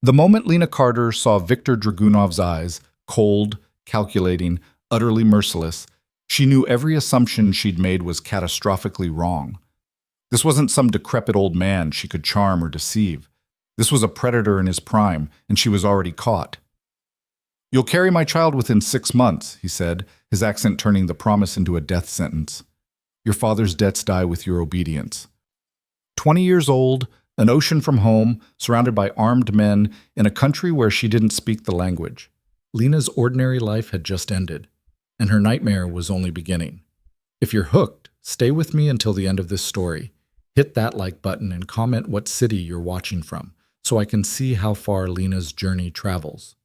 The moment Lena Carter saw Viktor Dragunov's eyes, cold, calculating, utterly merciless, she knew every assumption she'd made was catastrophically wrong. This wasn't some decrepit old man she could charm or deceive. This was a predator in his prime, and she was already caught. "You'll carry my child within 6 months," he said, his accent turning the promise into a death sentence. "Your father's debts die with your obedience." 20 years old, an ocean from home, surrounded by armed men, in a country where she didn't speak the language. Lena's ordinary life had just ended, and her nightmare was only beginning. If you're hooked, stay with me until the end of this story. Hit that like button and comment what city you're watching from, so I can see how far Lena's journey travels.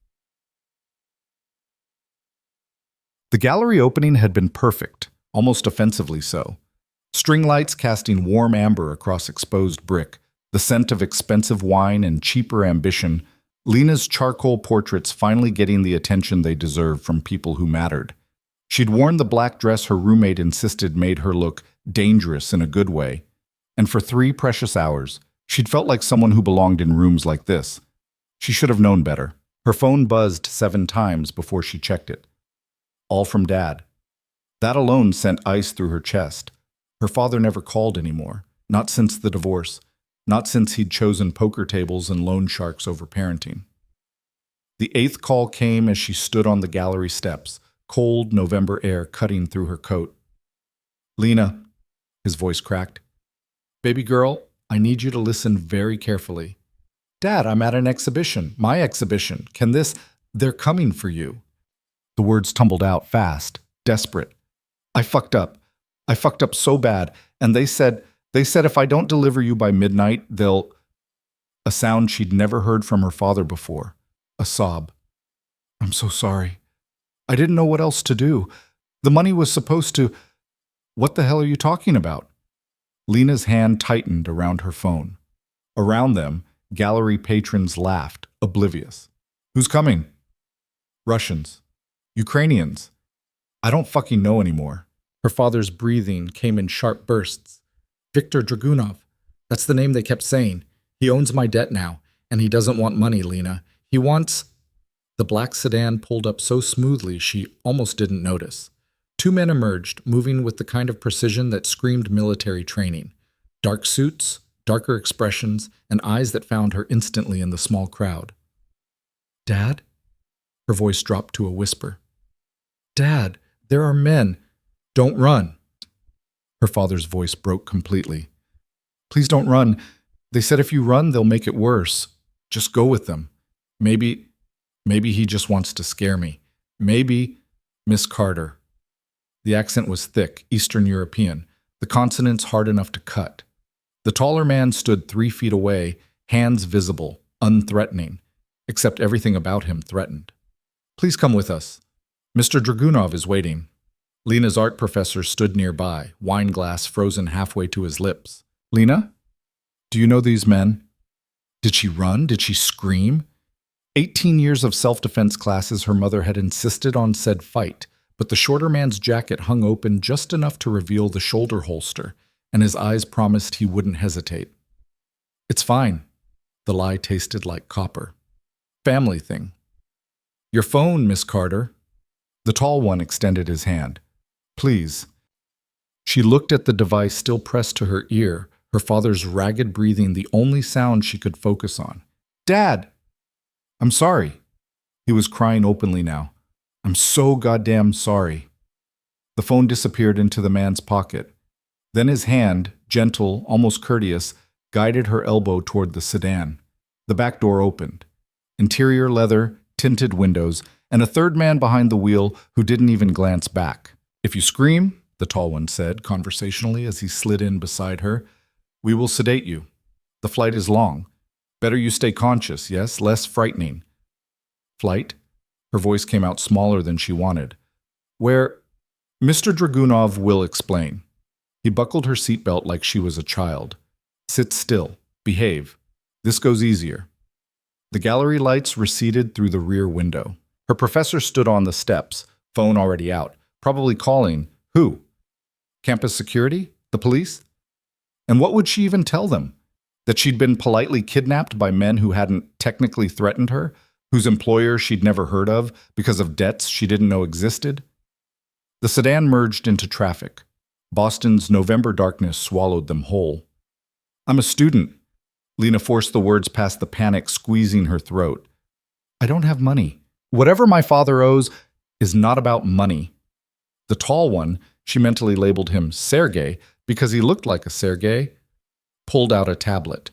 The gallery opening had been perfect, almost offensively so. String lights casting warm amber across exposed brick, the scent of expensive wine and cheaper ambition, Lena's charcoal portraits finally getting the attention they deserved from people who mattered. She'd worn the black dress her roommate insisted made her look dangerous in a good way, and for 3 precious hours, she'd felt like someone who belonged in rooms like this. She should have known better. Her phone buzzed 7 times before she checked it. All from Dad. That alone sent ice through her chest. Her father never called anymore, not since the divorce, not since he'd chosen poker tables and loan sharks over parenting. The 8th call came as she stood on the gallery steps, cold November air cutting through her coat. "Lena," his voice cracked. "Baby girl, I need you to listen very carefully. Dad, I'm at an exhibition, my exhibition. They're coming for you." The words tumbled out fast, desperate. I fucked up so bad, and they said if I don't deliver you by midnight, they'll—" A sound she'd never heard from her father before. A sob. "I'm so sorry. I didn't know what else to do. The money was supposed to—" "What the hell are you talking about?" Lena's hand tightened around her phone. Around them, gallery patrons laughed, oblivious. "Who's coming?" "Russians. Ukrainians. I don't fucking know anymore." Her father's breathing came in sharp bursts. "Viktor Dragunov. That's the name they kept saying. He owns my debt now, and he doesn't want money, Lena. He wants—" The black sedan pulled up so smoothly she almost didn't notice. 2 men emerged, moving with the kind of precision that screamed military training. Dark suits, darker expressions, and eyes that found her instantly in the small crowd. "Dad?" Her voice dropped to a whisper. "Dad, there are men. Don't run." Her father's voice broke completely. "Please don't run. They said if you run, they'll make it worse. Just go with them. Maybe he just wants to scare me. Maybe, Miss Carter." The accent was thick, Eastern European, the consonants hard enough to cut. The taller man stood 3 feet away, hands visible, unthreatening, except everything about him threatened. "Please come with us. Mr. Dragunov is waiting." Lena's art professor stood nearby, wine glass frozen halfway to his lips. "Lena, do you know these men?" Did she run? Did she scream? 18 years of self-defense classes her mother had insisted on said fight, but the shorter man's jacket hung open just enough to reveal the shoulder holster, and his eyes promised he wouldn't hesitate. "It's fine." The lie tasted like copper. "Family thing." "Your phone, Miss Carter." The tall one extended his hand. "Please." She looked at the device still pressed to her ear, her father's ragged breathing the only sound she could focus on. "Dad!" "I'm sorry." He was crying openly now. "I'm so goddamn sorry." The phone disappeared into the man's pocket. Then his hand, gentle, almost courteous, guided her elbow toward the sedan. The back door opened. Interior leather, tinted windows, and a third man behind the wheel who didn't even glance back. "If you scream," the tall one said conversationally as he slid in beside her, "we will sedate you. The flight is long. Better you stay conscious, yes? Less frightening." "Flight?" Her voice came out smaller than she wanted. "Where—" "Mr. Dragunov will explain." He buckled her seatbelt like she was a child. "Sit still. Behave. This goes easier." The gallery lights receded through the rear window. Her professor stood on the steps, phone already out, probably calling. Who? Campus security? The police? And what would she even tell them? That she'd been politely kidnapped by men who hadn't technically threatened her, whose employer she'd never heard of because of debts she didn't know existed. The sedan merged into traffic. Boston's November darkness swallowed them whole. "I'm a student." Lena forced the words past the panic squeezing her throat. "I don't have money. Whatever my father owes is not about money." The tall one, she mentally labeled him Sergei because he looked like a Sergei, pulled out a tablet.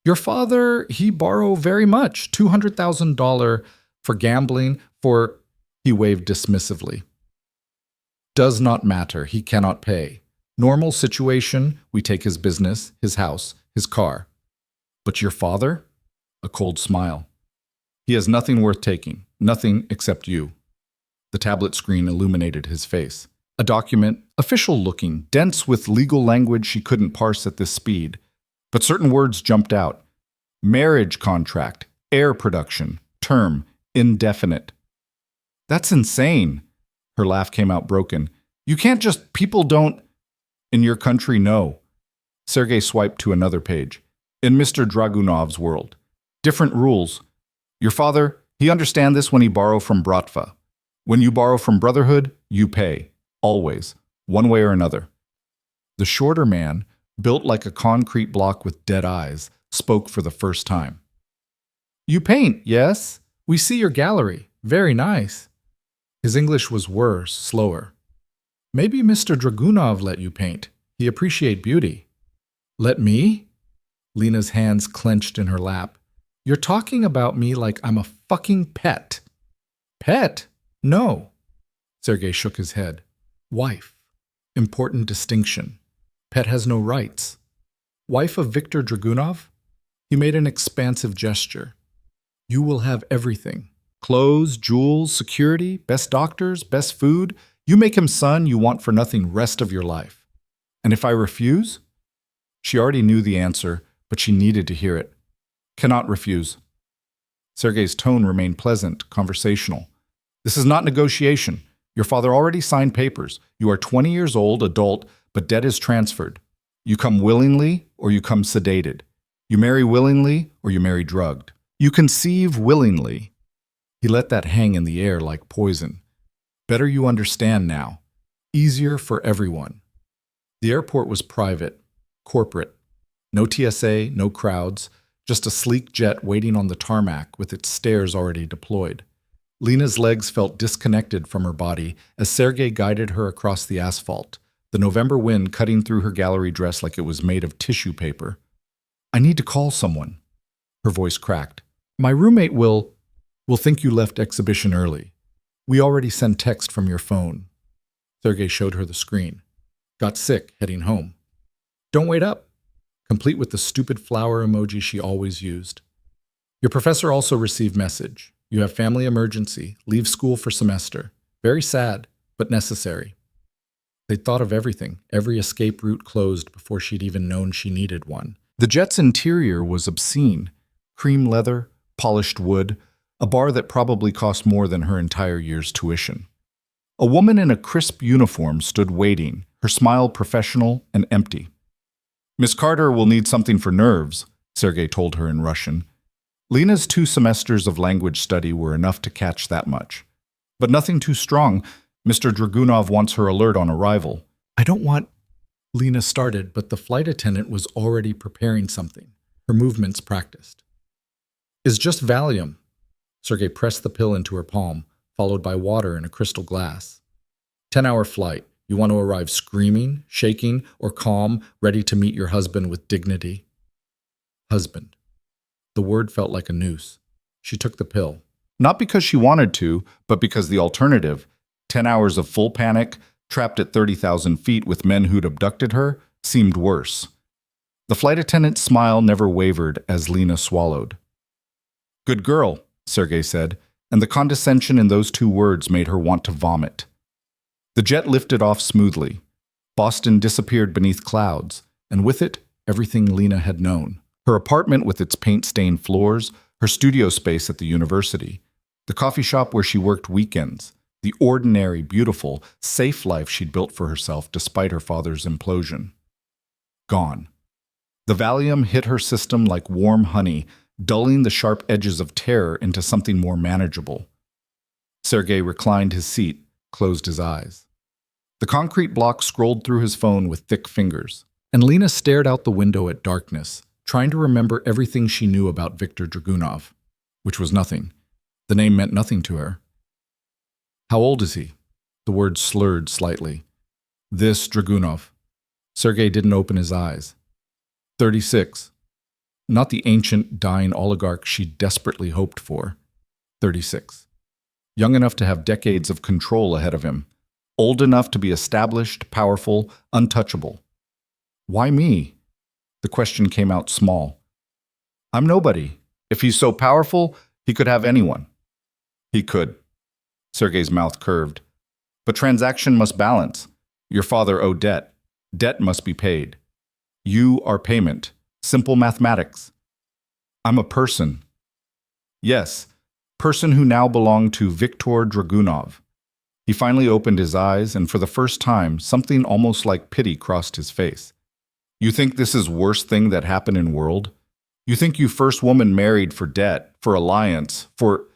"Your father, he borrow very much, $200,000 for gambling, for—" He waved dismissively. "Does not matter, he cannot pay. Normal situation, we take his business, his house, his car. But your father?" A cold smile. "He has nothing worth taking, nothing except you." The tablet screen illuminated his face. A document, official-looking, dense with legal language she couldn't parse at this speed. But certain words jumped out. Marriage contract, Heir production, term, indefinite. "That's insane." Her laugh came out broken. "You can't just, people don't—" "In your country, no." Sergei swiped to another page. "In Mr. Dragunov's world. Different rules. Your father, he understand this when he borrow from Bratva. When you borrow from Brotherhood, you pay. Always. One way or another." The shorter man, built like a concrete block with dead eyes, spoke for the first time. "You paint, yes? We see your gallery. Very nice." His English was worse, slower. "Maybe Mr. Dragunov let you paint. He appreciate beauty." "Let me?" Lena's hands clenched in her lap. "You're talking about me like I'm a fucking pet." "Pet? No." Sergei shook his head. "Wife. Important distinction. Pet has no rights. Wife of Viktor Dragunov?" He made an expansive gesture. "You will have everything. Clothes, jewels, security, best doctors, best food. You make him son you want for nothing rest of your life. And if I refuse?" She already knew the answer, but she needed to hear it. "Cannot refuse." Sergei's tone remained pleasant, conversational. "This is not negotiation. Your father already signed papers. You are 20 years old, adult, but debt is transferred. You come willingly or you come sedated. You marry willingly or you marry drugged. You conceive willingly." He let that hang in the air like poison. "Better you understand now. Easier for everyone." The airport was private, corporate. No TSA, no crowds, just a sleek jet waiting on the tarmac with its stairs already deployed. Lena's legs felt disconnected from her body as Sergei guided her across the asphalt, the November wind cutting through her gallery dress like it was made of tissue paper. "I need to call someone." Her voice cracked. "My roommate will think you left exhibition early. We already sent text from your phone." Sergei showed her the screen. "Got sick, heading home." "Don't wait up," complete with the stupid flower emoji she always used. "Your professor also received message. You have family emergency, leave school for semester. Very sad, but necessary." They'd thought of everything, every escape route closed before she'd even known she needed one. The jet's interior was obscene. Cream leather, polished wood, a bar that probably cost more than her entire year's tuition. A woman in a crisp uniform stood waiting, her smile professional and empty. "Miss Carter will need something for nerves," Sergei told her in Russian. Lena's 2 semesters of language study were enough to catch that much. But nothing too strong. Mr. Dragunov wants her alert on arrival. "I don't want—" Lena started, but the flight attendant was already preparing something, her movements practiced. "It's just Valium." Sergei pressed the pill into her palm, followed by water in a crystal glass. 10-hour flight. You want to arrive screaming, shaking, or calm, ready to meet your husband with dignity. Husband. The word felt like a noose. She took the pill. Not because she wanted to, but because the alternative, 10 hours of full panic, trapped at 30,000 feet with men who'd abducted her, seemed worse. The flight attendant's smile never wavered as Lena swallowed. "Good girl," Sergei said, and the condescension in those 2 words made her want to vomit. The jet lifted off smoothly. Boston disappeared beneath clouds, and with it, everything Lena had known. Her apartment with its paint-stained floors, her studio space at the university, the coffee shop where she worked weekends, the ordinary, beautiful, safe life she'd built for herself despite her father's implosion. Gone. The Valium hit her system like warm honey, dulling the sharp edges of terror into something more manageable. Sergei reclined his seat, closed his eyes. The concrete block scrolled through his phone with thick fingers, and Lena stared out the window at darkness, trying to remember everything she knew about Viktor Dragunov, which was nothing. The name meant nothing to her. How old is he? The words slurred slightly. This Dragunov. Sergei didn't open his eyes. 36. Not the ancient, dying oligarch she desperately hoped for. 36. Young enough to have decades of control ahead of him. Old enough to be established, powerful, untouchable. Why me? The question came out small. I'm nobody. If he's so powerful, he could have anyone. He could. Sergei's mouth curved. But transaction must balance. Your father owed debt. Debt must be paid. You are payment. Simple mathematics. I'm a person. Yes, person who now belonged to Viktor Dragunov. He finally opened his eyes, and for the first time, something almost like pity crossed his face. You think this is worst thing that happened in world? You think you first woman married for debt, for alliance, for...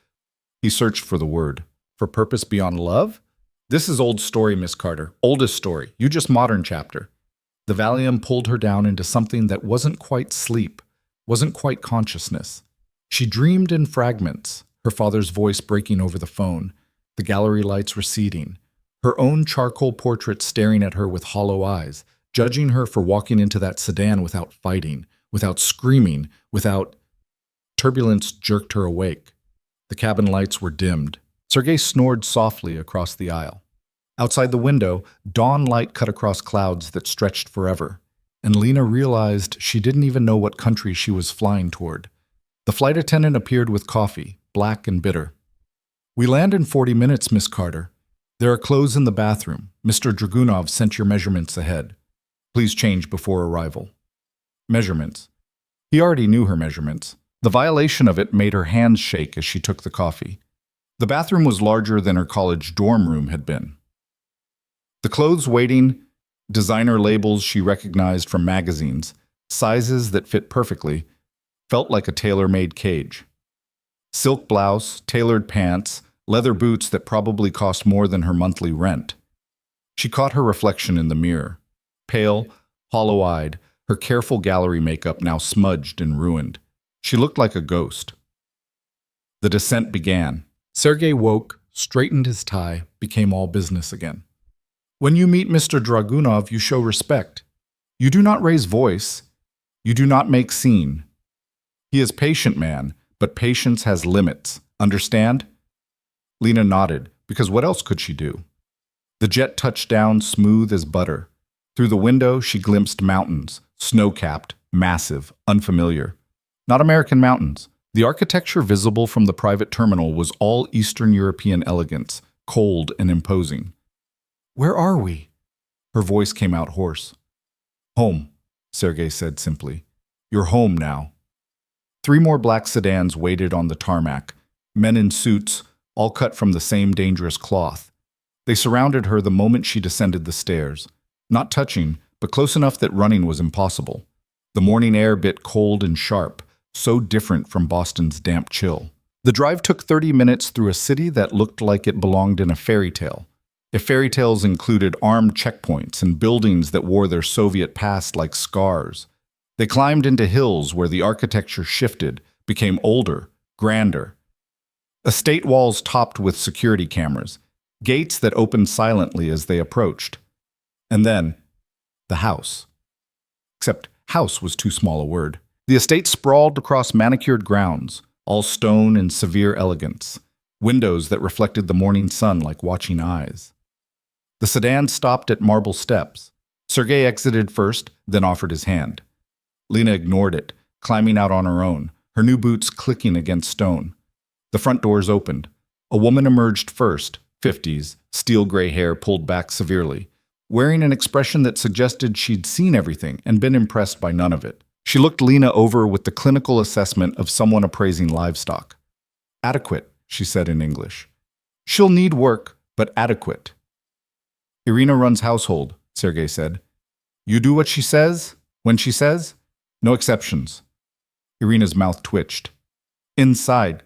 He searched for the word. For purpose beyond love? This is old story, Miss Carter. Oldest story. You just modern chapter. The Valium pulled her down into something that wasn't quite sleep, wasn't quite consciousness. She dreamed in fragments, her father's voice breaking over the phone, the gallery lights receding, her own charcoal portrait staring at her with hollow eyes, judging her for walking into that sedan without fighting, without screaming, without... Turbulence jerked her awake. The cabin lights were dimmed. Sergei snored softly across the aisle. Outside the window, dawn light cut across clouds that stretched forever, and Lena realized she didn't even know what country she was flying toward. The flight attendant appeared with coffee, black and bitter. We land in 40 minutes, Miss Carter. There are clothes in the bathroom. Mr. Dragunov sent your measurements ahead. Please change before arrival. Measurements. He already knew her measurements. The violation of it made her hands shake as she took the coffee. The bathroom was larger than her college dorm room had been. The clothes waiting, designer labels she recognized from magazines, sizes that fit perfectly, felt like a tailor-made cage. Silk blouse, tailored pants, leather boots that probably cost more than her monthly rent. She caught her reflection in the mirror. Pale, hollow-eyed, her careful gallery makeup now smudged and ruined. She looked like a ghost. The descent began. Sergei woke, straightened his tie, became all business again. When you meet Mr. Dragunov, you show respect. You do not raise voice. You do not make scene. He is patient man, but patience has limits. Understand? Lena nodded, because what else could she do? The jet touched down smooth as butter. Through the window, she glimpsed mountains, snow-capped, massive, unfamiliar. Not American mountains. The architecture visible from the private terminal was all Eastern European elegance, cold and imposing. Where are we? Her voice came out hoarse. Home, Sergei said simply. You're home now. 3 more black sedans waited on the tarmac, men in suits, all cut from the same dangerous cloth. They surrounded her the moment she descended the stairs, not touching, but close enough that running was impossible. The morning air bit cold and sharp, so different from Boston's damp chill. The drive took 30 minutes through a city that looked like it belonged in a fairy tale. If fairy tales included armed checkpoints and buildings that wore their Soviet past like scars, they climbed into hills where the architecture shifted, became older, grander. Estate walls topped with security cameras, gates that opened silently as they approached. And then, the house. Except house was too small a word. The estate sprawled across manicured grounds, all stone and severe elegance, windows that reflected the morning sun like watching eyes. The sedan stopped at marble steps. Sergei exited first, then offered his hand. Lena ignored it, climbing out on her own, her new boots clicking against stone. The front doors opened. A woman emerged first, 50s, steel gray hair pulled back severely, wearing an expression that suggested she'd seen everything and been impressed by none of it. She looked Lena over with the clinical assessment of someone appraising livestock. Adequate, she said in English. She'll need work, but adequate. Irina runs household, Sergei said. You do what she says, when she says? No exceptions. Irina's mouth twitched. Inside,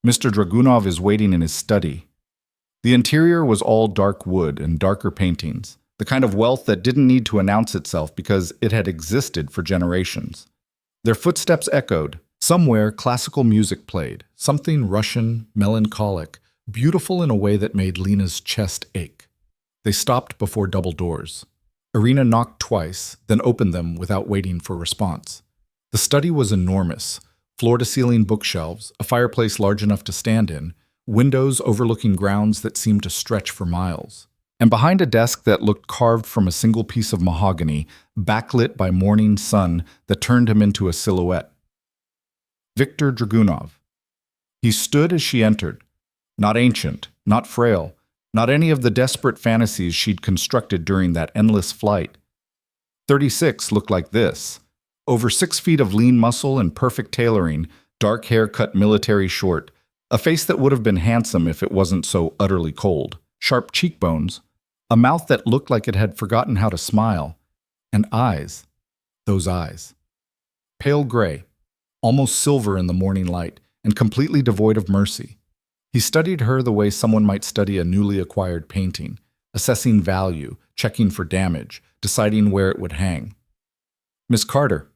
Mr. Dragunov is waiting in his study. The interior was all dark wood and darker paintings, the kind of wealth that didn't need to announce itself because it had existed for generations. Their footsteps echoed. Somewhere, classical music played, something Russian, melancholic, beautiful in a way that made Lena's chest ache. They stopped before double doors. Irina knocked twice, then opened them without waiting for response. The study was enormous. Floor-to-ceiling bookshelves, a fireplace large enough to stand in, windows overlooking grounds that seemed to stretch for miles. And behind a desk that looked carved from a single piece of mahogany, backlit by morning sun that turned him into a silhouette. Viktor Dragunov. He stood as she entered. Not ancient, not frail, not any of the desperate fantasies she'd constructed during that endless flight. 36 looked like this. Over 6 feet of lean muscle and perfect tailoring, dark hair cut military short, a face that would have been handsome if it wasn't so utterly cold, sharp cheekbones, a mouth that looked like it had forgotten how to smile, and eyes, those eyes. Pale gray, almost silver in the morning light, and completely devoid of mercy. He studied her the way someone might study a newly acquired painting, assessing value, checking for damage, deciding where it would hang. Miss Carter.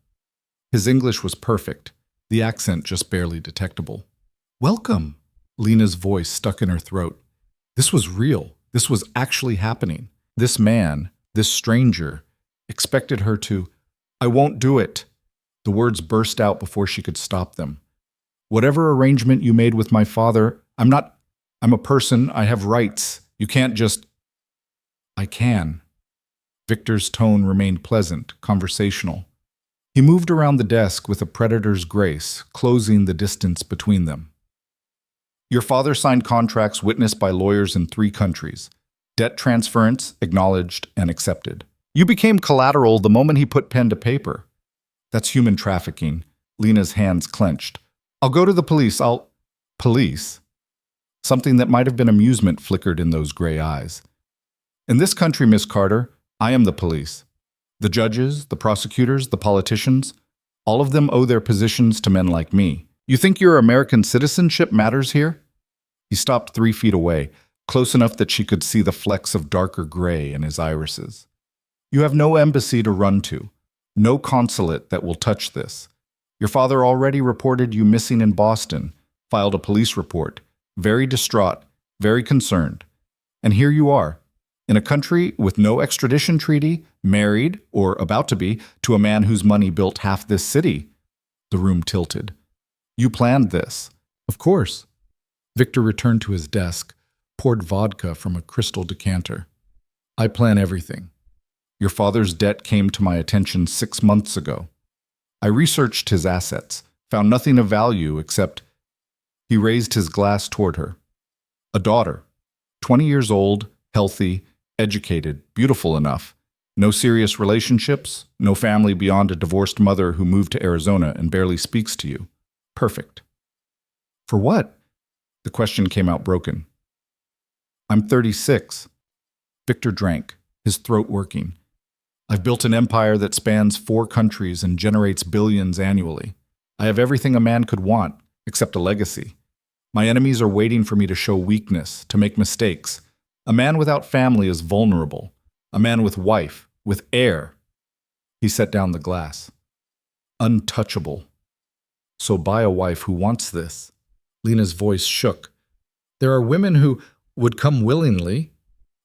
His English was perfect, the accent just barely detectable. Welcome. Lena's voice stuck in her throat. This was real. This was actually happening. This man, this stranger, expected her to, I won't do it. The words burst out before she could stop them. Whatever arrangement you made with my father, I'm a person, I have rights. You can't just... I can. Victor's tone remained pleasant, conversational. He moved around the desk with a predator's grace, closing the distance between them. Your father signed contracts witnessed by lawyers in 3 countries. Debt transference, acknowledged and accepted. You became collateral the moment he put pen to paper. That's human trafficking. Lena's hands clenched. I'll go to the police. Police? Something that might have been amusement flickered in those gray eyes. In this country, Miss Carter, I am the police. The judges, the prosecutors, the politicians, all of them owe their positions to men like me. You think your American citizenship matters here? He stopped 3 feet away, close enough that she could see the flecks of darker gray in his irises. You have no embassy to run to, no consulate that will touch this. Your father already reported you missing in Boston, filed a police report, very distraught, very concerned. And here you are, in a country with no extradition treaty, married, or about to be, to a man whose money built half this city. The room tilted. You planned this. Of course. Victor returned to his desk, poured vodka from a crystal decanter. I plan everything. Your father's debt came to my attention 6 months ago. I researched his assets, found nothing of value except... He raised his glass toward her. A daughter, 20 years old, healthy, educated, beautiful enough. No serious relationships, no family beyond a divorced mother who moved to Arizona and barely speaks to you. Perfect. For what? The question came out broken. I'm 36. Victor drank, his throat working. I've built an empire that spans 4 countries and generates billions annually. I have everything a man could want, except a legacy. My enemies are waiting for me to show weakness, to make mistakes. A man without family is vulnerable. A man with wife, with heir. He set down the glass. Untouchable. So buy a wife who wants this. Lena's voice shook. There are women who would come willingly.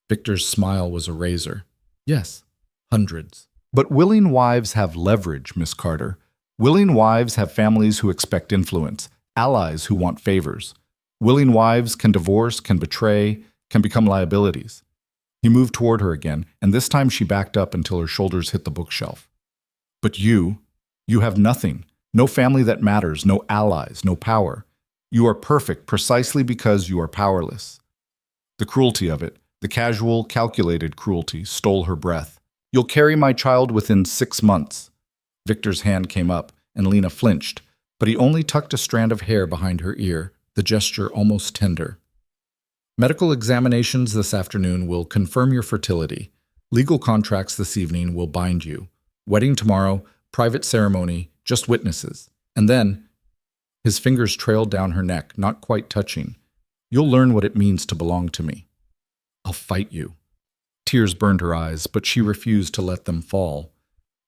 Victor's smile was a razor. Yes, hundreds. But willing wives have leverage, Miss Carter. Willing wives have families who expect influence, allies who want favors. Willing wives can divorce, can betray, can become liabilities. He moved toward her again, and this time she backed up until her shoulders hit the bookshelf. But you have nothing. No family that matters, no allies, no power. You are perfect precisely because you are powerless. The cruelty of it, the casual, calculated cruelty, stole her breath. You'll carry my child within 6 months. Victor's hand came up, and Lena flinched, but he only tucked a strand of hair behind her ear, the gesture almost tender. Medical examinations this afternoon will confirm your fertility. Legal contracts this evening will bind you. Wedding tomorrow, private ceremony, just witnesses. And then, his fingers trailed down her neck, not quite touching. You'll learn what it means to belong to me. I'll fight you. Tears burned her eyes, but she refused to let them fall.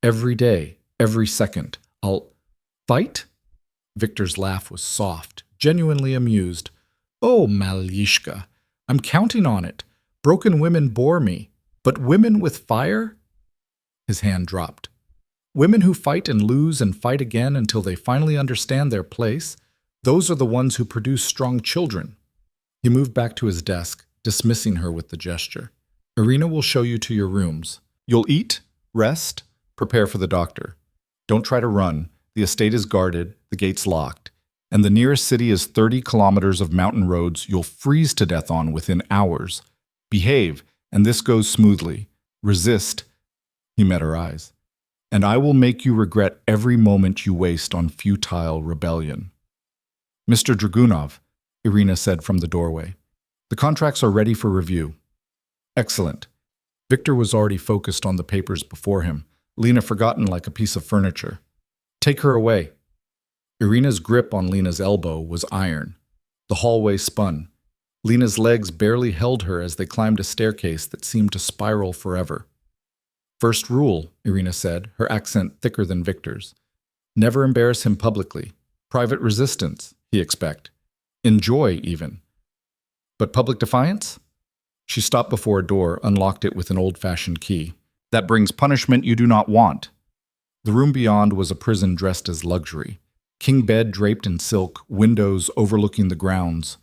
Every day, every second, I'll fight? Victor's laugh was soft, genuinely amused. Oh, Malishka, I'm counting on it. Broken women bore me, but women with fire? His hand dropped. Women who fight and lose and fight again until they finally understand their place, those are the ones who produce strong children. He moved back to his desk, dismissing her with the gesture. Irina will show you to your rooms. You'll eat, rest, prepare for the doctor. Don't try to run. The estate is guarded, the gates locked, and the nearest city is 30 kilometers of mountain roads you'll freeze to death on within hours. Behave, and this goes smoothly. Resist. He met her eyes. And I will make you regret every moment you waste on futile rebellion. Mr. Dragunov, Irina said from the doorway. The contracts are ready for review. Excellent. Victor was already focused on the papers before him, Lena forgotten like a piece of furniture. Take her away. Irina's grip on Lena's elbow was iron. The hallway spun. Lena's legs barely held her as they climbed a staircase that seemed to spiral forever. First rule, Irina said, her accent thicker than Victor's. Never embarrass him publicly. Private resistance, he expect. Enjoy, even. But public defiance? She stopped before a door, unlocked it with an old-fashioned key. That brings punishment you do not want. The room beyond was a prison dressed as luxury. King bed draped in silk, windows overlooking the grounds.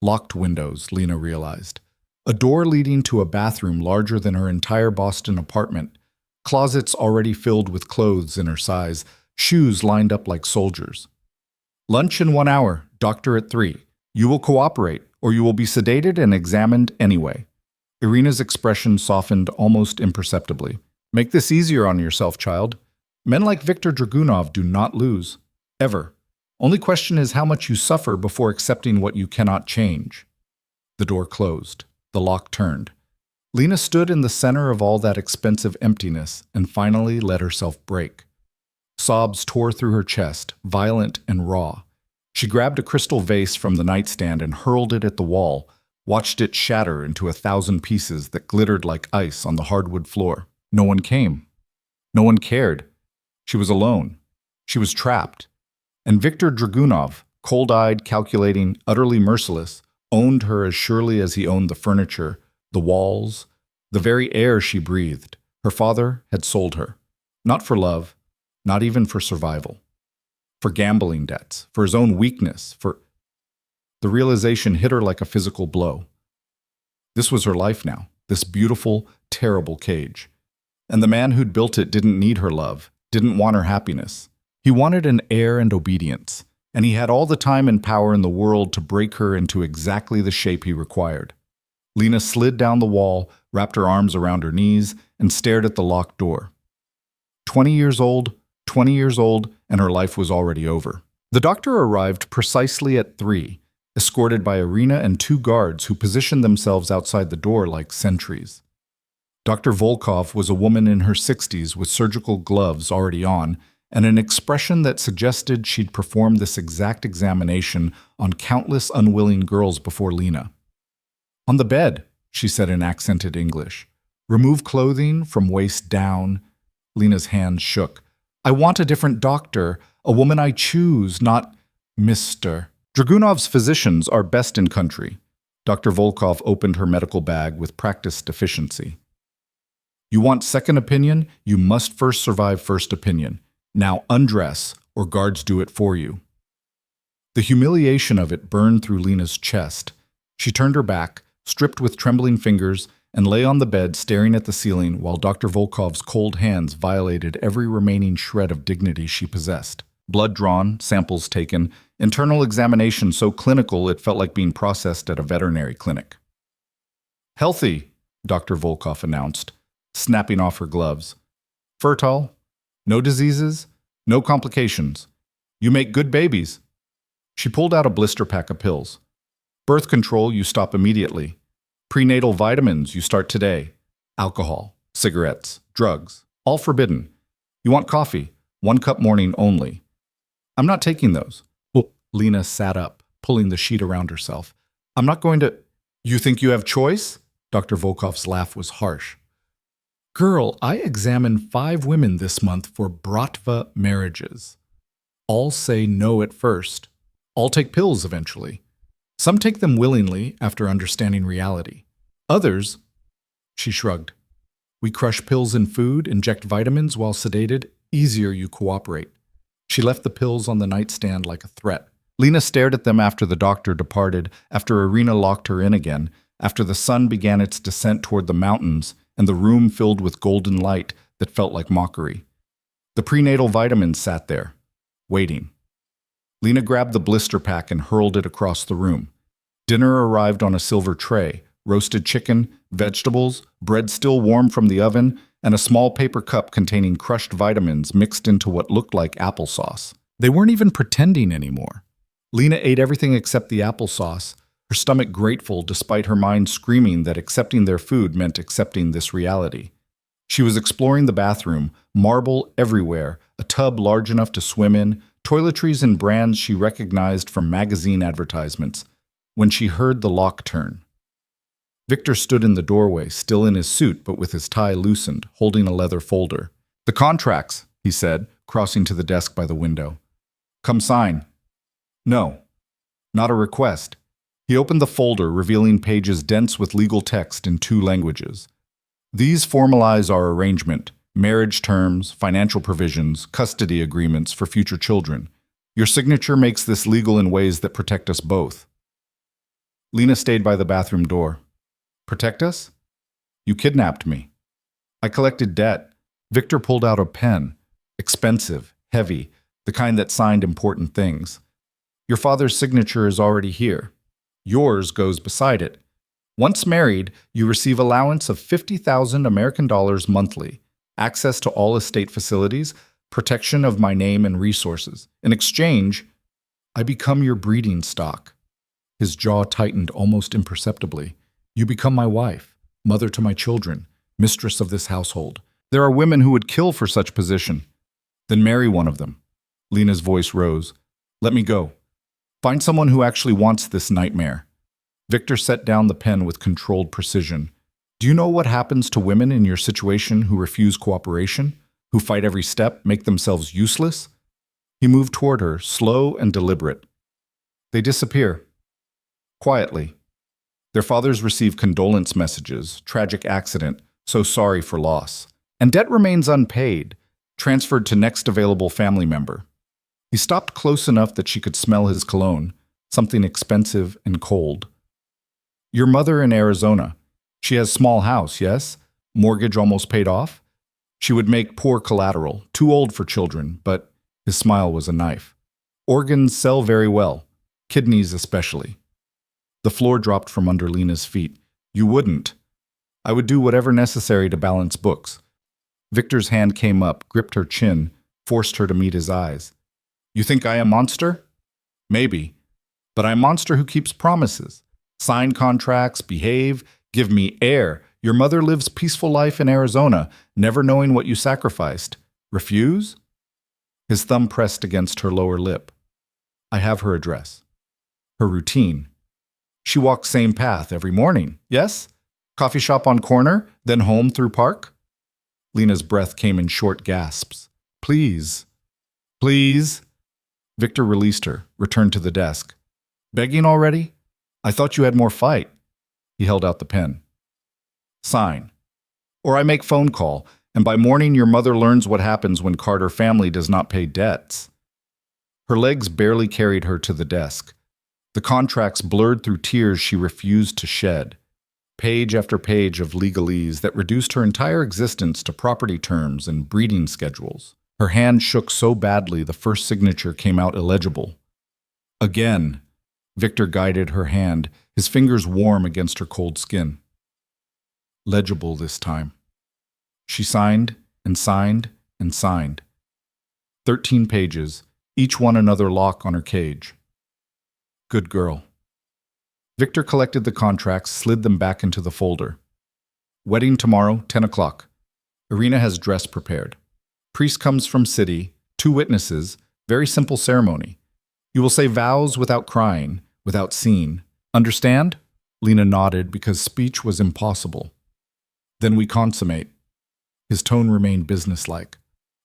Locked windows, Lena realized. A door leading to a bathroom larger than her entire Boston apartment. Closets already filled with clothes in her size. Shoes lined up like soldiers. Lunch in 1 hour, doctor at 3. You will cooperate, or you will be sedated and examined anyway. Irina's expression softened almost imperceptibly. Make this easier on yourself, child. Men like Victor Dragunov do not lose. Ever. Only question is how much you suffer before accepting what you cannot change. The door closed. The lock turned. Lena stood in the center of all that expensive emptiness and finally let herself break. Sobs tore through her chest, violent and raw. She grabbed a crystal vase from the nightstand and hurled it at the wall, watched it shatter into 1,000 pieces that glittered like ice on the hardwood floor. No one came. No one cared. She was alone. She was trapped. And Victor Dragunov, cold-eyed, calculating, utterly merciless, owned her as surely as he owned the furniture, the walls, the very air she breathed. Her father had sold her. Not for love, not even for survival. For gambling debts, for his own weakness, for... The realization hit her like a physical blow. This was her life now, this beautiful, terrible cage. And the man who'd built it didn't need her love, didn't want her happiness. He wanted an heir and obedience, and he had all the time and power in the world to break her into exactly the shape he required. Lena slid down the wall, wrapped her arms around her knees, and stared at the locked door. 20 years old, and her life was already over. The doctor arrived precisely at 3, escorted by Irina and 2 guards who positioned themselves outside the door like sentries. Dr. Volkov was a woman in her 60s with surgical gloves already on, and an expression that suggested she'd performed this exact examination on countless unwilling girls before Lena. On the bed, she said in accented English. Remove clothing from waist down. Lena's hands shook. I want a different doctor, a woman I choose, not Mr. Dragunov's physicians are best in country. Dr. Volkov opened her medical bag with practiced efficiency. You want second opinion? You must first survive first opinion. Now undress, or guards do it for you. The humiliation of it burned through Lena's chest. She turned her back, stripped with trembling fingers, and lay on the bed staring at the ceiling while Dr. Volkov's cold hands violated every remaining shred of dignity she possessed. Blood drawn, samples taken, internal examination so clinical it felt like being processed at a veterinary clinic. Healthy, Dr. Volkov announced, snapping off her gloves. Fertile. No diseases, no complications. You make good babies. She pulled out a blister pack of pills. Birth control, you stop immediately. Prenatal vitamins, you start today. Alcohol, cigarettes, drugs, all forbidden. You want coffee? 1 cup morning only. I'm not taking those. Well, Lena sat up, pulling the sheet around herself. I'm not going to... You think you have choice? Dr. Volkov's laugh was harsh. Girl, I examined 5 women this month for Bratva marriages. All say no at first. All take pills eventually. Some take them willingly after understanding reality. Others, she shrugged. We crush pills in food, inject vitamins while sedated. Easier you cooperate. She left the pills on the nightstand like a threat. Lena stared at them after the doctor departed, after Irina locked her in again, after the sun began its descent toward the mountains, and the room filled with golden light that felt like mockery. The prenatal vitamins sat there, waiting. Lena grabbed the blister pack and hurled it across the room. Dinner arrived on a silver tray, roasted chicken, vegetables, bread still warm from the oven, and a small paper cup containing crushed vitamins mixed into what looked like applesauce. They weren't even pretending anymore. Lena ate everything except the applesauce, her stomach grateful despite her mind screaming that accepting their food meant accepting this reality. She was exploring the bathroom, marble everywhere, a tub large enough to swim in, toiletries and brands she recognized from magazine advertisements, when she heard the lock turn. Victor stood in the doorway, still in his suit but with his tie loosened, holding a leather folder. The contracts, he said, crossing to the desk by the window. Come sign. No, not a request. He opened the folder, revealing pages dense with legal text in 2 languages. These formalize our arrangement, marriage terms, financial provisions, custody agreements for future children. Your signature makes this legal in ways that protect us both. Lena stayed by the bathroom door. Protect us? You kidnapped me. I collected debt. Victor pulled out a pen. Expensive, heavy, the kind that signed important things. Your father's signature is already here. Yours goes beside it. Once married, you receive allowance of $50,000 American dollars monthly, access to all estate facilities, protection of my name and resources. In exchange, I become your breeding stock. His jaw tightened almost imperceptibly. You become my wife, mother to my children, mistress of this household. There are women who would kill for such position. Then marry one of them. Lena's voice rose. Let me go. Find someone who actually wants this nightmare. Victor set down the pen with controlled precision. Do you know what happens to women in your situation who refuse cooperation, who fight every step, make themselves useless? He moved toward her, slow and deliberate. They disappear. Quietly. Their fathers receive condolence messages, tragic accident, so sorry for loss. And debt remains unpaid, transferred to next available family member. He stopped close enough that she could smell his cologne, something expensive and cold. Your mother in Arizona. She has small house, yes? Mortgage almost paid off? She would make poor collateral, too old for children, but his smile was a knife. Organs sell very well, kidneys especially. The floor dropped from under Lena's feet. You wouldn't. I would do whatever necessary to balance books. Victor's hand came up, gripped her chin, forced her to meet his eyes. You think I am a monster? Maybe. But I'm a monster who keeps promises. Sign contracts, behave, give me air. Your mother lives peaceful life in Arizona, never knowing what you sacrificed. Refuse? His thumb pressed against her lower lip. I have her address. Her routine. She walks same path every morning, yes? Coffee shop on corner, then home through park? Lena's breath came in short gasps. Please. Please. Victor released her, returned to the desk. Begging already? I thought you had more fight. He held out the pen. Sign. Or I make phone call, and by morning your mother learns what happens when Carter family does not pay debts. Her legs barely carried her to the desk. The contracts blurred through tears she refused to shed. Page after page of legalese that reduced her entire existence to property terms and breeding schedules. Her hand shook so badly the first signature came out illegible. Again. Victor guided her hand, his fingers warm against her cold skin. Legible this time. She signed and signed and signed. 13 pages, each one another lock on her cage. Good girl. Victor collected the contracts, slid them back into the folder. Wedding tomorrow, 10 o'clock. Irina has dress prepared. Priest comes from city, 2 witnesses, very simple ceremony. You will say vows without crying, without seeing. Understand? Lena nodded because speech was impossible. Then we consummate. His tone remained businesslike.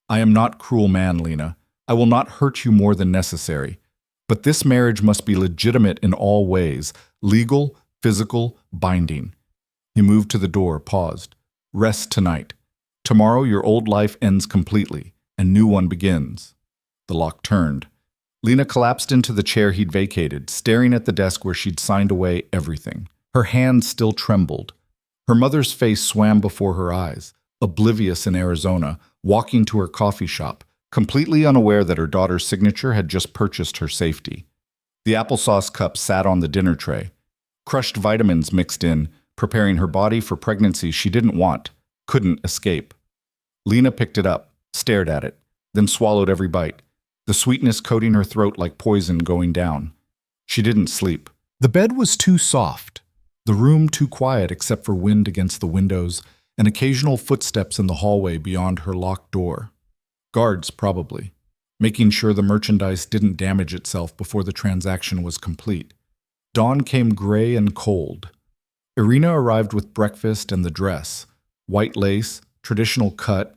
I am not cruel man, Lena. I will not hurt you more than necessary. But this marriage must be legitimate in all ways, legal, physical, binding. He moved to the door, paused. Rest tonight. Tomorrow your old life ends completely, and new one begins. The lock turned. Lena collapsed into the chair he'd vacated, staring at the desk where she'd signed away everything. Her hands still trembled. Her mother's face swam before her eyes, oblivious in Arizona, walking to her coffee shop, completely unaware that her daughter's signature had just purchased her safety. The applesauce cup sat on the dinner tray. Crushed vitamins mixed in, preparing her body for pregnancy she didn't want, couldn't escape. Lena picked it up, stared at it, then swallowed every bite, the sweetness coating her throat like poison going down. She didn't sleep. The bed was too soft, the room too quiet except for wind against the windows and occasional footsteps in the hallway beyond her locked door. Guards, probably, making sure the merchandise didn't damage itself before the transaction was complete. Dawn came gray and cold. Irina arrived with breakfast and the dress, white lace, traditional cut,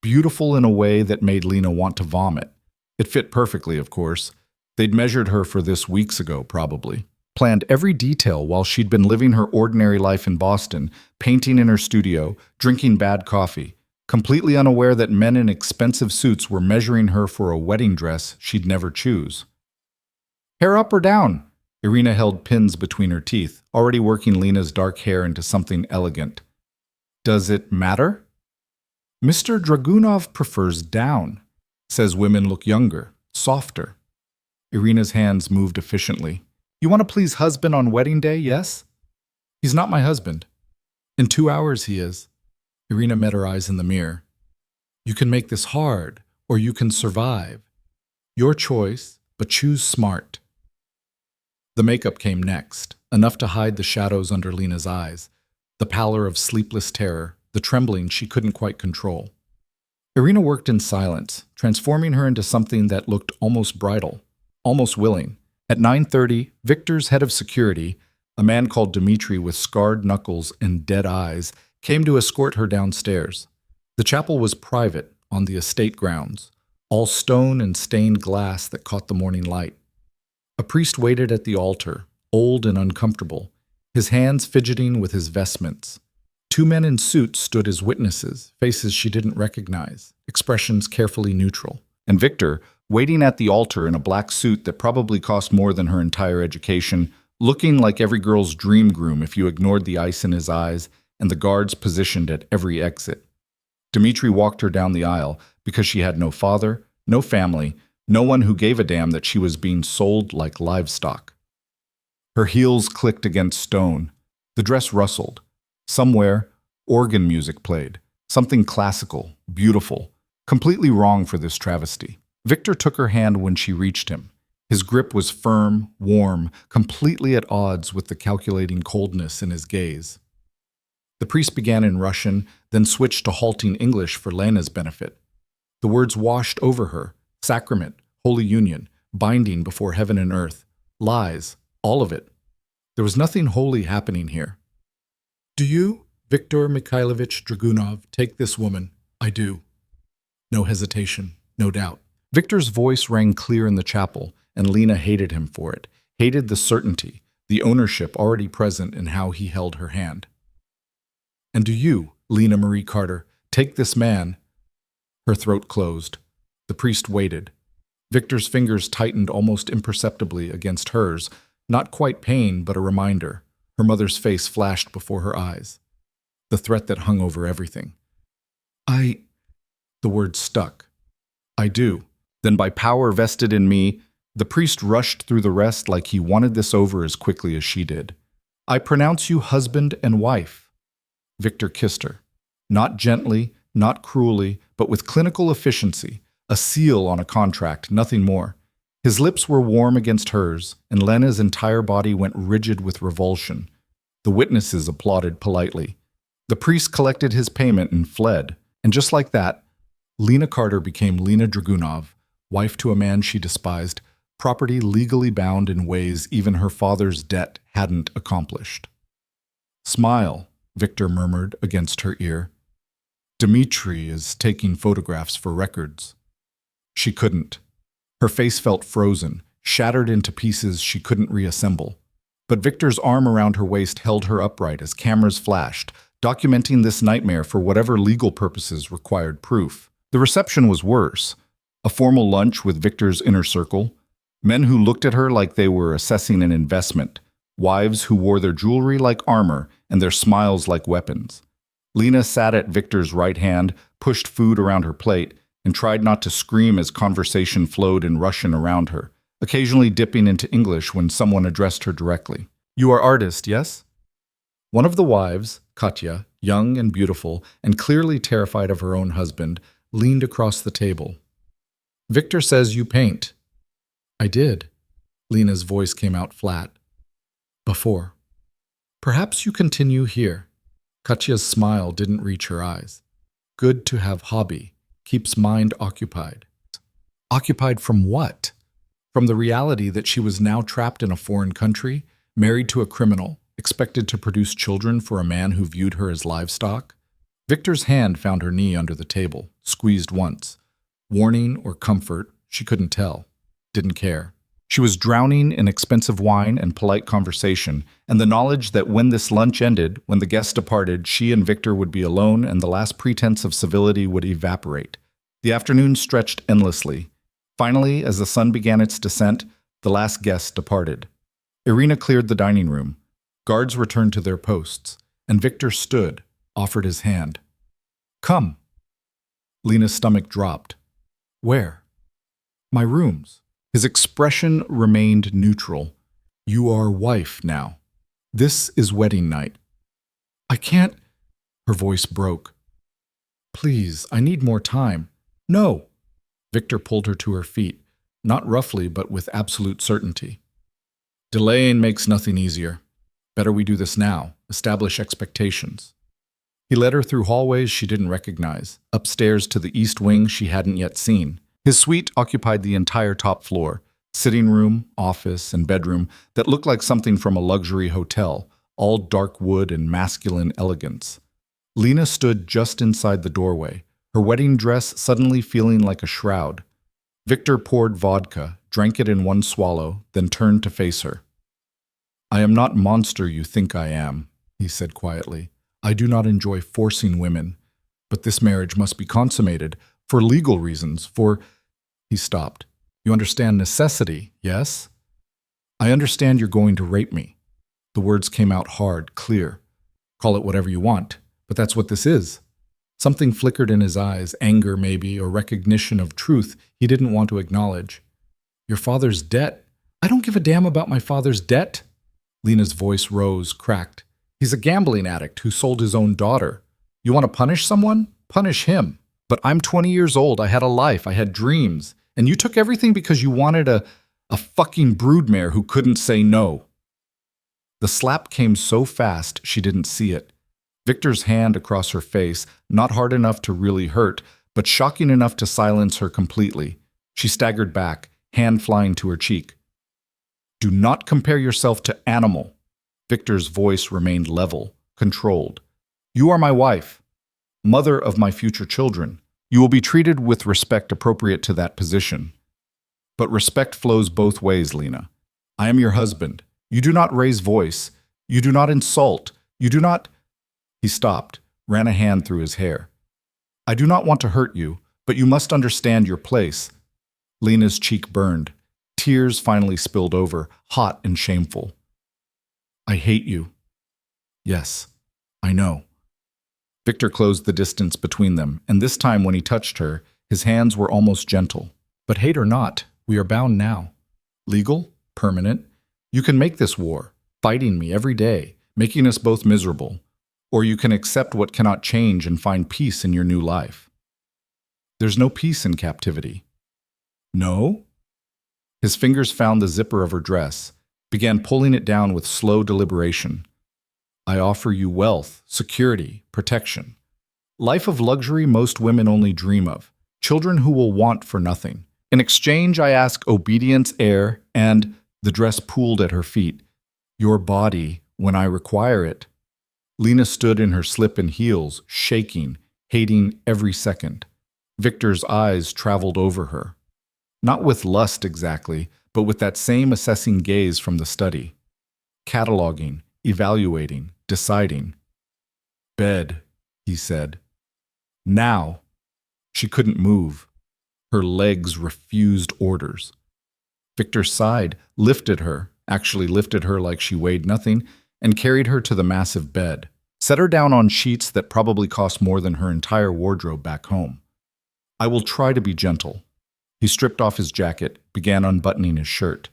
beautiful in a way that made Lena want to vomit. It fit perfectly, of course. They'd measured her for this weeks ago, probably. Planned every detail while she'd been living her ordinary life in Boston, painting in her studio, drinking bad coffee, completely unaware that men in expensive suits were measuring her for a wedding dress she'd never choose. Hair up or down? Irina held pins between her teeth, already working Lena's dark hair into something elegant. Does it matter? Mr. Dragunov prefers down. Says women look younger, softer. Irina's hands moved efficiently. You want to please husband on wedding day, yes? He's not my husband. In 2 hours he is. Irina met her eyes in the mirror. You can make this hard, or you can survive. Your choice, but choose smart. The makeup came next, enough to hide the shadows under Lena's eyes, the pallor of sleepless terror, the trembling she couldn't quite control. Irina worked in silence, transforming her into something that looked almost bridal, almost willing. At 9:30, Victor's head of security, a man called Dmitri with scarred knuckles and dead eyes, came to escort her downstairs. The chapel was private, on the estate grounds, all stone and stained glass that caught the morning light. A priest waited at the altar, old and uncomfortable, his hands fidgeting with his vestments. 2 men in suits stood as witnesses, faces she didn't recognize, expressions carefully neutral. And Victor, waiting at the altar in a black suit that probably cost more than her entire education, looking like every girl's dream groom if you ignored the ice in his eyes and the guards positioned at every exit. Dmitri walked her down the aisle because she had no father, no family, no one who gave a damn that she was being sold like livestock. Her heels clicked against stone. The dress rustled. Somewhere, organ music played. Something classical, beautiful, completely wrong for this travesty. Victor took her hand when she reached him. His grip was firm, warm, completely at odds with the calculating coldness in his gaze. The priest began in Russian, then switched to halting English for Lena's benefit. The words washed over her: sacrament, holy union, binding before heaven and earth, lies, all of it. There was nothing holy happening here. Do you, Viktor Mikhailovich Dragunov, take this woman? I do. No hesitation, no doubt. Victor's voice rang clear in the chapel, and Lena hated him for it, hated the certainty, the ownership already present in how he held her hand. And do you, Lena Marie Carter, take this man? Her throat closed. The priest waited. Victor's fingers tightened almost imperceptibly against hers, not quite pain, but a reminder. Her mother's face flashed before her eyes. The threat that hung over everything. The word stuck. I do. Then by power vested in me, the priest rushed through the rest like he wanted this over as quickly as she did. I pronounce you husband and wife. Victor kissed her. Not gently, not cruelly, but with clinical efficiency, a seal on a contract, nothing more. His lips were warm against hers, and Lena's entire body went rigid with revulsion. The witnesses applauded politely. The priest collected his payment and fled, and just like that, Lena Carter became Lena Dragunov, wife to a man she despised, property legally bound in ways even her father's debt hadn't accomplished. "Smile," Victor murmured against her ear. "Dmitri is taking photographs for records." She couldn't. Her face felt frozen, shattered into pieces she couldn't reassemble. But Victor's arm around her waist held her upright as cameras flashed, documenting this nightmare for whatever legal purposes required proof. The reception was worse. A formal lunch with Victor's inner circle, men who looked at her like they were assessing an investment, wives who wore their jewelry like armor and their smiles like weapons. Lena sat at Victor's right hand, pushed food around her plate, and tried not to scream as conversation flowed in Russian around her, occasionally dipping into English when someone addressed her directly. "You are artist, yes?" One of the wives, Katya, young and beautiful, and clearly terrified of her own husband, leaned across the table. "Victor says you paint." "I did." Lena's voice came out flat. "Before. Perhaps you continue here." Katya's smile didn't reach her eyes. "Good to have hobby. Keeps mind occupied." Occupied from what? From the reality that she was now trapped in a foreign country, married to a criminal, expected to produce children for a man who viewed her as livestock? Victor's hand found her knee under the table, squeezed once. Warning or comfort, she couldn't tell. Didn't care. She was drowning in expensive wine and polite conversation, and the knowledge that when this lunch ended, when the guests departed, she and Victor would be alone and the last pretense of civility would evaporate. The afternoon stretched endlessly. Finally, as the sun began its descent, the last guest departed. Irina cleared the dining room. Guards returned to their posts, and Victor stood, offered his hand. "Come." Lena's stomach dropped. "Where?" "My rooms." His expression remained neutral. "You are wife now. This is wedding night." "I can't." Her voice broke. "Please, I need more time." "No." Victor pulled her to her feet, not roughly but with absolute certainty. "Delaying makes nothing easier. Better we do this now, establish expectations." He led her through hallways she didn't recognize, upstairs to the east wing she hadn't yet seen. His suite occupied the entire top floor, sitting room, office, and bedroom that looked like something from a luxury hotel, all dark wood and masculine elegance. Lena stood just inside the doorway, her wedding dress suddenly feeling like a shroud. Victor poured vodka, drank it in one swallow, then turned to face her. "I am not monster you think I am," he said quietly. "I do not enjoy forcing women, but this marriage must be consummated, for legal reasons, for—" He stopped. "You understand necessity, yes?" "I understand you're going to rape me." The words came out hard, clear. "Call it whatever you want, but that's what this is." Something flickered in his eyes, anger maybe, or recognition of truth he didn't want to acknowledge. "Your father's debt? I don't give a damn about my father's debt." Lena's voice rose, cracked. "He's a gambling addict who sold his own daughter. You want to punish someone? Punish him. But I'm 20 years old, I had a life, I had dreams, and you took everything because you wanted a fucking broodmare who couldn't say no." The slap came so fast she didn't see it. Victor's hand across her face, not hard enough to really hurt, but shocking enough to silence her completely. She staggered back, hand flying to her cheek. "Do not compare yourself to animal." Victor's voice remained level, controlled. "You are my wife, mother of my future children. You will be treated with respect appropriate to that position. But respect flows both ways, Lena. I am your husband. You do not raise voice. You do not insult. You do not—" He stopped, ran a hand through his hair. "I do not want to hurt you, but you must understand your place." Lena's cheek burned. Tears finally spilled over, hot and shameful. "I hate you." "Yes, I know." Victor closed the distance between them, and this time when he touched her, his hands were almost gentle. "But hate or not, we are bound now. Legal, permanent. You can make this war, fighting me every day, making us both miserable. Or you can accept what cannot change and find peace in your new life." "There's no peace in captivity." "No?" His fingers found the zipper of her dress, began pulling it down with slow deliberation. "I offer you wealth, security, protection. Life of luxury most women only dream of. Children who will want for nothing. In exchange, I ask obedience, Heir, and the dress pooled at her feet. Your body when I require it. Lena stood in her slip and heels, shaking, hating every second. Victor's eyes traveled over her. Not with lust exactly, but with that same assessing gaze from the study. Cataloging, evaluating, deciding. Bed, he said. Now. She couldn't move. Her legs refused orders. Victor sighed, lifted her, actually lifted her like she weighed nothing, and carried her to the massive bed, set her down on sheets that probably cost more than her entire wardrobe back home. I will try to be gentle. He stripped off his jacket, began unbuttoning his shirt.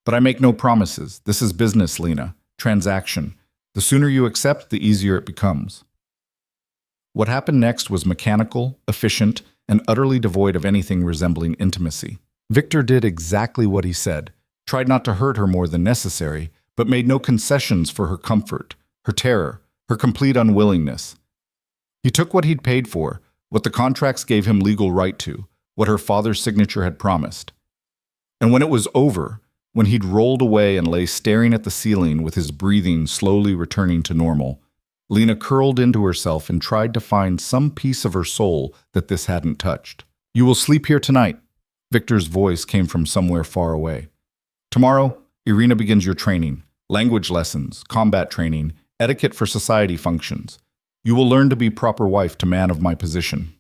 But I make no promises. This is business, Lena. Transaction. The sooner you accept, the easier it becomes. What happened next was mechanical, efficient, and utterly devoid of anything resembling intimacy. Victor did exactly what he said, tried not to hurt her more than necessary, but made no concessions for her comfort, her terror, her complete unwillingness. He took what he'd paid for, what the contracts gave him legal right to, what her father's signature had promised. And when it was over, when he'd rolled away and lay staring at the ceiling with his breathing slowly returning to normal, Lena curled into herself and tried to find some piece of her soul that this hadn't touched. You will sleep here tonight. Victor's voice came from somewhere far away. Tomorrow, Irina begins your training, language lessons, combat training, etiquette for society functions. You will learn to be proper wife to man of my position.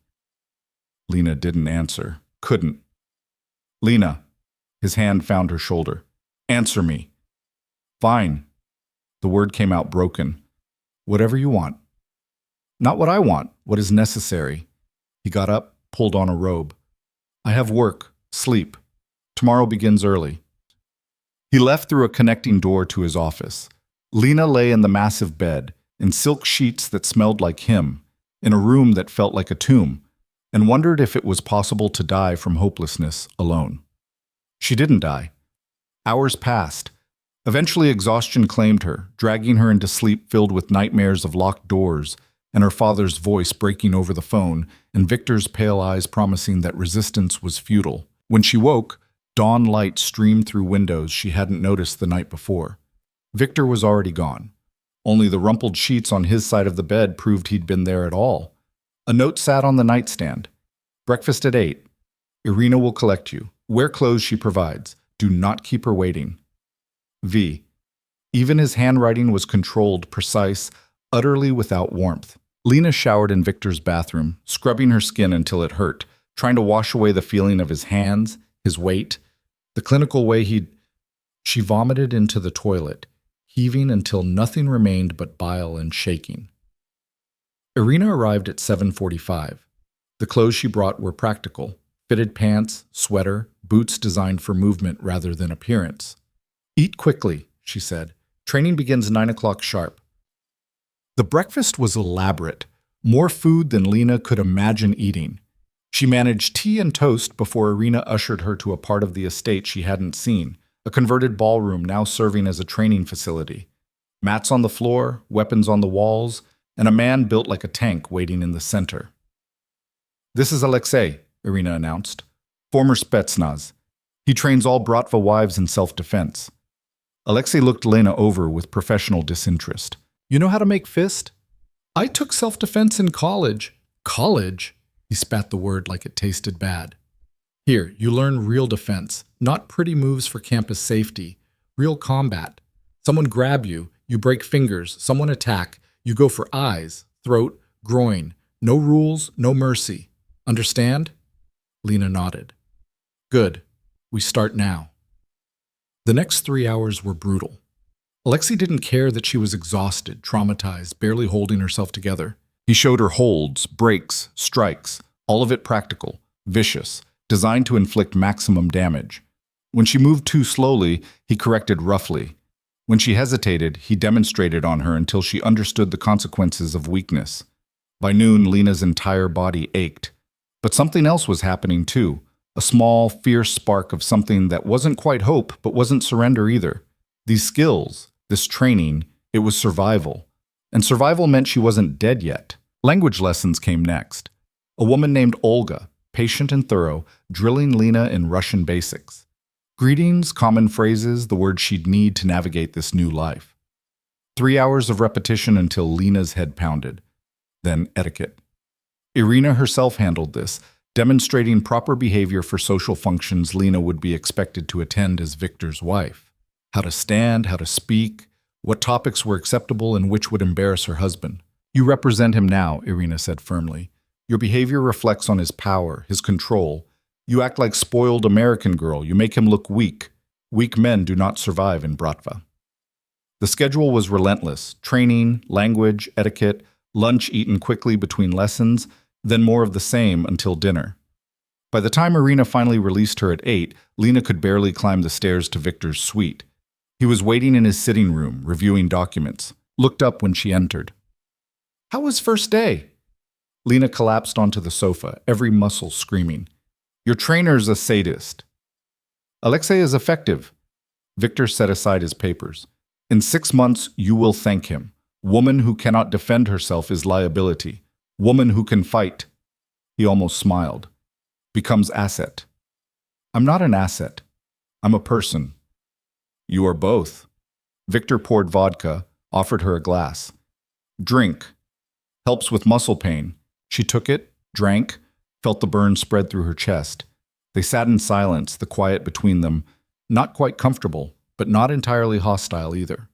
Lena didn't answer, couldn't. Lena, his hand found her shoulder. Answer me. Fine. The word came out broken. Whatever you want. Not what I want, what is necessary. He got up, pulled on a robe. I have work, sleep. Tomorrow begins early. He left through a connecting door to his office. Lena lay in the massive bed, in silk sheets that smelled like him, in a room that felt like a tomb, and wondered if it was possible to die from hopelessness alone. She didn't die. Hours passed. Eventually, exhaustion claimed her, dragging her into sleep filled with nightmares of locked doors and her father's voice breaking over the phone and Victor's pale eyes promising that resistance was futile. When she woke, dawn light streamed through windows she hadn't noticed the night before. Victor was already gone. Only the rumpled sheets on his side of the bed proved he'd been there at all. A note sat on the nightstand. Breakfast at 8. Irina will collect you. Wear clothes she provides. Do not keep her waiting. V. Even his handwriting was controlled, precise, utterly without warmth. Lena showered in Victor's bathroom, scrubbing her skin until it hurt, trying to wash away the feeling of his hands, his weight, the clinical way She vomited into the toilet, heaving until nothing remained but bile and shaking. Irina arrived at 7:45. The clothes she brought were practical, fitted pants, sweater, boots designed for movement rather than appearance. Eat quickly, she said. Training begins 9 o'clock sharp. The breakfast was elaborate, more food than Lena could imagine eating. She managed tea and toast before Irina ushered her to a part of the estate she hadn't seen, a converted ballroom now serving as a training facility. Mats on the floor, weapons on the walls, and a man built like a tank waiting in the center. This is Alexei, Irina announced. Former Spetsnaz. He trains all Bratva wives in self-defense. Alexei looked Lena over with professional disinterest. You know how to make fist? I took self-defense in college. College? He spat the word like it tasted bad. Here, you learn real defense, not pretty moves for campus safety. Real combat. Someone grab you, you break fingers, someone attack, you go for eyes, throat, groin. No rules, no mercy. Understand? Lena nodded. Good. We start now. The next 3 hours were brutal. Alexei didn't care that she was exhausted, traumatized, barely holding herself together. He showed her holds, breaks, strikes, all of it practical, vicious, designed to inflict maximum damage. When she moved too slowly, he corrected roughly. When she hesitated, he demonstrated on her until she understood the consequences of weakness. By noon, Lena's entire body ached. But something else was happening too. A small, fierce spark of something that wasn't quite hope, but wasn't surrender either. These skills, this training, it was survival. And survival meant she wasn't dead yet. Language lessons came next. A woman named Olga, patient and thorough, drilling Lena in Russian basics. Greetings, common phrases, the words she'd need to navigate this new life. 3 hours of repetition until Lena's head pounded. Then etiquette. Irina herself handled this, demonstrating proper behavior for social functions Lena would be expected to attend as Victor's wife. How to stand, how to speak, what topics were acceptable and which would embarrass her husband. You represent him now, Irina said firmly. Your behavior reflects on his power, his control. You act like spoiled American girl. You make him look weak. Weak men do not survive in Bratva. The schedule was relentless. Training, language, etiquette, lunch eaten quickly between lessons, then more of the same until dinner. By the time Irina finally released her at 8, Lena could barely climb the stairs to Victor's suite. He was waiting in his sitting room, reviewing documents, looked up when she entered. How was first day? Lena collapsed onto the sofa, every muscle screaming. Your trainer's a sadist. Alexei is effective. Victor set aside his papers. In 6 months, you will thank him. Woman who cannot defend herself is liability. Woman who can fight. He almost smiled. Becomes asset. I'm not an asset. I'm a person. You are both. Victor poured vodka, offered her a glass. Drink. Helps with muscle pain. She took it, drank, felt the burn spread through her chest. They sat in silence, the quiet between them, not quite comfortable, but not entirely hostile either.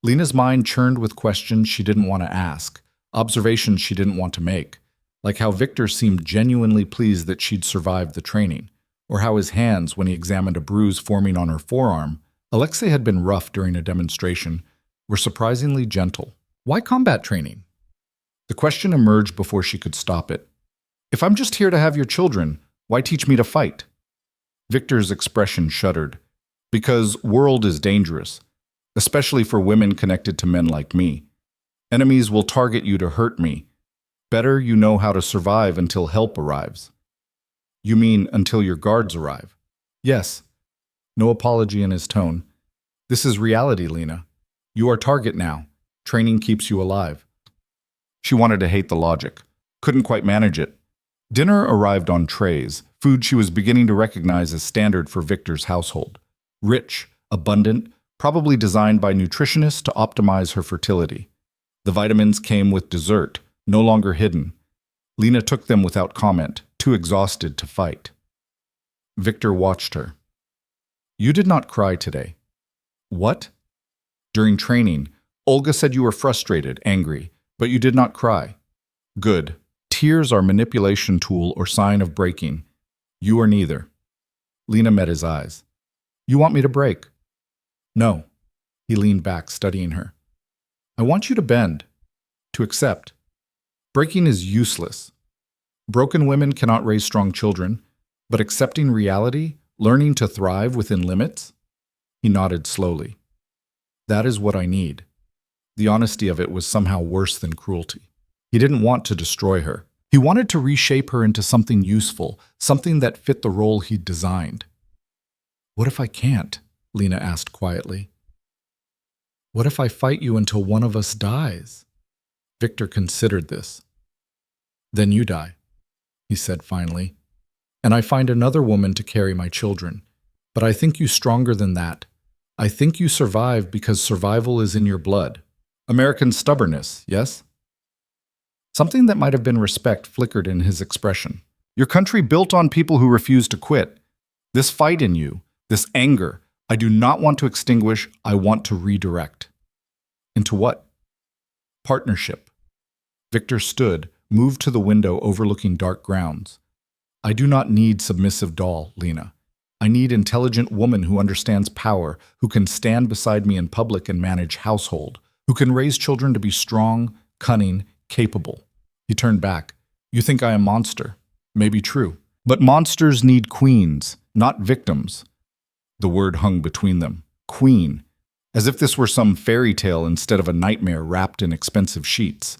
Lena's mind churned with questions she didn't want to ask, observations she didn't want to make, like how Victor seemed genuinely pleased that she'd survived the training, or how his hands, when he examined a bruise forming on her forearm, Alexei had been rough during a demonstration, were surprisingly gentle. Why combat training? The question emerged before she could stop it. If I'm just here to have your children, why teach me to fight? Victor's expression shuddered. Because world is dangerous, especially for women connected to men like me. Enemies will target you to hurt me. Better you know how to survive until help arrives. You mean until your guards arrive? Yes. No apology in his tone. This is reality, Lena. You are target now. Training keeps you alive. She wanted to hate the logic. Couldn't quite manage it. Dinner arrived on trays, food she was beginning to recognize as standard for Victor's household. Rich, abundant, probably designed by nutritionists to optimize her fertility. The vitamins came with dessert, no longer hidden. Lena took them without comment, too exhausted to fight. Victor watched her. You did not cry today. What? During training, Olga said you were frustrated, angry, but you did not cry. Good. Tears are manipulation tool or sign of breaking. You are neither. Lena met his eyes. You want me to break? No. He leaned back, studying her. I want you to bend, to accept. Breaking is useless. Broken women cannot raise strong children, but accepting reality, learning to thrive within limits? He nodded slowly. That is what I need. The honesty of it was somehow worse than cruelty. He didn't want to destroy her. He wanted to reshape her into something useful, something that fit the role he'd designed. What if I can't? Lena asked quietly. What if I fight you until one of us dies? Victor considered this. Then you die, he said finally, and I find another woman to carry my children. But I think you stronger than that. I think you survive because survival is in your blood. American stubbornness, yes? Something that might have been respect flickered in his expression. Your country built on people who refuse to quit. This fight in you, this anger, I do not want to extinguish, I want to redirect. Into what? Partnership. Victor stood, moved to the window overlooking dark grounds. I do not need submissive doll, Lena. I need intelligent woman who understands power, who can stand beside me in public and manage household, who can raise children to be strong, cunning, capable. He turned back. You think I am a monster? Maybe true. But monsters need queens, not victims. The word hung between them. Queen. As if this were some fairy tale instead of a nightmare wrapped in expensive sheets.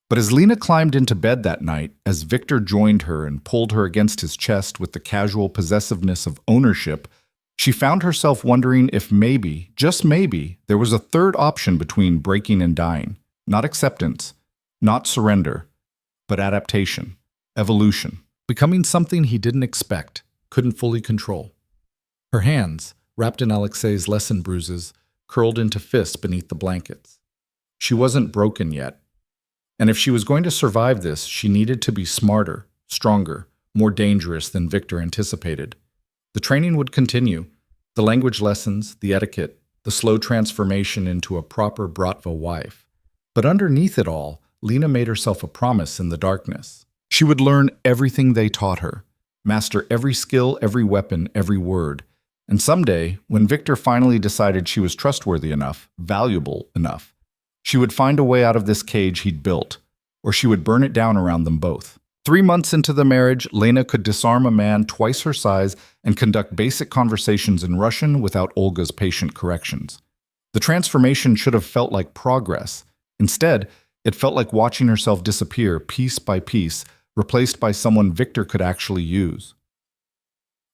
But as Lena climbed into bed that night, as Victor joined her and pulled her against his chest with the casual possessiveness of ownership, she found herself wondering if maybe, just maybe, there was a third option between breaking and dying. Not acceptance, not surrender, but adaptation, evolution. becoming something he didn't expect, couldn't fully control. Her hands, wrapped in Alexei's lesson bruises, curled into fists beneath the blankets. She wasn't broken yet. And if she was going to survive this, she needed to be smarter, stronger, more dangerous than Victor anticipated. The training would continue. The language lessons, the etiquette, the slow transformation into a proper Bratva wife. But underneath it all, Lena made herself a promise in the darkness. She would learn everything they taught her, master every skill, every weapon, every word. And someday, when Victor finally decided she was trustworthy enough, valuable enough, she would find a way out of this cage he'd built, or she would burn it down around them both. 3 months into the marriage, Lena could disarm a man twice her size and conduct basic conversations in Russian without Olga's patient corrections. The transformation should have felt like progress. Instead, it felt like watching herself disappear piece by piece, replaced by someone Victor could actually use.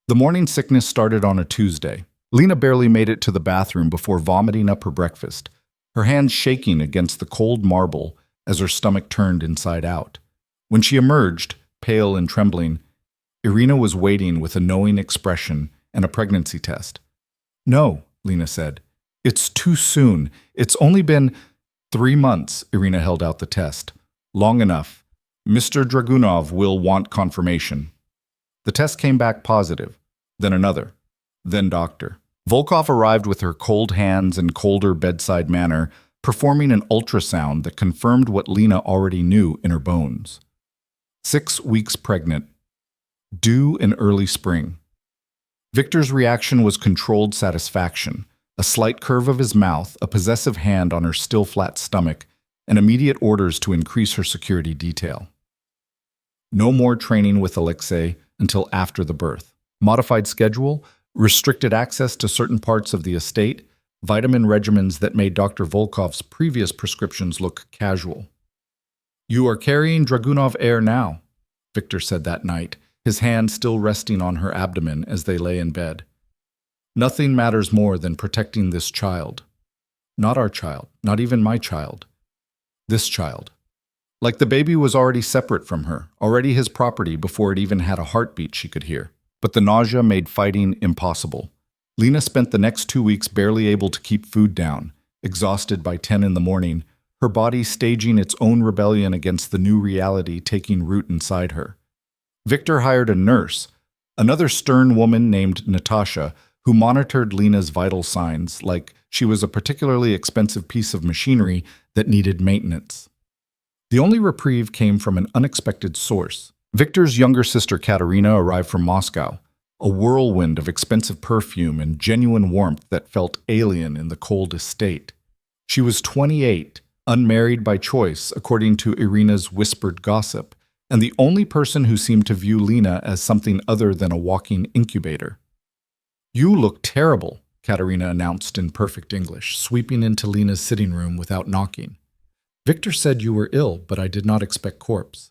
The morning sickness started on a Tuesday. Lena barely made it to the bathroom before vomiting up her breakfast, her hands shaking against the cold marble as her stomach turned inside out. When she emerged, pale and trembling, Irina was waiting with a knowing expression and a pregnancy test. "No," Lena said. "It's too soon. It's only been 3 months," Irina held out the test. "Long enough. Mr. Dragunov will want confirmation." The test came back positive, then another, then doctor. Volkov arrived with her cold hands and colder bedside manner, performing an ultrasound that confirmed what Lena already knew in her bones. 6 weeks pregnant, due in early spring. Victor's reaction was controlled satisfaction, a slight curve of his mouth, a possessive hand on her still flat stomach, and immediate orders to increase her security detail. No more training with Alexei until after the birth. Modified schedule, restricted access to certain parts of the estate, vitamin regimens that made Dr. Volkov's previous prescriptions look casual. "You are carrying Dragunov Heir now," Victor said that night, his hand still resting on her abdomen as they lay in bed. "Nothing matters more than protecting this child. Not our child, not even my child. This child." Like the baby was already separate from her, already his property before it even had a heartbeat she could hear. But the nausea made fighting impossible. Lena spent the next 2 weeks barely able to keep food down, exhausted by 10 in the morning, her body staging its own rebellion against the new reality taking root inside her. Victor hired a nurse, another stern woman named Natasha, who monitored Lena's vital signs like she was a particularly expensive piece of machinery that needed maintenance. The only reprieve came from an unexpected source. Victor's younger sister Katerina arrived from Moscow, a whirlwind of expensive perfume and genuine warmth that felt alien in the cold estate. She was 28, unmarried by choice, according to Irina's whispered gossip, and the only person who seemed to view Lena as something other than a walking incubator. "You look terrible," Katerina announced in perfect English, sweeping into Lena's sitting room without knocking. "Victor said you were ill, but I did not expect corpse."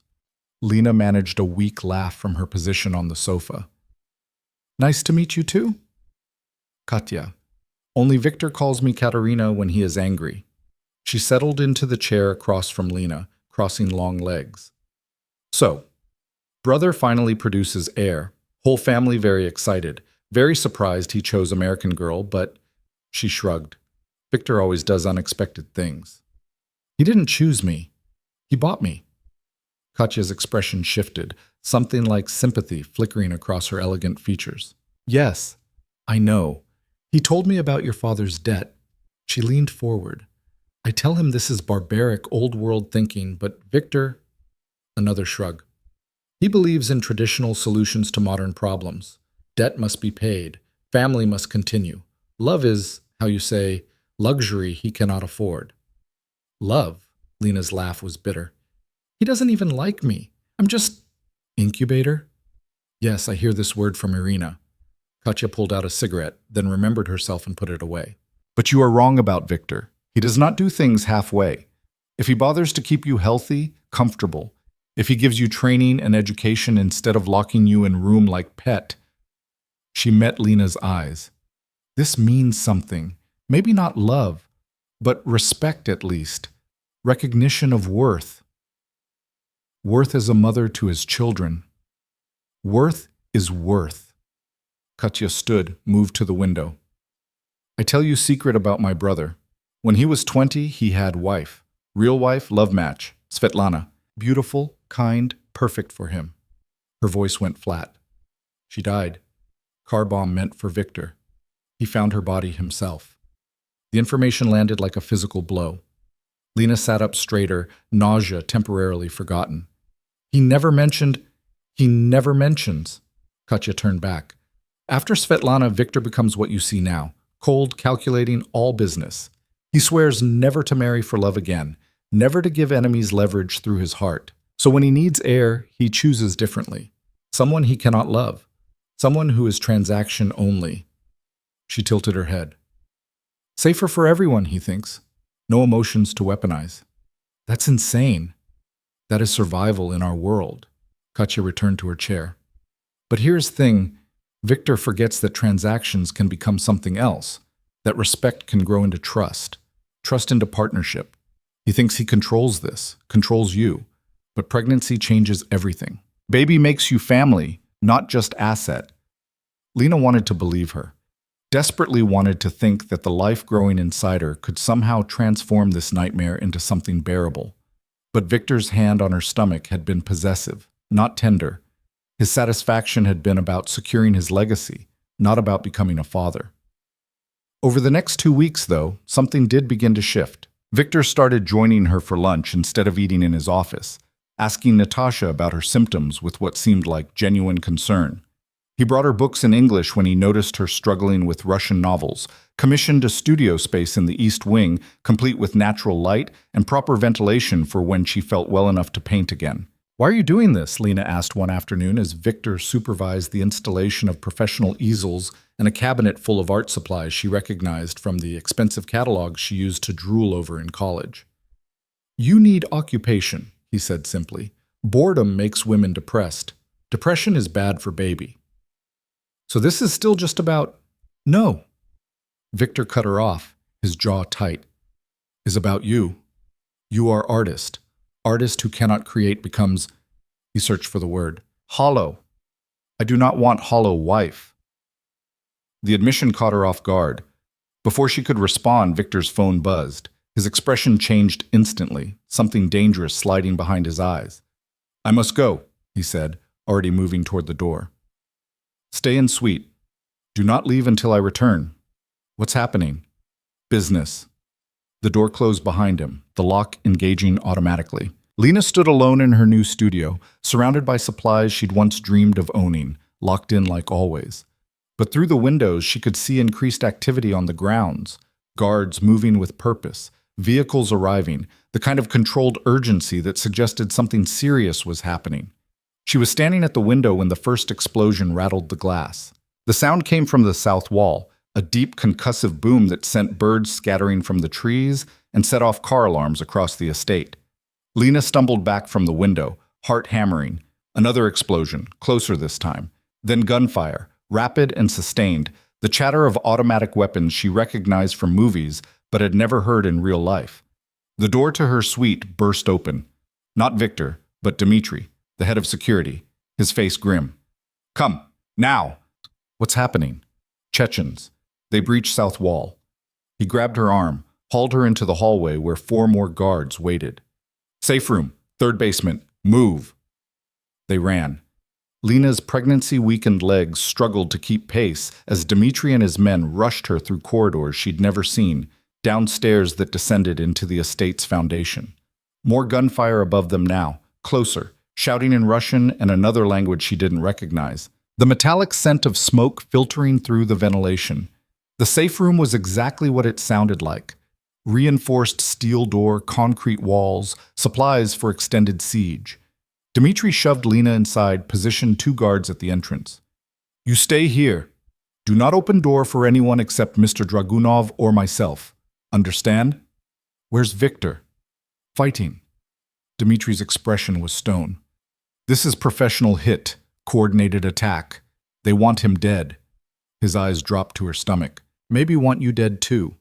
Lena managed a weak laugh from her position on the sofa. "Nice to meet you too?" "Katya. Only Victor calls me Katerina when he is angry." She settled into the chair across from Lena, crossing long legs. "So, brother finally produces heir. Whole family very excited. Very surprised he chose American girl, but..." She shrugged. "Victor always does unexpected things." "He didn't choose me. He bought me." Katya's expression shifted, something like sympathy flickering across her elegant features. "Yes, I know. He told me about your father's debt." She leaned forward. "I tell him this is barbaric, old-world thinking, but Victor..." Another shrug. "He believes in traditional solutions to modern problems. Debt must be paid. Family must continue. Love is, how you say, luxury he cannot afford." "Love?" Lena's laugh was bitter. "He doesn't even like me. I'm just..." "Incubator?" "Yes, I hear this word from Irina." Katya pulled out a cigarette, then remembered herself and put it away. "But you are wrong about Victor. He does not do things halfway. If he bothers to keep you healthy, comfortable, if he gives you training and education instead of locking you in room like pet..." She met Lena's eyes. "This means something. Maybe not love, but respect at least. Recognition of worth. Worth as a mother to his children." Worth is worth. Katya stood, moved to the window. I tell you secret about my brother. When he was 20, he had wife. Real wife, love match. Svetlana. Beautiful, kind, perfect for him. Her voice went flat. She died. Car bomb meant for Victor. He found her body himself. The information landed like a physical blow. Lena sat up straighter, nausea temporarily forgotten. He never mentions. Katya turned back. After Svetlana, Victor becomes what you see now. Cold, calculating, all business. He swears never to marry for love again, never to give enemies leverage through his heart. So when he needs heir, he chooses differently. Someone he cannot love. Someone who is transaction only. She tilted her head. Safer for everyone, he thinks. No emotions to weaponize. That's insane. That is survival in our world. Katya returned to her chair. But here's the thing. Victor forgets that transactions can become something else, that respect can grow into trust, trust into partnership. He thinks he controls this, controls you, but pregnancy changes everything. Baby makes you family, not just asset. Lena wanted to believe her, desperately wanted to think that the life growing inside her could somehow transform this nightmare into something bearable. But Victor's hand on her stomach had been possessive, not tender. His satisfaction had been about securing his legacy, not about becoming a father. Over the next 2 weeks, though, something did begin to shift. Victor started joining her for lunch instead of eating in his office, asking Natasha about her symptoms with what seemed like genuine concern. He brought her books in English when he noticed her struggling with Russian novels, commissioned a studio space in the East Wing, complete with natural light and proper ventilation for when she felt well enough to paint again. Why are you doing this? Lena asked one afternoon as Victor supervised the installation of professional easels and a cabinet full of art supplies she recognized from the expensive catalogs she used to drool over in college. You need occupation, he said simply. Boredom makes women depressed. Depression is bad for baby. So this is still just about... No. Victor cut her off, his jaw tight. Is about you. You are artist. Artist who cannot create becomes, he searched for the word, hollow. I do not want hollow wife. The admission caught her off guard. Before she could respond, Victor's phone buzzed. His expression changed instantly, something dangerous sliding behind his eyes. I must go, he said, already moving toward the door. Stay in suite. Do not leave until I return. What's happening? Business. The door closed behind him, the lock engaging automatically. Lena stood alone in her new studio, surrounded by supplies she'd once dreamed of owning, locked in like always. But through the windows, she could see increased activity on the grounds, guards moving with purpose, vehicles arriving, the kind of controlled urgency that suggested something serious was happening. She was standing at the window when the first explosion rattled the glass. The sound came from the south wall, a deep concussive boom that sent birds scattering from the trees and set off car alarms across the estate. Lena stumbled back from the window, heart hammering. Another explosion, closer this time. Then gunfire, rapid and sustained, the chatter of automatic weapons she recognized from movies but had never heard in real life. The door to her suite burst open. Not Victor, but Dmitri, the head of security, his face grim. Come, now! What's happening? Chechens. They breached south wall. He grabbed her arm, hauled her into the hallway where 4 more guards waited. Safe room, 3rd basement, move. They ran. Lena's pregnancy-weakened legs struggled to keep pace as Dmitri and his men rushed her through corridors she'd never seen, down stairs that descended into the estate's foundation. More gunfire above them now, closer, shouting in Russian and another language she didn't recognize. The metallic scent of smoke filtering through the ventilation. The safe room was exactly what it sounded like. Reinforced steel door, concrete walls, supplies for extended siege. Dmitri shoved Lena inside, positioned 2 guards at the entrance. You stay here. Do not open door for anyone except Mr. Dragunov or myself. Understand? Where's Victor? Fighting. Dmitri's expression was stone. This is professional hit, coordinated attack. They want him dead. His eyes dropped to her stomach. Maybe want you dead too.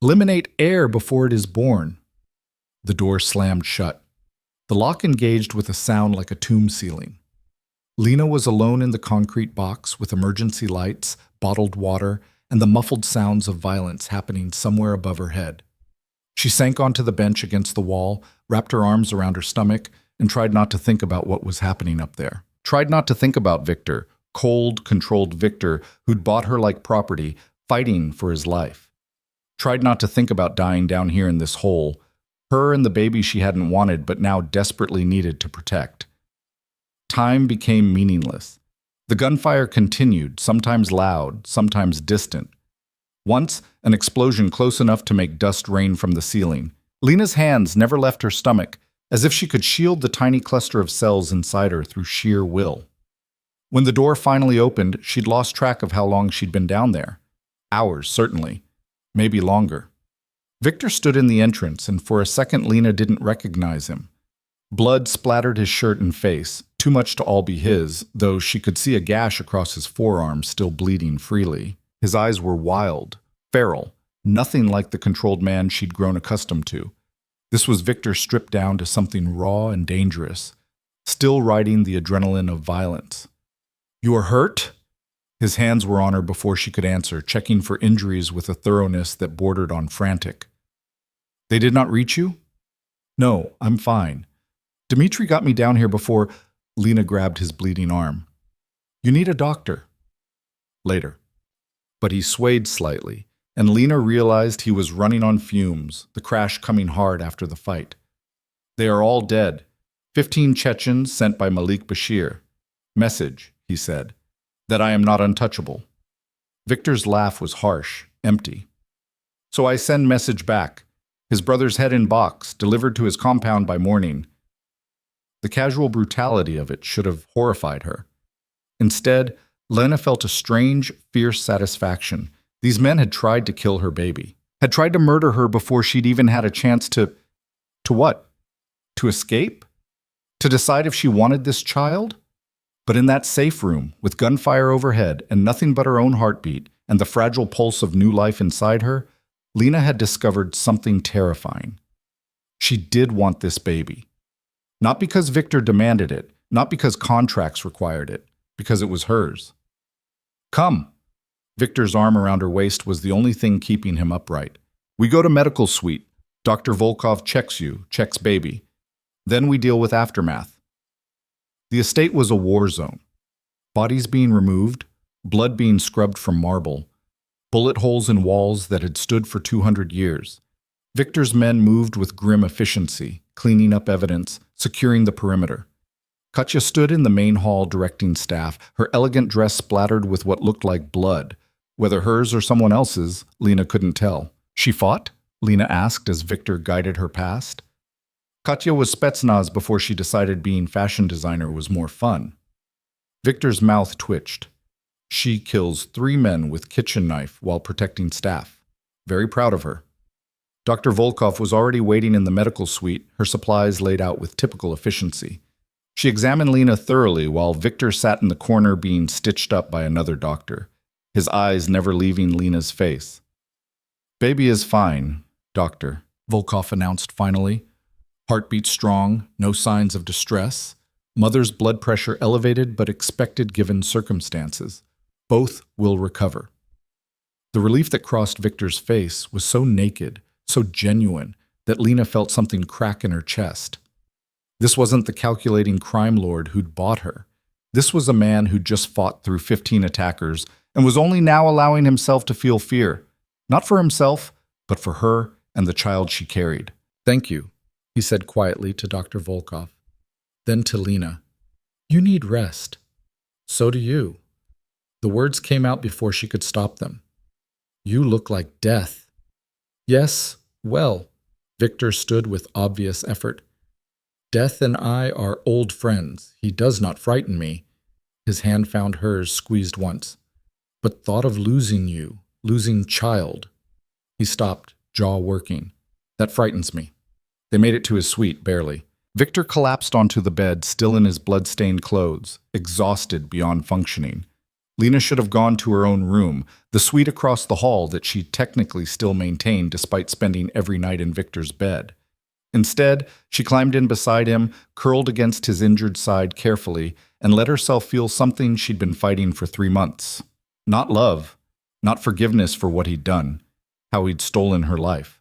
Eliminate heir before it is born. The door slammed shut. The lock engaged with a sound like a tomb ceiling. Lena was alone in the concrete box with emergency lights, bottled water, and the muffled sounds of violence happening somewhere above her head. She sank onto the bench against the wall, wrapped her arms around her stomach, and tried not to think about what was happening up there. Tried not to think about Victor, cold, controlled Victor who'd bought her like property, fighting for his life. Tried not to think about dying down here in this hole, her and the baby she hadn't wanted but now desperately needed to protect. Time became meaningless. The gunfire continued, sometimes loud, sometimes distant. Once, an explosion close enough to make dust rain from the ceiling. Lena's hands never left her stomach, as if she could shield the tiny cluster of cells inside her through sheer will. When the door finally opened, she'd lost track of how long she'd been down there. Hours, certainly. Maybe longer. Victor stood in the entrance, and for a second Lena didn't recognize him. Blood splattered his shirt and face, too much to all be his, though she could see a gash across his forearm still bleeding freely. His eyes were wild, feral, nothing like the controlled man she'd grown accustomed to. This was Victor stripped down to something raw and dangerous, still riding the adrenaline of violence. "You are hurt?" His hands were on her before she could answer, checking for injuries with a thoroughness that bordered on frantic. "They did not reach you?" "No, I'm fine. Dmitri got me down here before—" Lena grabbed his bleeding arm. "You need a doctor." "Later." But he swayed slightly, and Lena realized he was running on fumes, the crash coming hard after the fight. "They are all dead. 15 Chechens sent by Malik Bashir. Message," he said, "that I am not untouchable." Victor's laugh was harsh, empty. "So I send message back. His brother's head in box, delivered to his compound by morning." The casual brutality of it should have horrified her. Instead, Lena felt a strange, fierce satisfaction. These men had tried to kill her baby, had tried to murder her before she'd even had a chance to what? To escape? To decide if she wanted this child? But in that safe room, with gunfire overhead and nothing but her own heartbeat and the fragile pulse of new life inside her, Lena had discovered something terrifying. She did want this baby. Not because Victor demanded it, not because contracts required it, because it was hers. "Come." Victor's arm around her waist was the only thing keeping him upright. "We go to medical suite. Dr. Volkov checks you, checks baby. Then we deal with aftermath." The estate was a war zone. Bodies being removed, blood being scrubbed from marble, bullet holes in walls that had stood for 200 years. Victor's men moved with grim efficiency, cleaning up evidence, securing the perimeter. Katya stood in the main hall directing staff, her elegant dress splattered with what looked like blood. Whether hers or someone else's, Lena couldn't tell. "She fought?" Lena asked as Victor guided her past. Katya was Spetsnaz before she decided being fashion designer was more fun. Victor's mouth twitched. "She kills 3 men with kitchen knife while protecting staff. Very proud of her." Dr. Volkov was already waiting in the medical suite, her supplies laid out with typical efficiency. She examined Lena thoroughly while Victor sat in the corner being stitched up by another doctor, his eyes never leaving Lena's face. "Baby is fine, doctor," Volkov announced finally. "Heartbeat strong, no signs of distress. Mother's blood pressure elevated but expected given circumstances. Both will recover." The relief that crossed Victor's face was so naked, so genuine, that Lena felt something crack in her chest. This wasn't the calculating crime lord who'd bought her. This was a man who'd just fought through 15 attackers and was only now allowing himself to feel fear. Not for himself, but for her and the child she carried. "Thank you," he said quietly to Dr. Volkov. Then to Lena, "You need rest. So do you." The words came out before she could stop them. "You look like death." "Yes, well," Victor stood with obvious effort. "Death and I are old friends. He does not frighten me." His hand found hers, squeezed once. "But thought of losing you, losing child." He stopped, jaw working. "That frightens me." They made it to his suite, barely. Victor collapsed onto the bed, still in his blood-stained clothes, exhausted beyond functioning. Lena should have gone to her own room, the suite across the hall that she technically still maintained despite spending every night in Victor's bed. Instead, she climbed in beside him, curled against his injured side carefully, and let herself feel something she'd been fighting for 3 months. Not love, not forgiveness for what he'd done, how he'd stolen her life,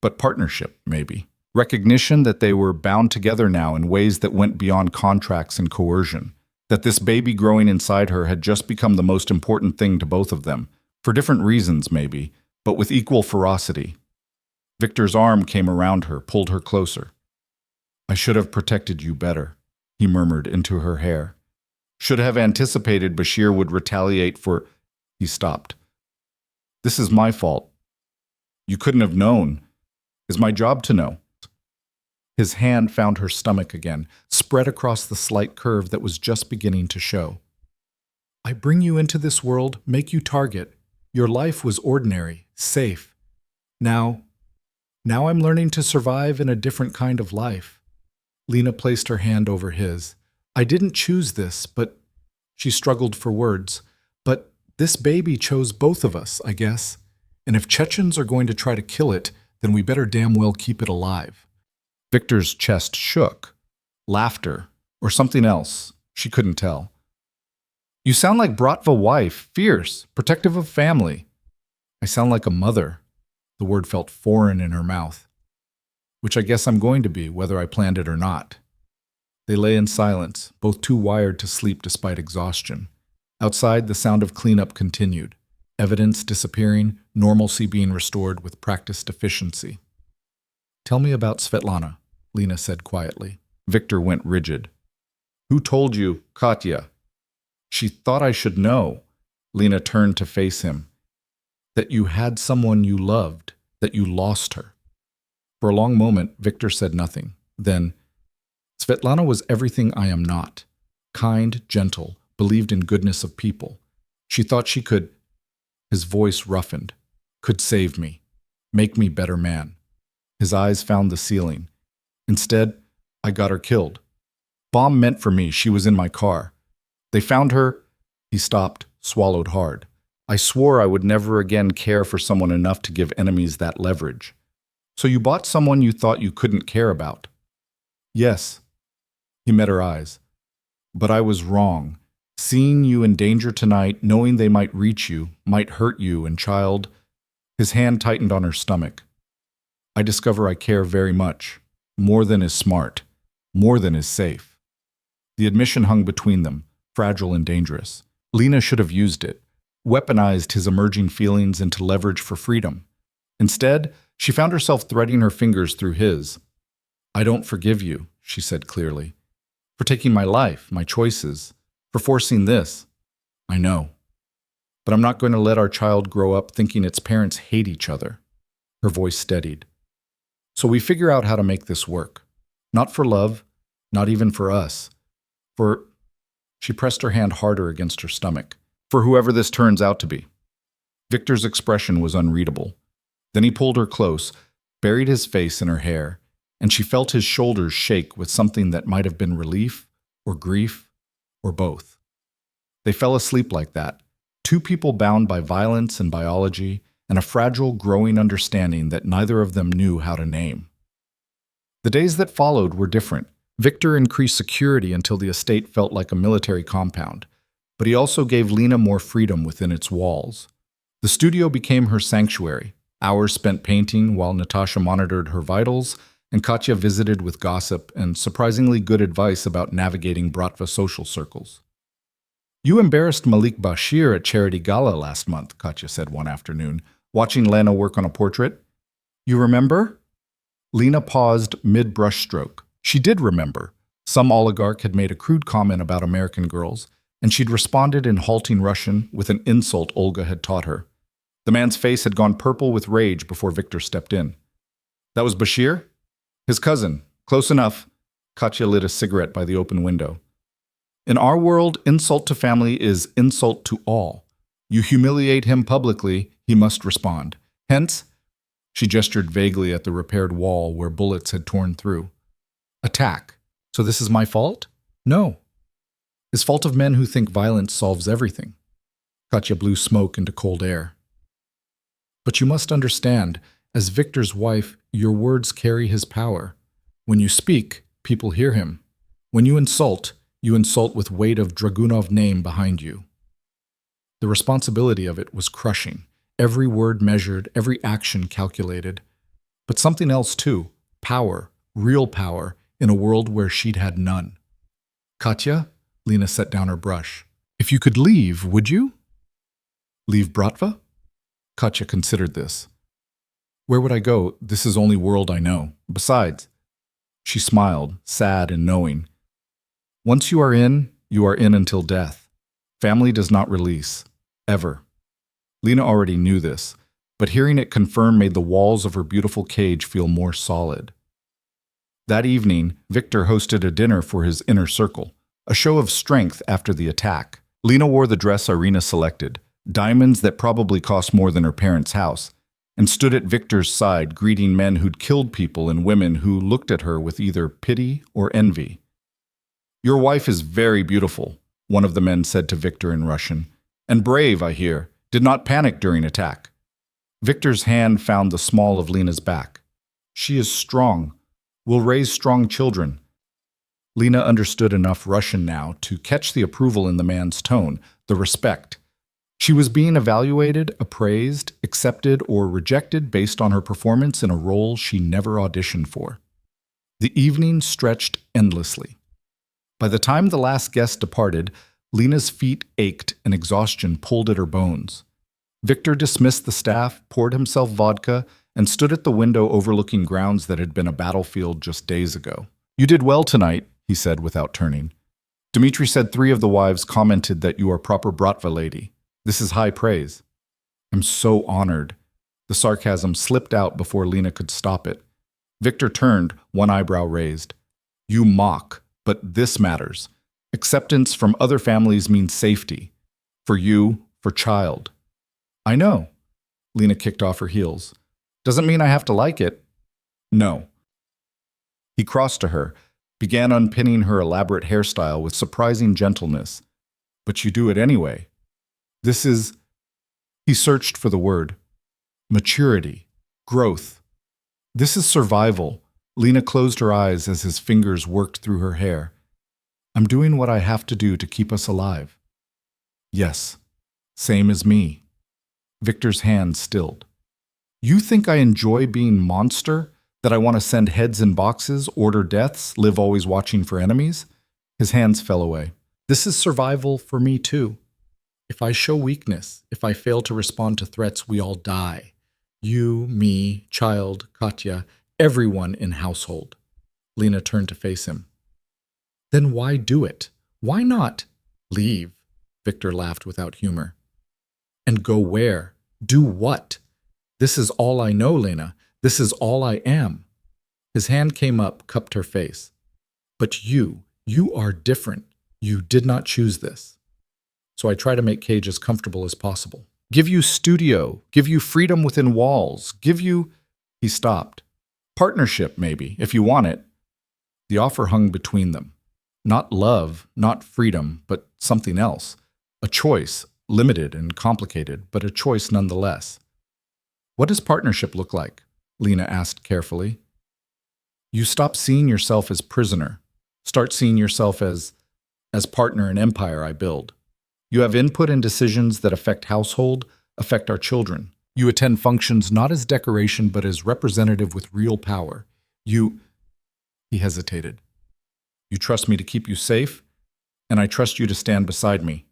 but partnership, maybe. Recognition that they were bound together now in ways that went beyond contracts and coercion, that this baby growing inside her had just become the most important thing to both of them, for different reasons maybe, but with equal ferocity. Victor's arm came around her, pulled her closer. "I should have protected you better," he murmured into her hair. "Should have anticipated Bashir would retaliate for—" He stopped. "This is my fault. You couldn't have known. It's my job to know." His hand found her stomach again, spread across the slight curve that was just beginning to show. "I bring you into this world, make you target. Your life was ordinary, safe. Now I'm learning to survive in a different kind of life." Lena placed her hand over his. "I didn't choose this, but—" She struggled for words. "But this baby chose both of us, I guess. And if Chechens are going to try to kill it, then we better damn well keep it alive." Victor's chest shook. Laughter, or something else, she couldn't tell. "You sound like Bratva wife, fierce, protective of family." "I sound like a mother." The word felt foreign in her mouth. "Which I guess I'm going to be, whether I planned it or not." They lay in silence, both too wired to sleep despite exhaustion. Outside, the sound of cleanup continued. Evidence disappearing, normalcy being restored with practiced efficiency. "Tell me about Svetlana," Lena said quietly. Victor went rigid. "Who told you, Katya?" "She thought I should know." Lena turned to face him. "That you had someone you loved, that you lost her." For a long moment, Victor said nothing. Then, "Svetlana was everything I am not. Kind, gentle, believed in goodness of people. She thought she could—" His voice roughened. "Could save me. Make me better man." His eyes found the ceiling. "Instead, I got her killed. Bomb meant for me, she was in my car. They found her—" He stopped, swallowed hard. "I swore I would never again care for someone enough to give enemies that leverage. So you bought someone you thought you couldn't care about." "Yes." He met her eyes. "But I was wrong. Seeing you in danger tonight, knowing they might reach you, might hurt you and child—" His hand tightened on her stomach. "I discover I care very much. More than is smart. More than is safe." The admission hung between them, fragile and dangerous. Lena should have used it, weaponized his emerging feelings into leverage for freedom. Instead, she found herself threading her fingers through his. "I don't forgive you," she said clearly. "For taking my life, my choices, for forcing this. I know. But I'm not going to let our child grow up thinking its parents hate each other." Her voice steadied. "So we figure out how to make this work. Not for love, not even for us. For—" She pressed her hand harder against her stomach. "For whoever this turns out to be." Victor's expression was unreadable. Then he pulled her close, buried his face in her hair, and she felt his shoulders shake with something that might have been relief or grief or both. They fell asleep like that, two people bound by violence and biology, and a fragile, growing understanding that neither of them knew how to name. The days that followed were different. Victor increased security until the estate felt like a military compound, but he also gave Lena more freedom within its walls. The studio became her sanctuary, hours spent painting while Natasha monitored her vitals, and Katya visited with gossip and surprisingly good advice about navigating Bratva social circles. "You embarrassed Malik Bashir at Charity Gala last month," Katya said one afternoon, watching Lena work on a portrait. "You remember?" Lena paused mid-brushstroke. She did remember. Some oligarch had made a crude comment about American girls, and she'd responded in halting Russian with an insult Olga had taught her. The man's face had gone purple with rage before Victor stepped in. "That was Bashir?" "His cousin. Close enough." Katya lit a cigarette by the open window. "In our world, insult to family is insult to all. You humiliate him publicly, he must respond. Hence," she gestured vaguely at the repaired wall where bullets had torn through, "attack. So this is my fault? No. It's fault of men who think violence solves everything." Katya blew smoke into cold air. "But you must understand, as Victor's wife, your words carry his power. When you speak, people hear him. When you insult with weight of Dragunov name behind you. The responsibility of it was crushing. Every word measured, every action calculated. But something else too, power, real power, in a world where she'd had none. Katya, Lena set down her brush. If you could leave, would you? Leave Bratva? Katya considered this. Where would I go? This is only world I know. Besides, she smiled, sad and knowing. Once you are in until death. Family does not release. Ever. Lena already knew this, but hearing it confirmed made the walls of her beautiful cage feel more solid. That evening, Victor hosted a dinner for his inner circle, a show of strength after the attack. Lena wore the dress Irina selected, diamonds that probably cost more than her parents' house, and stood at Victor's side greeting men who'd killed people and women who looked at her with either pity or envy. Your wife is very beautiful, one of the men said to Victor in Russian, and brave, I hear, did not panic during attack. Victor's hand found the small of Lena's back. She is strong, will raise strong children. Lena understood enough Russian now to catch the approval in the man's tone, the respect. She was being evaluated, appraised, accepted, or rejected based on her performance in a role she never auditioned for. The evening stretched endlessly. By the time the last guest departed, Lena's feet ached and exhaustion pulled at her bones. Victor dismissed the staff, poured himself vodka, and stood at the window overlooking grounds that had been a battlefield just days ago. You did well tonight, he said without turning. Dmitri said 3 of the wives commented that you are proper Bratva lady. This is high praise. I'm so honored. The sarcasm slipped out before Lena could stop it. Victor turned, one eyebrow raised. You mock, but this matters. Acceptance from other families means safety. For you, for child. I know. Lena kicked off her heels. Doesn't mean I have to like it. No. He crossed to her, began unpinning her elaborate hairstyle with surprising gentleness. But you do it anyway. This is... He searched for the word. Maturity. Growth. This is survival. Lena closed her eyes as his fingers worked through her hair. I'm doing what I have to do to keep us alive. Yes. Same as me. Victor's hand stilled. You think I enjoy being monster? That I want to send heads in boxes, order deaths, live always watching for enemies? His hands fell away. This is survival for me too. If I show weakness, if I fail to respond to threats, we all die. You, me, child, Katya, everyone in household. Lena turned to face him. Then why do it? Why not leave? Victor laughed without humor. And go where? Do what? This is all I know, Lena. This is all I am. His hand came up, cupped her face. But you are different. You did not choose this. So I try to make Cage as comfortable as possible. Give you studio, give you freedom within walls, give you... He stopped. Partnership, maybe, if you want it. The offer hung between them. Not love, not freedom, but something else. A choice, limited and complicated, but a choice nonetheless. What does partnership look like? Lena asked carefully. You stop seeing yourself as prisoner. Start seeing yourself as partner in empire I build. You have input in decisions that affect household, affect our children. You attend functions not as decoration, but as representative with real power. He hesitated. You trust me to keep you safe, and I trust you to stand beside me.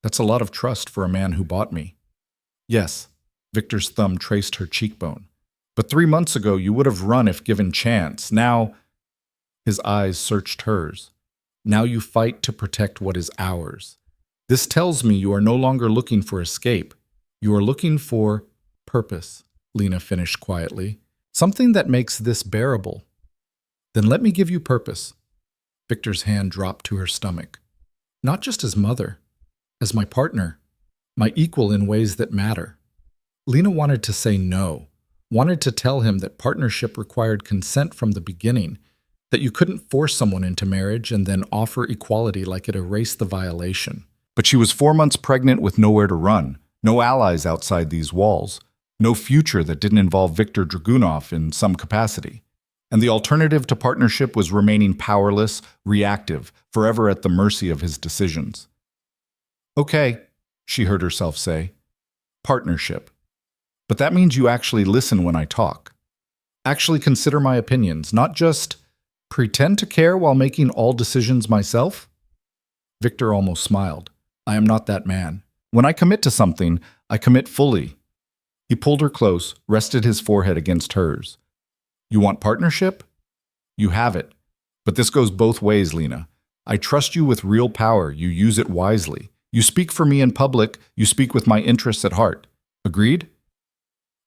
That's a lot of trust for a man who bought me. Yes, Victor's thumb traced her cheekbone. But 3 months ago, you would have run if given chance. Now, his eyes searched hers. Now you fight to protect what is ours. This tells me you are no longer looking for escape. You are looking for purpose, Lena finished quietly. Something that makes this bearable. Then let me give you purpose. Victor's hand dropped to her stomach. Not just as mother, as my partner, my equal in ways that matter. Lena wanted to say no, wanted to tell him that partnership required consent from the beginning, that you couldn't force someone into marriage and then offer equality like it erased the violation. But she was 4 months pregnant with nowhere to run, no allies outside these walls, no future that didn't involve Viktor Dragunov in some capacity. And the alternative to partnership was remaining powerless, reactive, forever at the mercy of his decisions. Okay, she heard herself say. Partnership. But that means you actually listen when I talk. Actually consider my opinions, not just pretend to care while making all decisions myself? Victor almost smiled. I am not that man. When I commit to something, I commit fully. He pulled her close, rested his forehead against hers. You want partnership? You have it. But this goes both ways, Lena. I trust you with real power. You use it wisely. You speak for me in public. You speak with my interests at heart. Agreed?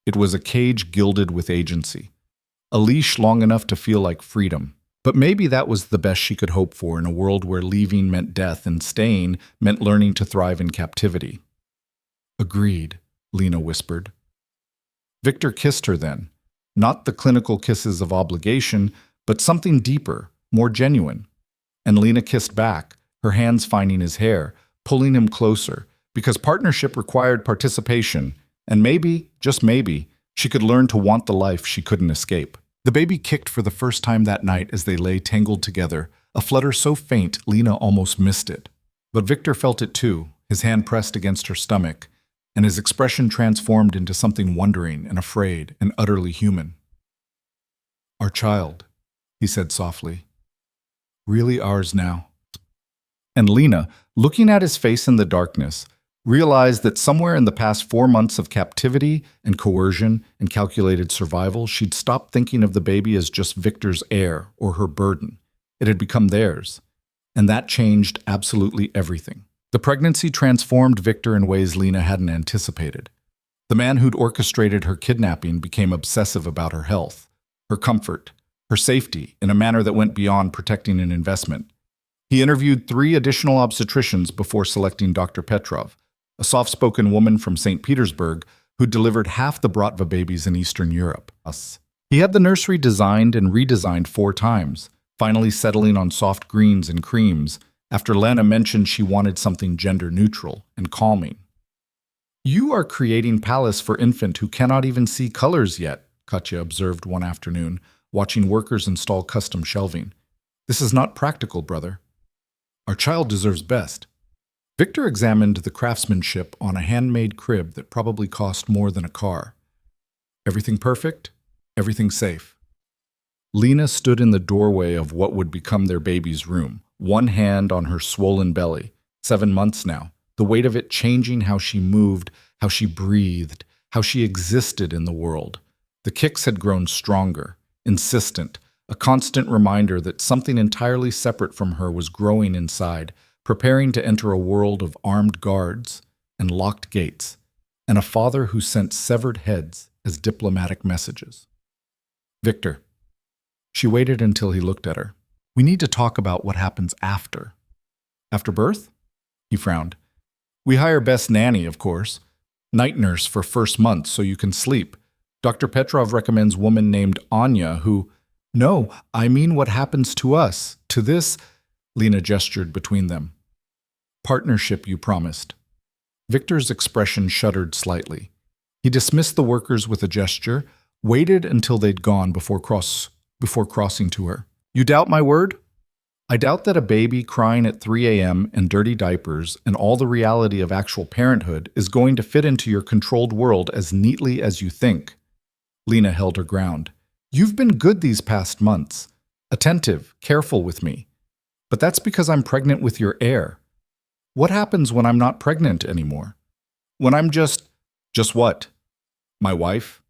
It was a cage gilded with agency. A leash long enough to feel like freedom. But maybe that was the best she could hope for in a world where leaving meant death and staying meant learning to thrive in captivity. Agreed, Lena whispered. Victor kissed her then. Not the clinical kisses of obligation, but something deeper, more genuine. And Lena kissed back, her hands finding his hair, pulling him closer, because partnership required participation, and maybe, just maybe, she could learn to want the life she couldn't escape. The baby kicked for the first time that night as they lay tangled together, a flutter so faint Lena almost missed it. But Victor felt it too, his hand pressed against her stomach, and his expression transformed into something wondering and afraid and utterly human. Our child, he said softly. Really ours now. And Lena, looking at his face in the darkness, realized that somewhere in the past 4 months of captivity and coercion and calculated survival, she'd stopped thinking of the baby as just Victor's heir or her burden. It had become theirs. And that changed absolutely everything. The pregnancy transformed Victor in ways Lena hadn't anticipated. The man who'd orchestrated her kidnapping became obsessive about her health, her comfort, her safety, in a manner that went beyond protecting an investment. He interviewed 3 additional obstetricians before selecting Dr. Petrov, a soft-spoken woman from St. Petersburg who delivered half the Bratva babies in Eastern Europe. He had the nursery designed and redesigned 4 times, finally settling on soft greens and creams after Lena mentioned she wanted something gender-neutral and calming. You are creating palace for infant who cannot even see colors yet, Katya observed one afternoon, watching workers install custom shelving. This is not practical, brother. Our child deserves best. Victor examined the craftsmanship on a handmade crib that probably cost more than a car. Everything perfect, everything safe. Lena stood in the doorway of what would become their baby's room, one hand on her swollen belly, 7 months now, the weight of it changing how she moved, how she breathed, how she existed in the world. The kicks had grown stronger, insistent, a constant reminder that something entirely separate from her was growing inside, preparing to enter a world of armed guards and locked gates, and a father who sent severed heads as diplomatic messages. Victor. She waited until he looked at her. We need to talk about what happens after. After birth? He frowned. We hire best nanny, of course. Night nurse for first month so you can sleep. Dr. Petrov recommends woman named Anya who... No, I mean what happens to us, to this... Lena gestured between them. Partnership, you promised. Victor's expression shuddered slightly. He dismissed the workers with a gesture, waited until they'd gone before crossing to her. You doubt my word? I doubt that a baby crying at 3 a.m. and dirty diapers and all the reality of actual parenthood is going to fit into your controlled world as neatly as you think. Lena held her ground. You've been good these past months. Attentive, careful with me. But that's because I'm pregnant with your heir. What happens when I'm not pregnant anymore? When I'm just what? My wife?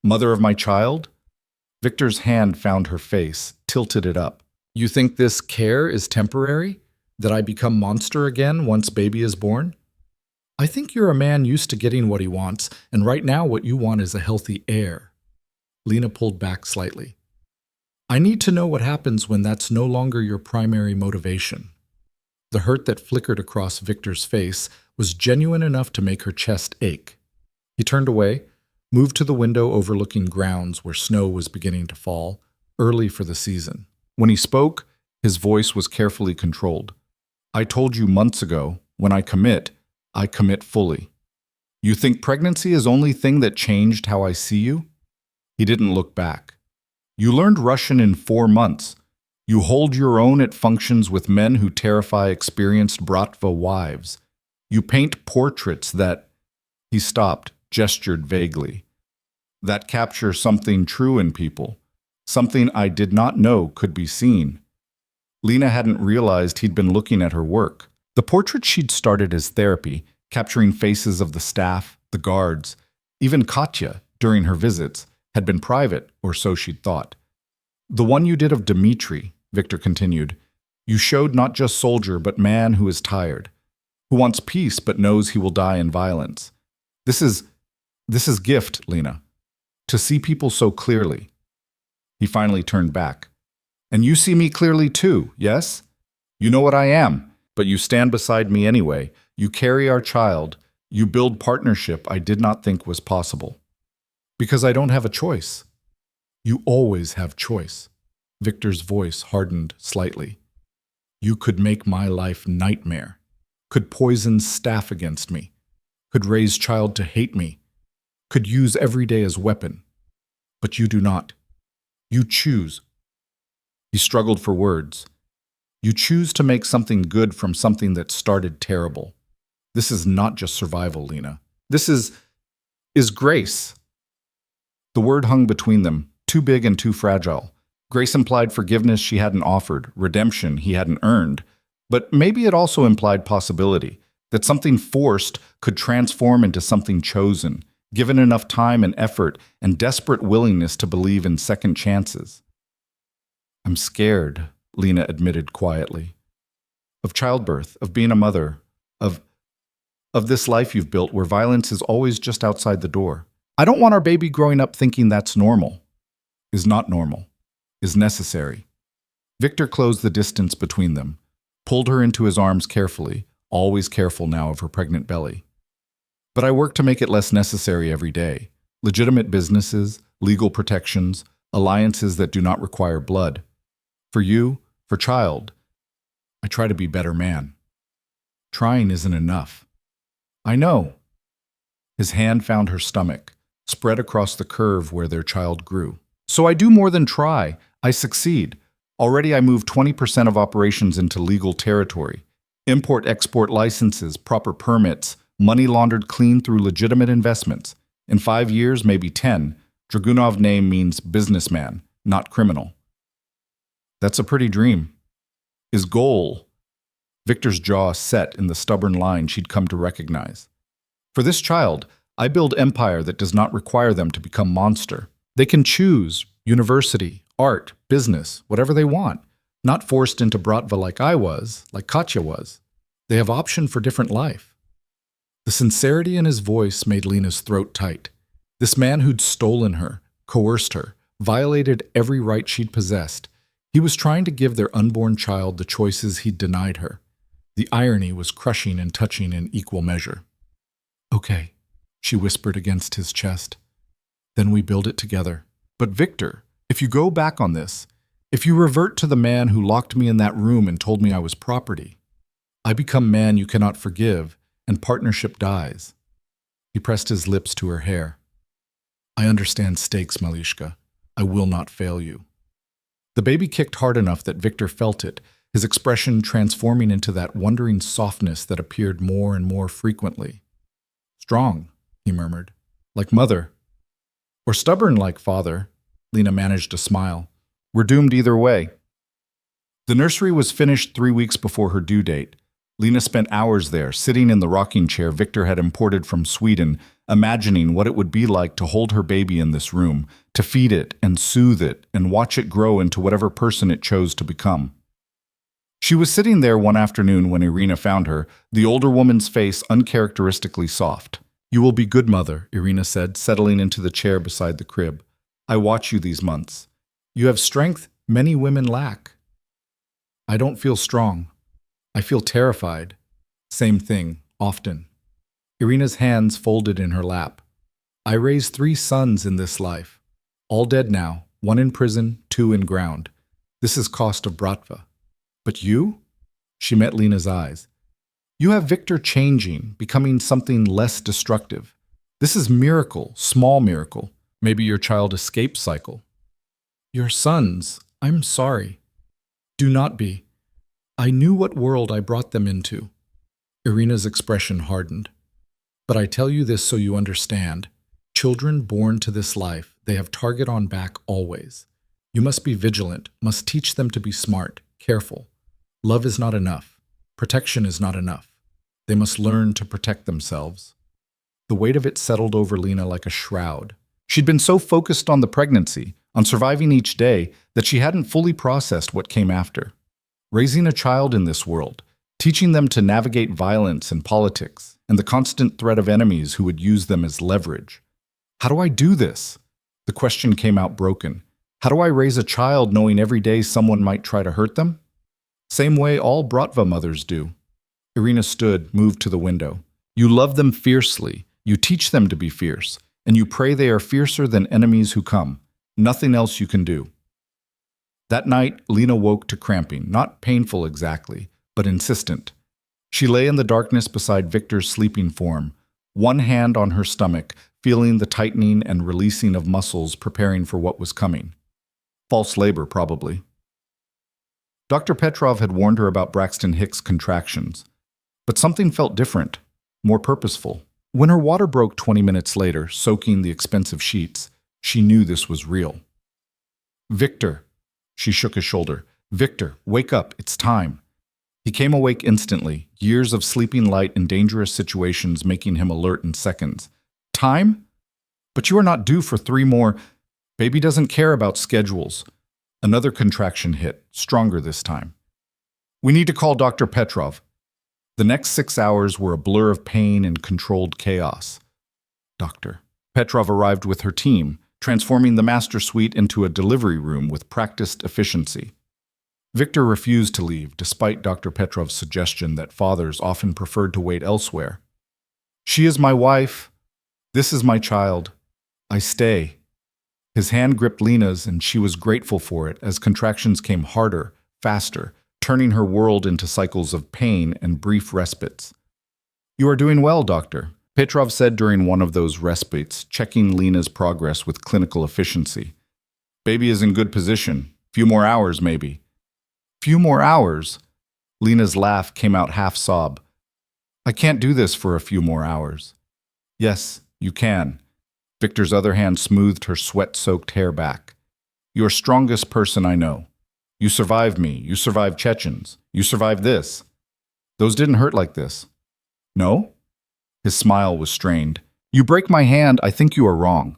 Mother of my child? Victor's hand found her face, tilted it up. You think this care is temporary? That I become monster again once baby is born? I think you're a man used to getting what he wants, and right now what you want is a healthy heir. Lena pulled back slightly. I need to know what happens when that's no longer your primary motivation. The hurt that flickered across Victor's face was genuine enough to make her chest ache. He turned away, moved to the window overlooking grounds where snow was beginning to fall, early for the season. When he spoke, his voice was carefully controlled. I told you months ago, when I commit fully. You think pregnancy is the only thing that changed how I see you? He didn't look back. You learned Russian in 4 months. You hold your own at functions with men who terrify experienced bratva wives. You paint portraits that—" He stopped, gestured vaguely. "That capture something true in people. Something I did not know could be seen." Lena hadn't realized he'd been looking at her work. The portrait she'd started as therapy, capturing faces of the staff, the guards, even Katya, during her visits, had been private, or so she'd thought. "The one you did of Dmitri," Victor continued, "you showed not just soldier but man who is tired, who wants peace but knows he will die in violence. This is gift, Lena, to see people so clearly." He finally turned back. "And you see me clearly too, yes? You know what I am, but you stand beside me anyway. You carry our child. You build partnership I did not think was possible. Because I don't have a choice." "You always have choice." Victor's voice hardened slightly. "You could make my life nightmare, could poison staff against me, could raise child to hate me, could use every day as weapon. But you do not. You choose." He struggled for words. "You choose to make something good from something that started terrible. This is not just survival, Lena. This is grace." The word hung between them, too big and too fragile. Grace implied forgiveness she hadn't offered, redemption he hadn't earned. But maybe it also implied possibility, that something forced could transform into something chosen, given enough time and effort and desperate willingness to believe in second chances. "I'm scared," Lena admitted quietly. "Of childbirth, of being a mother, of this life you've built where violence is always just outside the door. I don't want our baby growing up thinking that's normal. Is not normal. Is necessary." Victor closed the distance between them, pulled her into his arms carefully, always careful now of her pregnant belly. "But I work to make it less necessary every day. Legitimate businesses, legal protections, alliances that do not require blood. For you, for child, I try to be a better man. Trying isn't enough. I know." His hand found her stomach, spread across the curve where their child grew. "So I do more than try. I succeed. Already I moved 20% of operations into legal territory. Import-export licenses, proper permits, money laundered clean through legitimate investments. In 5 years, maybe 10. Dragunov name means businessman, not criminal." "That's a pretty dream." His goal. Victor's jaw set in the stubborn line she'd come to recognize. "For this child, I build empire that does not require them to become monster. They can choose university, art, business, whatever they want, not forced into bratva like I was, like Katya was. They have option for different life." The sincerity in his voice made Lena's throat tight. This man who'd stolen her, coerced her, violated every right she'd possessed, he was trying to give their unborn child the choices he'd denied her. The irony was crushing and touching in equal measure. "Okay," she whispered against his chest. "Then we build it together. But Victor, if you go back on this, if you revert to the man who locked me in that room and told me I was property, I become man you cannot forgive, and partnership dies." He pressed his lips to her hair. "I understand stakes, Malishka. I will not fail you." The baby kicked hard enough that Victor felt it, his expression transforming into that wondering softness that appeared more and more frequently. "Strong," he murmured, "like mother. Or stubborn like father." Lena managed to smile. "We're doomed either way." The nursery was finished 3 weeks before her due date. Lena spent hours there, sitting in the rocking chair Victor had imported from Sweden, imagining what it would be like to hold her baby in this room, to feed it and soothe it and watch it grow into whatever person it chose to become. She was sitting there one afternoon when Irina found her, the older woman's face uncharacteristically soft. "You will be good, mother," Irina said, settling into the chair beside the crib. "I watch you these months. You have strength many women lack." "I don't feel strong. I feel terrified." "Same thing, often." Irina's hands folded in her lap. "I raised 3 sons in this life. All dead now, 1 in prison, 2 in ground. This is cost of bratva. But you?" She met Lena's eyes. "You have Victor changing, becoming something less destructive. This is miracle, small miracle. Maybe your child escape cycle. Your sons, I'm sorry. Do not be. I knew what world I brought them into. Irina's expression hardened. But I tell you this so you understand. Children born to this life, they have target on back always. You must be vigilant, must teach them to be smart, careful. Love is not enough. Protection is not enough. They must learn to protect themselves. The weight of it settled over Lena like a shroud. She'd been so focused on the pregnancy, on surviving each day, that she hadn't fully processed what came after. Raising a child in this world, teaching them to navigate violence and politics, and the constant threat of enemies who would use them as leverage. How do I do this? The question came out broken. How do I raise a child knowing every day someone might try to hurt them? Same way all Bratva mothers do. Irina stood, moved to the window. You love them fiercely, you teach them to be fierce, and you pray they are fiercer than enemies who come. Nothing else you can do. That night, Lena woke to cramping, not painful exactly, but insistent. She lay in the darkness beside Victor's sleeping form, one hand on her stomach, feeling the tightening and releasing of muscles preparing for what was coming. False labor, probably. Dr. Petrov had warned her about Braxton Hicks' contractions, but something felt different, more purposeful. When her water broke 20 minutes later, soaking the expensive sheets, she knew this was real. Victor, she shook his shoulder. Victor, wake up, it's time. He came awake instantly, years of sleeping light in dangerous situations making him alert in seconds. Time? But you are not due for 3 more. Baby doesn't care about schedules. Another contraction hit, stronger this time. We need to call Dr. Petrov. The next 6 hours were a blur of pain and controlled chaos. Doctor. Petrov arrived with her team, transforming the master suite into a delivery room with practiced efficiency. Victor refused to leave, despite Dr. Petrov's suggestion that fathers often preferred to wait elsewhere. She is my wife. This is my child. I stay. His hand gripped Lena's, and she was grateful for it as contractions came harder, faster, turning her world into cycles of pain and brief respites. You are doing well, doctor, Petrov said during one of those respites, checking Lena's progress with clinical efficiency. Baby is in good position. Few more hours, maybe. Few more hours? Lena's laugh came out half-sob. I can't do this for a few more hours. Yes, you can. Victor's other hand smoothed her sweat-soaked hair back. You're strongest person I know. You survived me. You survived Chechens. You survived this. Those didn't hurt like this. No? His smile was strained. You break my hand, I think you are wrong.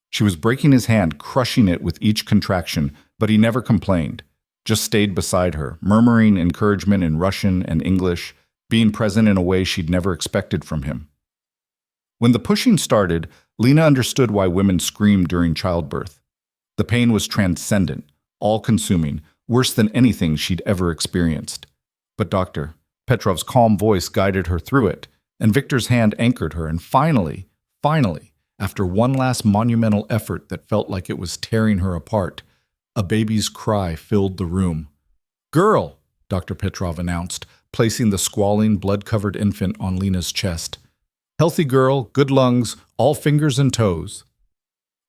She was breaking his hand, crushing it with each contraction, but he never complained, just stayed beside her, murmuring encouragement in Russian and English, being present in a way she'd never expected from him. When the pushing started, Lena understood why women screamed during childbirth. The pain was transcendent, all-consuming, worse than anything she'd ever experienced. But Dr. Petrov's calm voice guided her through it, and Victor's hand anchored her, and finally, after one last monumental effort that felt like it was tearing her apart, a baby's cry filled the room. Girl, Dr. Petrov announced, placing the squalling, blood-covered infant on Lena's chest. Healthy girl, good lungs, all fingers and toes.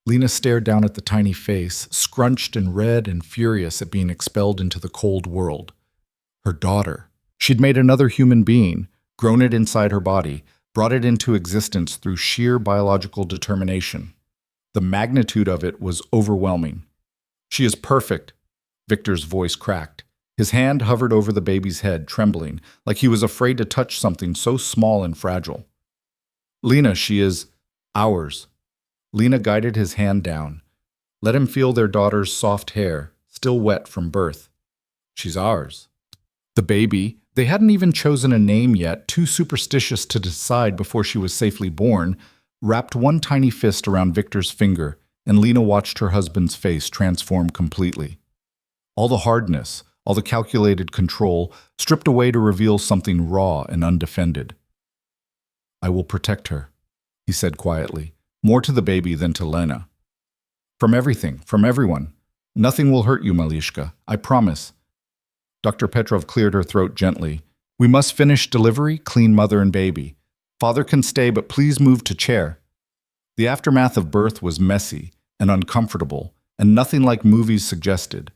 Lena stared down at the tiny face, scrunched and red and furious at being expelled into the cold world. Her daughter. She'd made another human being, grown it inside her body, brought it into existence through sheer biological determination. The magnitude of it was overwhelming. She is perfect, Victor's voice cracked. His hand hovered over the baby's head, trembling, like he was afraid to touch something so small and fragile. Lena, she is ours. Lena guided his hand down. Let him feel their daughter's soft hair, still wet from birth. She's ours. The baby, they hadn't even chosen a name yet, too superstitious to decide before she was safely born, wrapped one tiny fist around Victor's finger, and Lena watched her husband's face transform completely. All the hardness, all the calculated control, stripped away to reveal something raw and undefended. I will protect her, he said quietly, more to the baby than to Lena. From everything, from everyone. Nothing will hurt you, Malishka, I promise. Dr. Petrov cleared her throat gently. We must finish delivery, clean mother and baby. Father can stay, but please move to chair. The aftermath of birth was messy and uncomfortable, and nothing like movies suggested.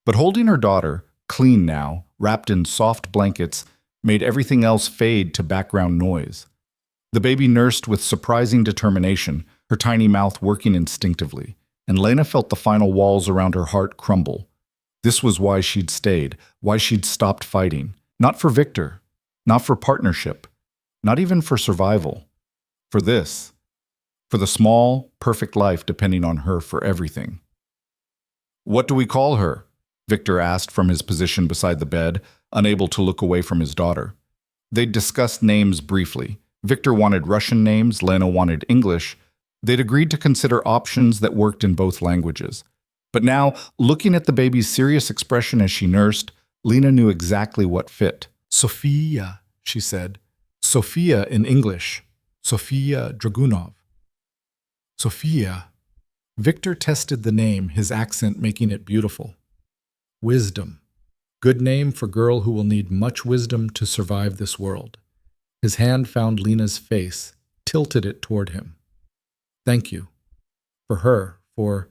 But holding her daughter, clean now, wrapped in soft blankets, made everything else fade to background noise. The baby nursed with surprising determination, her tiny mouth working instinctively, and Lena felt the final walls around her heart crumble. This was why she'd stayed, why she'd stopped fighting. Not for Victor, not for partnership, not even for survival. For this. For the small, perfect life depending on her for everything. "What do we call her?" Victor asked from his position beside the bed, unable to look away from his daughter. They'd discussed names briefly. Victor wanted Russian names, Lena wanted English. They'd agreed to consider options that worked in both languages. But now, looking at the baby's serious expression as she nursed, Lena knew exactly what fit. "Sophia," she said. "Sophia in English. Sophia Dragunov." Sophia. Victor tested the name, his accent making it beautiful. Wisdom. Good name for girl who will need much wisdom to survive this world. His hand found Lena's face, tilted it toward him. "Thank you. For her, for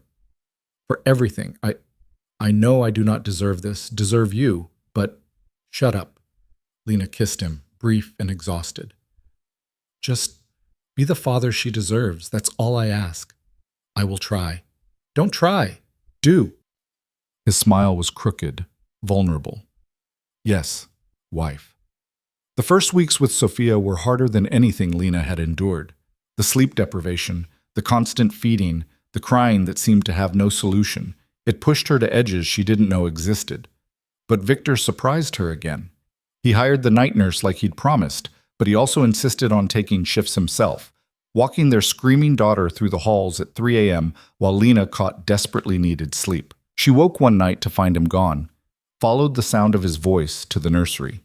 everything. I know I do not deserve this, deserve you, but shut up." Lena kissed him, brief and exhausted. "Just be the father she deserves. That's all I ask. I will try." "Don't try. Do." His smile was crooked, vulnerable. "Yes, wife." The first weeks with Sophia were harder than anything Lena had endured. The sleep deprivation, the constant feeding, the crying that seemed to have no solution. It pushed her to edges she didn't know existed. But Victor surprised her again. He hired the night nurse like he'd promised, but he also insisted on taking shifts himself, walking their screaming daughter through the halls at 3 a.m. while Lena caught desperately needed sleep. She woke one night to find him gone, followed the sound of his voice to the nursery.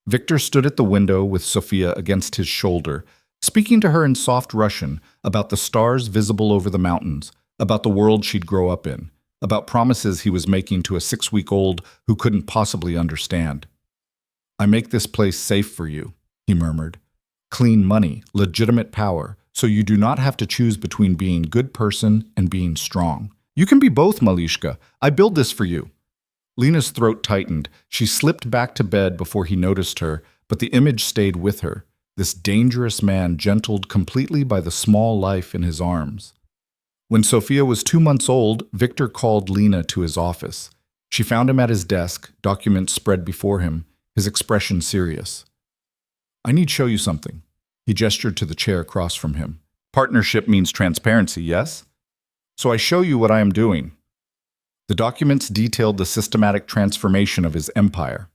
Victor stood at the window with Sophia against his shoulder, speaking to her in soft Russian about the stars visible over the mountains, about the world she'd grow up in, about promises he was making to a 6-week-old who couldn't possibly understand. "I make this place safe for you," he murmured. "Clean money, legitimate power, so you do not have to choose between being a good person and being strong. You can be both, Malishka. I build this for you." Lena's throat tightened. She slipped back to bed before he noticed her, but the image stayed with her. This dangerous man gentled completely by the small life in his arms. When Sophia was 2 months old, Victor called Lena to his office. She found him at his desk, documents spread before him, his expression serious. "I need to show you something." He gestured to the chair across from him. "Partnership means transparency, yes? So I show you what I am doing." The documents detailed the systematic transformation of his empire.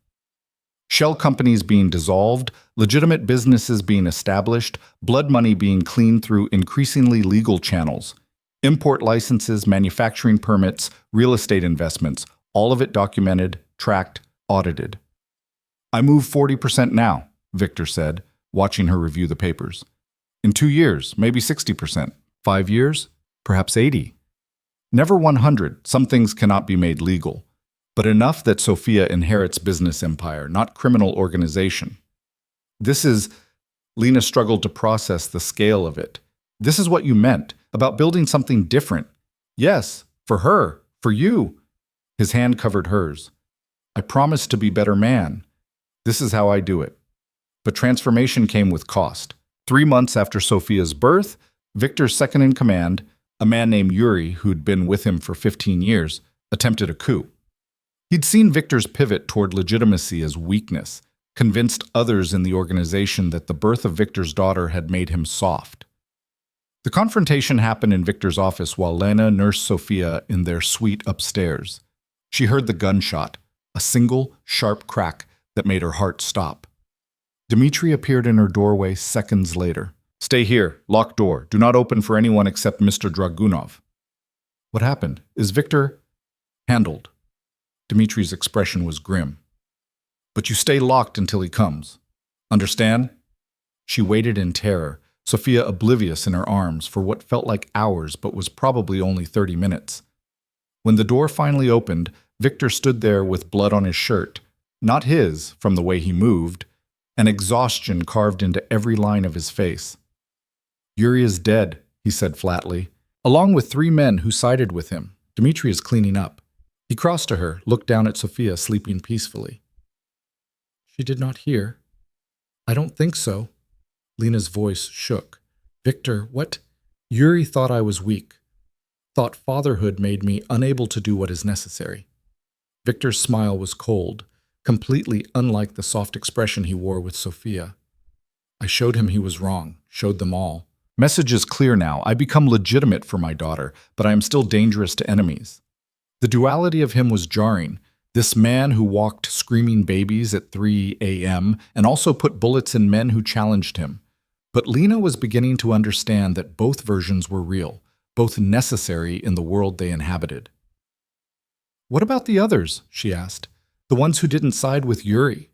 Shell companies being dissolved, legitimate businesses being established, blood money being cleaned through increasingly legal channels, import licenses, manufacturing permits, real estate investments, all of it documented, tracked, audited. "I move 40% now," Victor said, watching her review the papers. "In 2 years, maybe 60%. 5 years, perhaps 80. Never 100, some things cannot be made legal. But enough that Sophia inherits business empire, not criminal organization. This is..." Lena struggled to process the scale of it. "This is what you meant, about building something different. Yes, for her, for you." His hand covered hers. "I promise to be better man. This is how I do it." But transformation came with cost. 3 months after Sophia's birth, Victor's second in command, a man named Yuri, who'd been with him for 15 years, attempted a coup. He'd seen Victor's pivot toward legitimacy as weakness, convinced others in the organization that the birth of Victor's daughter had made him soft. The confrontation happened in Victor's office while Lena nursed Sophia in their suite upstairs. She heard the gunshot, a single, sharp crack that made her heart stop. Dmitri appeared in her doorway seconds later. "Stay here, locked door, do not open for anyone except Mr. Dragunov." "What happened? Is Victor..." "Handled." Dmitri's expression was grim. "But you stay locked until he comes. Understand?" She waited in terror, Sophia oblivious in her arms for what felt like hours but was probably only 30 minutes. When the door finally opened, Victor stood there with blood on his shirt, not his from the way he moved, and exhaustion carved into every line of his face. "Yuri is dead," he said flatly, "along with 3 men who sided with him." Dmitri is cleaning up. He crossed to her, looked down at Sophia sleeping peacefully. She did not hear. I don't think so. Lena's voice shook. Victor, what? Yuri thought I was weak. Thought fatherhood made me unable to do what is necessary. Victor's smile was cold, completely unlike the soft expression he wore with Sophia. I showed him he was wrong, showed them all. Message is clear now. I become legitimate for my daughter, but I am still dangerous to enemies. The duality of him was jarring. This man who walked screaming babies at 3 a.m. and also put bullets in men who challenged him. But Lena was beginning to understand that both versions were real, both necessary in the world they inhabited. What about the others? She asked. The ones who didn't side with Yuri.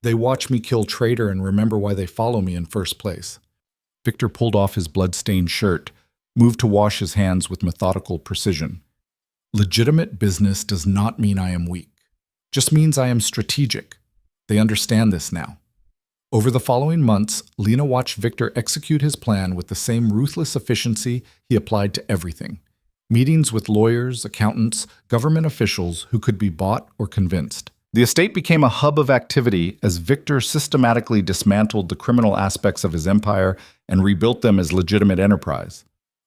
They watch me kill traitor and remember why they follow me in first place. Victor pulled off his blood-stained shirt, moved to wash his hands with methodical precision. Legitimate business does not mean I am weak. Just means I am strategic. They understand this now. Over the following months, Lena watched Victor execute his plan with the same ruthless efficiency he applied to everything. Meetings with lawyers, accountants, government officials who could be bought or convinced. The estate became a hub of activity as Victor systematically dismantled the criminal aspects of his empire and rebuilt them as legitimate enterprise.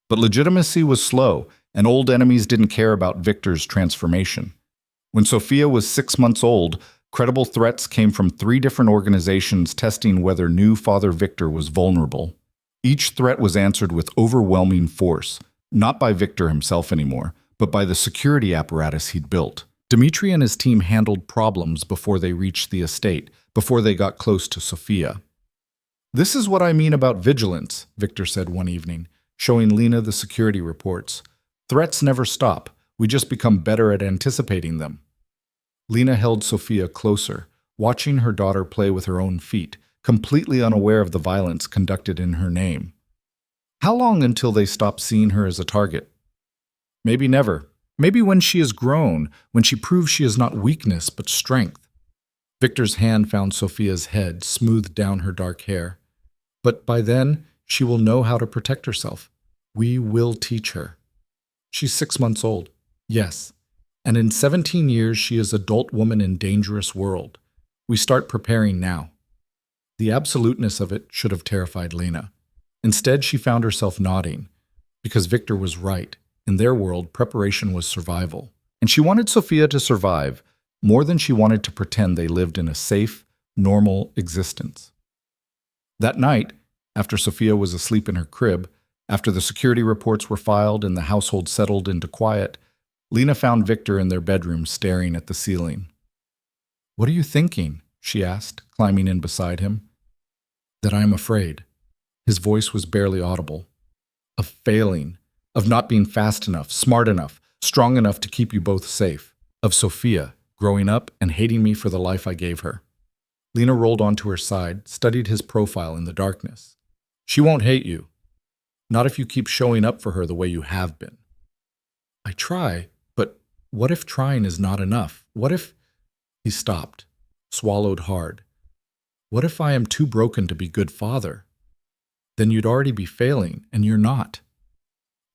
But legitimacy was slow, and old enemies didn't care about Victor's transformation. When Sophia was 6 months old, credible threats came from 3 different organizations testing whether new Father Victor was vulnerable. Each threat was answered with overwhelming force, not by Victor himself anymore, but by the security apparatus he'd built. Dmitri and his team handled problems before they reached the estate, before they got close to Sophia. This is what I mean about vigilance, Victor said one evening, showing Lena the security reports. Threats never stop. We just become better at anticipating them. Lena held Sophia closer, watching her daughter play with her own feet, completely unaware of the violence conducted in her name. How long until they stop seeing her as a target? Maybe never. Maybe when she is grown, when she proves she is not weakness but strength. Victor's hand found Sophia's head, smoothed down her dark hair. But by then, she will know how to protect herself. We will teach her. She's 6 months old. Yes. And in 17 years, she is adult woman in dangerous world. We start preparing now. The absoluteness of it should have terrified Lena. Instead, she found herself nodding, because Victor was right. In their world, preparation was survival. And she wanted Sophia to survive more than she wanted to pretend they lived in a safe, normal existence. That night, after Sophia was asleep in her crib, after the security reports were filed and the household settled into quiet, Lena found Victor in their bedroom staring at the ceiling. "What are you thinking?" she asked, climbing in beside him. "That I am afraid." His voice was barely audible. "Of failing. Of not being fast enough, smart enough, strong enough to keep you both safe. Of Sophia, growing up and hating me for the life I gave her." Lena rolled onto her side, studied his profile in the darkness. "She won't hate you. Not if you keep showing up for her the way you have been." "I try, but what if trying is not enough? What if—" He stopped, swallowed hard. "What if I am too broken to be good father? Then you'd already be failing, and you're not."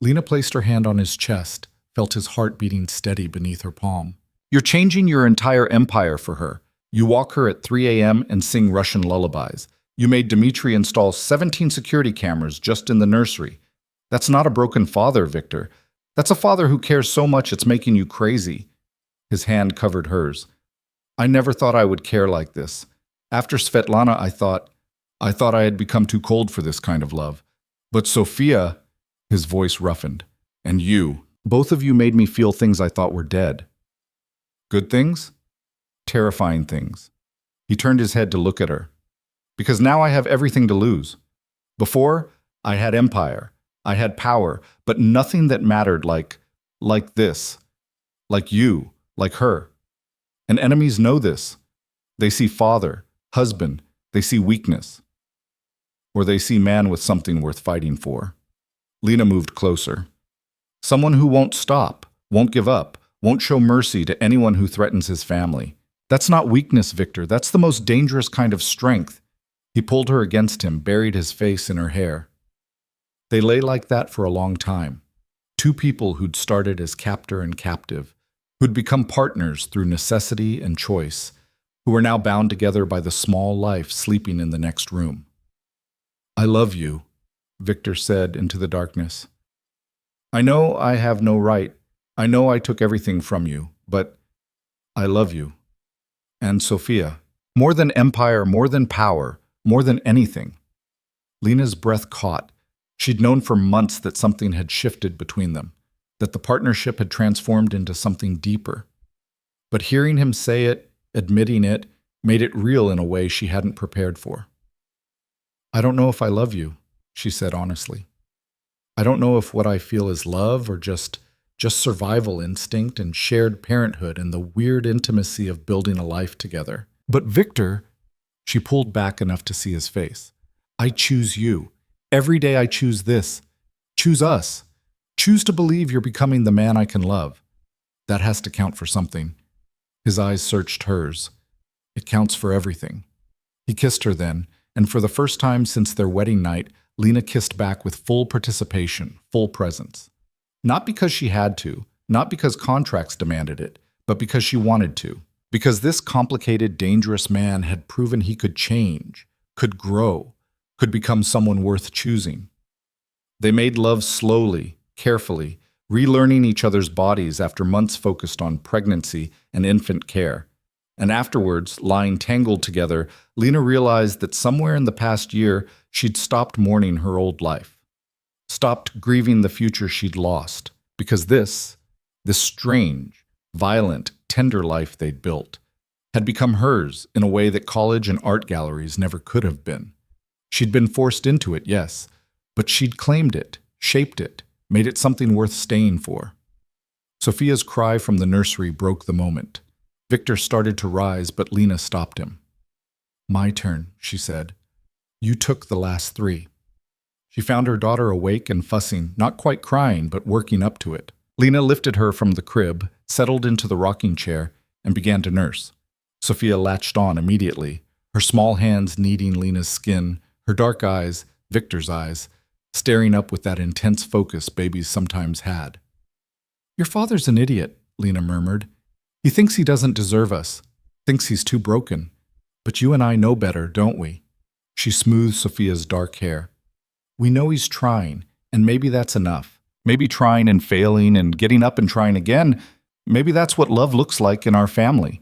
Lena placed her hand on his chest, felt his heart beating steady beneath her palm. "You're changing your entire empire for her. You walk her at 3 a.m. and sing Russian lullabies. You made Dmitri install 17 security cameras just in the nursery. That's not a broken father, Victor. That's a father who cares so much it's making you crazy." His hand covered hers. "I never thought I would care like this. After Svetlana, I thought I had become too cold for this kind of love. But Sophia," his voice roughened, "and you, both of you made me feel things I thought were dead." "Good things?" "Terrifying things." He turned his head to look at her. "Because now I have everything to lose. Before, I had empire, I had power, but nothing that mattered like this, like you, like her. And enemies know this. They see father, husband, they see weakness. Or they see man with something worth fighting for." Lena moved closer. "Someone who won't stop, won't give up, won't show mercy to anyone who threatens his family. That's not weakness, Victor. That's the most dangerous kind of strength." He pulled her against him, buried his face in her hair. They lay like that for a long time. Two people who'd started as captor and captive, who'd become partners through necessity and choice, who were now bound together by the small life sleeping in the next room. "I love you," Victor said into the darkness. "I know I have no right. I know I took everything from you, but I love you. And Sophia, more than empire, more than power, more than anything." Lena's breath caught. She'd known for months that something had shifted between them, that the partnership had transformed into something deeper. But hearing him say it, admitting it, made it real in a way she hadn't prepared for. "I don't know if I love you," she said honestly. "I don't know if what I feel is love or just survival instinct and shared parenthood and the weird intimacy of building a life together. But Victor," she pulled back enough to see his face, "I choose you. Every day I choose this. Choose us. Choose to believe you're becoming the man I can love. That has to count for something." His eyes searched hers. "It counts for everything." He kissed her then, and for the first time since their wedding night, Lena kissed back with full participation, full presence. Not because she had to, not because contracts demanded it, but because she wanted to. Because this complicated, dangerous man had proven he could change, could grow, could become someone worth choosing. They made love slowly, carefully, relearning each other's bodies after months focused on pregnancy and infant care. And afterwards, lying tangled together, Lena realized that somewhere in the past year, she'd stopped mourning her old life. Stopped grieving the future she'd lost. Because this strange, violent, tender life they'd built, had become hers in a way that college and art galleries never could have been. She'd been forced into it, yes, but she'd claimed it, shaped it, made it something worth staying for. Sophia's cry from the nursery broke the moment. Victor started to rise, but Lena stopped him. "My turn," she said. "You took the last 3. She found her daughter awake and fussing, not quite crying, but working up to it. Lena lifted her from the crib, settled into the rocking chair, and began to nurse. Sophia latched on immediately, her small hands kneading Lena's skin, her dark eyes, Victor's eyes, staring up with that intense focus babies sometimes had. "Your father's an idiot," Lena murmured. "He thinks he doesn't deserve us, thinks he's too broken. But you and I know better, don't we?" She smoothed Sophia's dark hair. "We know he's trying, and maybe that's enough. Maybe trying and failing and getting up and trying again, maybe that's what love looks like in our family."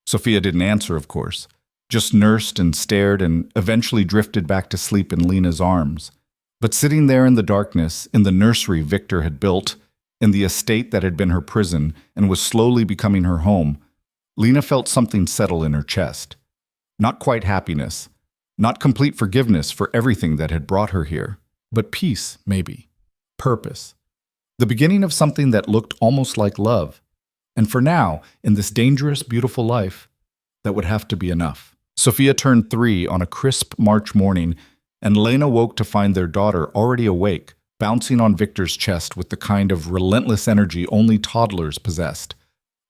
Sophia didn't answer, of course, just nursed and stared and eventually drifted back to sleep in Lena's arms. But sitting there in the darkness, in the nursery Victor had built, in the estate that had been her prison and was slowly becoming her home, Lena felt something settle in her chest. Not quite happiness, not complete forgiveness for everything that had brought her here, but peace, maybe. Purpose. The beginning of something that looked almost like love. And for now, in this dangerous, beautiful life, that would have to be enough. Sophia turned 3 on a crisp March morning, and Lena woke to find their daughter already awake, bouncing on Victor's chest with the kind of relentless energy only toddlers possessed.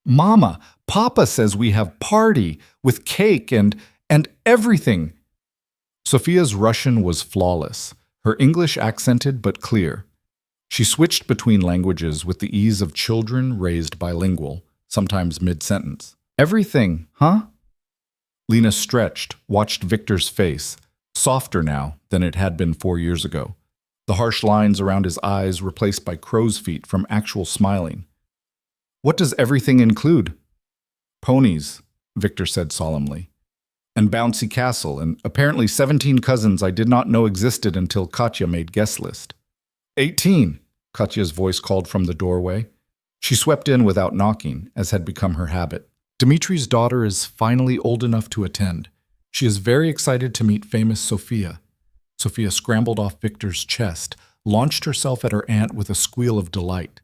"Mama, Papa says we have party, with cake and everything." Sophia's Russian was flawless, her English accented but clear. She switched between languages with the ease of children raised bilingual, sometimes mid-sentence. "Everything, huh?" Lena stretched, watched Victor's face, softer now than it had been 4 years ago. The harsh lines around his eyes replaced by crow's feet from actual smiling. "What does everything include?" "Ponies," Victor said solemnly. "And bouncy castle, and apparently 17 cousins I did not know existed until Katya made guest list." 18, Katya's voice called from the doorway. She swept in without knocking, as had become her habit. "Dimitri's daughter is finally old enough to attend. She is very excited to meet famous Sophia." Sophia scrambled off Victor's chest, launched herself at her aunt with a squeal of delight.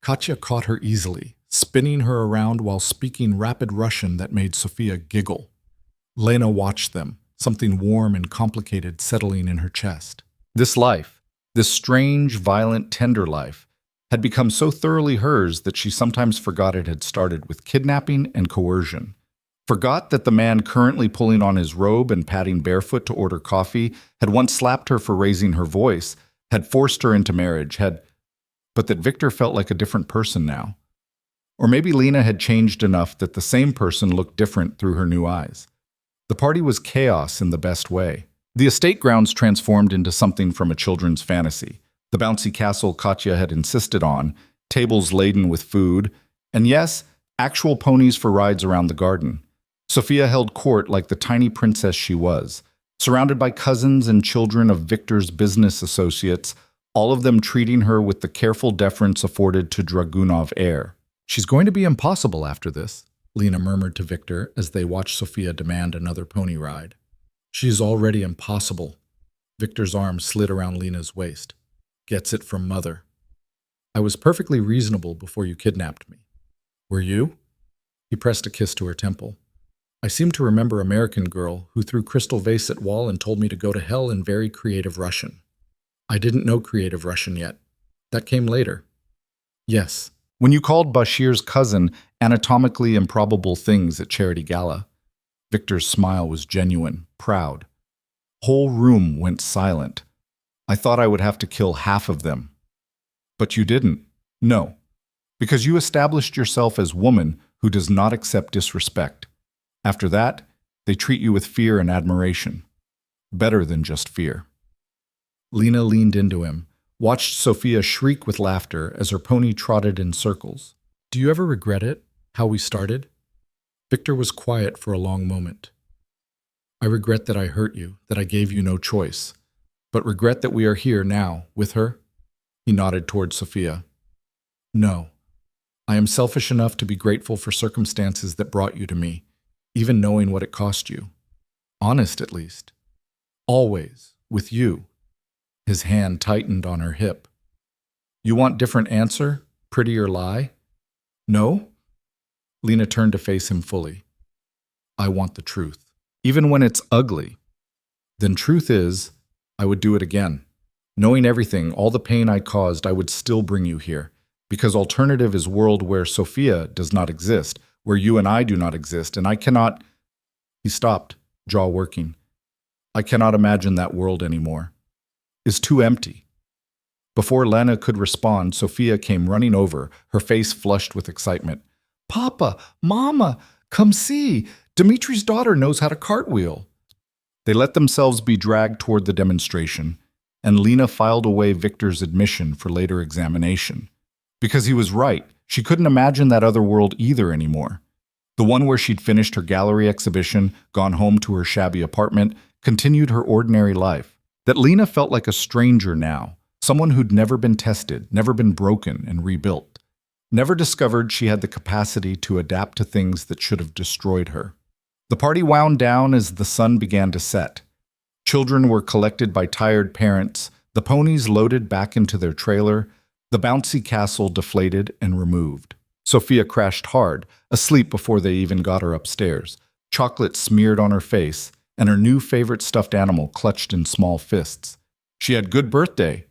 Katya caught her easily, spinning her around while speaking rapid Russian that made Sophia giggle. Lena watched them, something warm and complicated settling in her chest. This life, this strange, violent, tender life, had become so thoroughly hers that she sometimes forgot it had started with kidnapping and coercion. Forgot that the man currently pulling on his robe and padding barefoot to order coffee had once slapped her for raising her voice, had forced her into marriage, had... but that Victor felt like a different person now. Or maybe Lena had changed enough that the same person looked different through her new eyes. The party was chaos in the best way. The estate grounds transformed into something from a children's fantasy. The bouncy castle Katya had insisted on, tables laden with food, and yes, actual ponies for rides around the garden. Sophia held court like the tiny princess she was, surrounded by cousins and children of Victor's business associates, all of them treating her with the careful deference afforded to Dragunov heir. "She's going to be impossible after this," Lena murmured to Victor as they watched Sophia demand another pony ride. "She's already impossible." Victor's arm slid around Lena's waist. "Gets it from mother. I was perfectly reasonable before you kidnapped me." "Were you?" He pressed a kiss to her temple. "I seem to remember American girl who threw crystal vase at wall and told me to go to hell in very creative Russian." "I didn't know creative Russian yet. That came later." "Yes. When you called Bashir's cousin anatomically improbable things at charity gala." Victor's smile was genuine, proud. Whole room went silent. "I thought I would have to kill half of them." "But you didn't." "No. Because you established yourself as woman who does not accept disrespect. After that, they treat you with fear and admiration. Better than just fear." Lena leaned into him, watched Sophia shriek with laughter as her pony trotted in circles. "Do you ever regret it, how we started?" Victor was quiet for a long moment. "I regret that I hurt you, that I gave you no choice, but regret that we are here now, with her?" He nodded toward Sophia. "No. I am selfish enough to be grateful for circumstances that brought you to me, even knowing what it cost you. Honest, at least. Always, with you." His hand tightened on her hip. "You want different answer? Prettier lie?" "No?" Lena turned to face him fully. "I want the truth, even when it's ugly." "Then truth is, I would do it again. Knowing everything, all the pain I caused, I would still bring you here. Because alternative is world where Sophia does not exist, where you and I do not exist, and I cannot—" He stopped, jaw working. "I cannot imagine that world anymore. Is too empty." Before Lena could respond, Sophia came running over, her face flushed with excitement. "Papa, Mama, come see! Dimitri's daughter knows how to cartwheel." They let themselves be dragged toward the demonstration, and Lena filed away Victor's admission for later examination. Because he was right, she couldn't imagine that other world either anymore. The one where she'd finished her gallery exhibition, gone home to her shabby apartment, continued her ordinary life. That Lena felt like a stranger now, someone who'd never been tested, never been broken and rebuilt, never discovered she had the capacity to adapt to things that should have destroyed her. The party wound down as the sun began to set. Children were collected by tired parents, the ponies loaded back into their trailer, the bouncy castle deflated and removed. Sophia crashed hard, asleep before they even got her upstairs, chocolate smeared on her face, and her new favorite stuffed animal clutched in small fists. "She had good birthday,"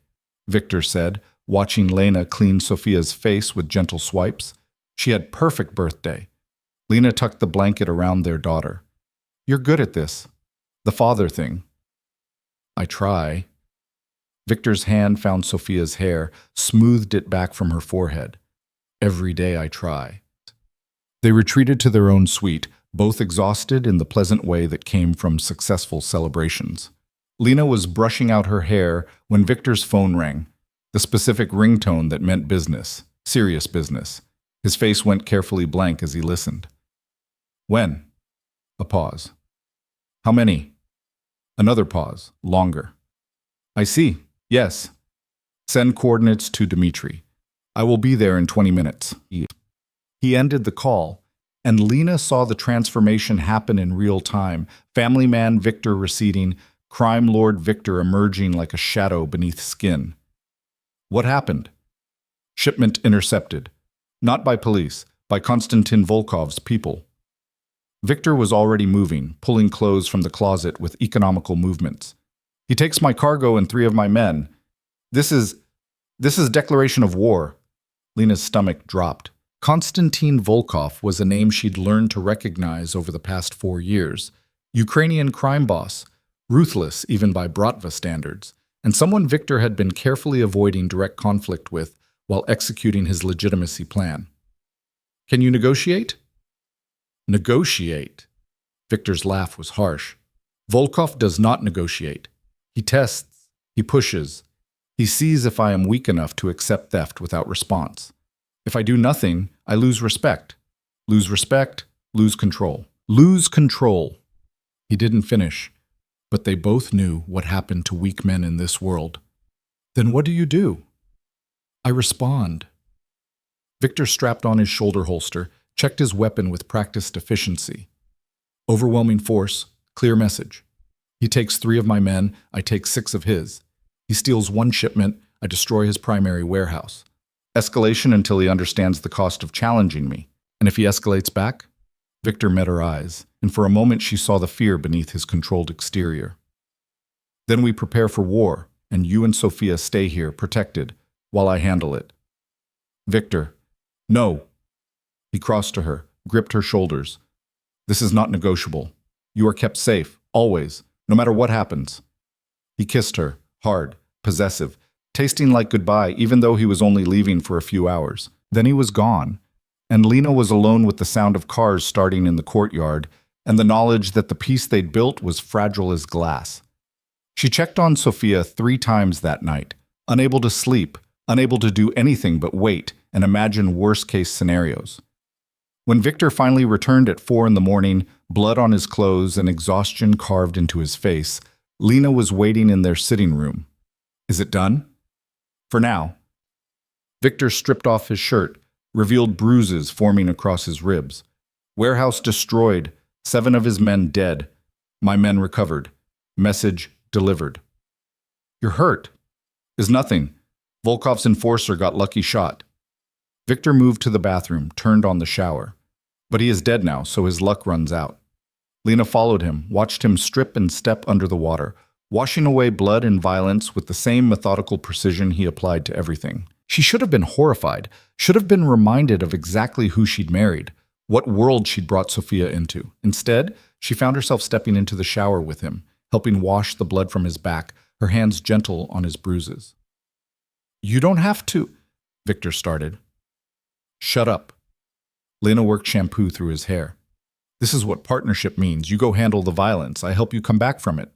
Victor said, watching Lena clean Sophia's face with gentle swipes. "She had perfect birthday." Lena tucked the blanket around their daughter. "You're good at this. The father thing." "I try." Victor's hand found Sophia's hair, smoothed it back from her forehead. "Every day I try." They retreated to their own suite, both exhausted in the pleasant way that came from successful celebrations. Lena was brushing out her hair when Victor's phone rang, the specific ringtone that meant business, serious business. His face went carefully blank as he listened. "When?" A pause. "How many?" Another pause, longer. "I see. Yes. Send coordinates to Dimitri. I will be there in 20 minutes. He ended the call, and Lena saw the transformation happen in real time, family man Victor receding, crime lord Victor emerging like a shadow beneath skin. What happened? Shipment intercepted. Not by police, by Konstantin Volkov's people. Victor was already moving, pulling clothes from the closet with economical movements. He takes my cargo and 3 of my men. This is declaration of war. Lena's stomach dropped. Konstantin Volkov was a name she'd learned to recognize over the past 4 years. Ukrainian crime boss, ruthless even by Bratva standards, and someone Victor had been carefully avoiding direct conflict with, while executing his legitimacy plan. Can you negotiate? Negotiate? Victor's laugh was harsh. Volkov does not negotiate. He tests, he pushes. He sees if I am weak enough to accept theft without response. If I do nothing, I lose respect. Lose respect, lose control. Lose control. He didn't finish, but they both knew what happened to weak men in this world. Then what do? I respond. Victor strapped on his shoulder holster, checked his weapon with practiced efficiency. Overwhelming force, clear message. He takes 3 of my men, I take 6 of his. He steals 1 shipment, I destroy his primary warehouse. Escalation until he understands the cost of challenging me. And if he escalates back? Victor met her eyes, and for a moment she saw the fear beneath his controlled exterior. Then we prepare for war, and you and Sophia stay here, protected, while I handle it. Victor, no. He crossed to her, gripped her shoulders. This is not negotiable. You are kept safe, always, no matter what happens. He kissed her, hard, possessive, tasting like goodbye even though he was only leaving for a few hours. Then he was gone, and Lena was alone with the sound of cars starting in the courtyard and the knowledge that the piece they'd built was fragile as glass. She checked on Sophia 3 times that night, unable to sleep, unable to do anything but wait and imagine worst-case scenarios. When Victor finally returned at 4 a.m, blood on his clothes and exhaustion carved into his face, Lena was waiting in their sitting room. Is it done? For now. Victor stripped off his shirt, revealed bruises forming across his ribs. Warehouse destroyed, 7 of his men dead. My men recovered. Message delivered. You're hurt. Is nothing. Volkov's enforcer got lucky shot. Victor moved to the bathroom, turned on the shower. But he is dead now, so his luck runs out. Lena followed him, watched him strip and step under the water, washing away blood and violence with the same methodical precision he applied to everything. She should have been horrified, should have been reminded of exactly who she'd married, what world she'd brought Sophia into. Instead, she found herself stepping into the shower with him, helping wash the blood from his back, her hands gentle on his bruises. You don't have to, Victor started. Shut up. Lena worked shampoo through his hair. This is what partnership means. You go handle the violence. I help you come back from it.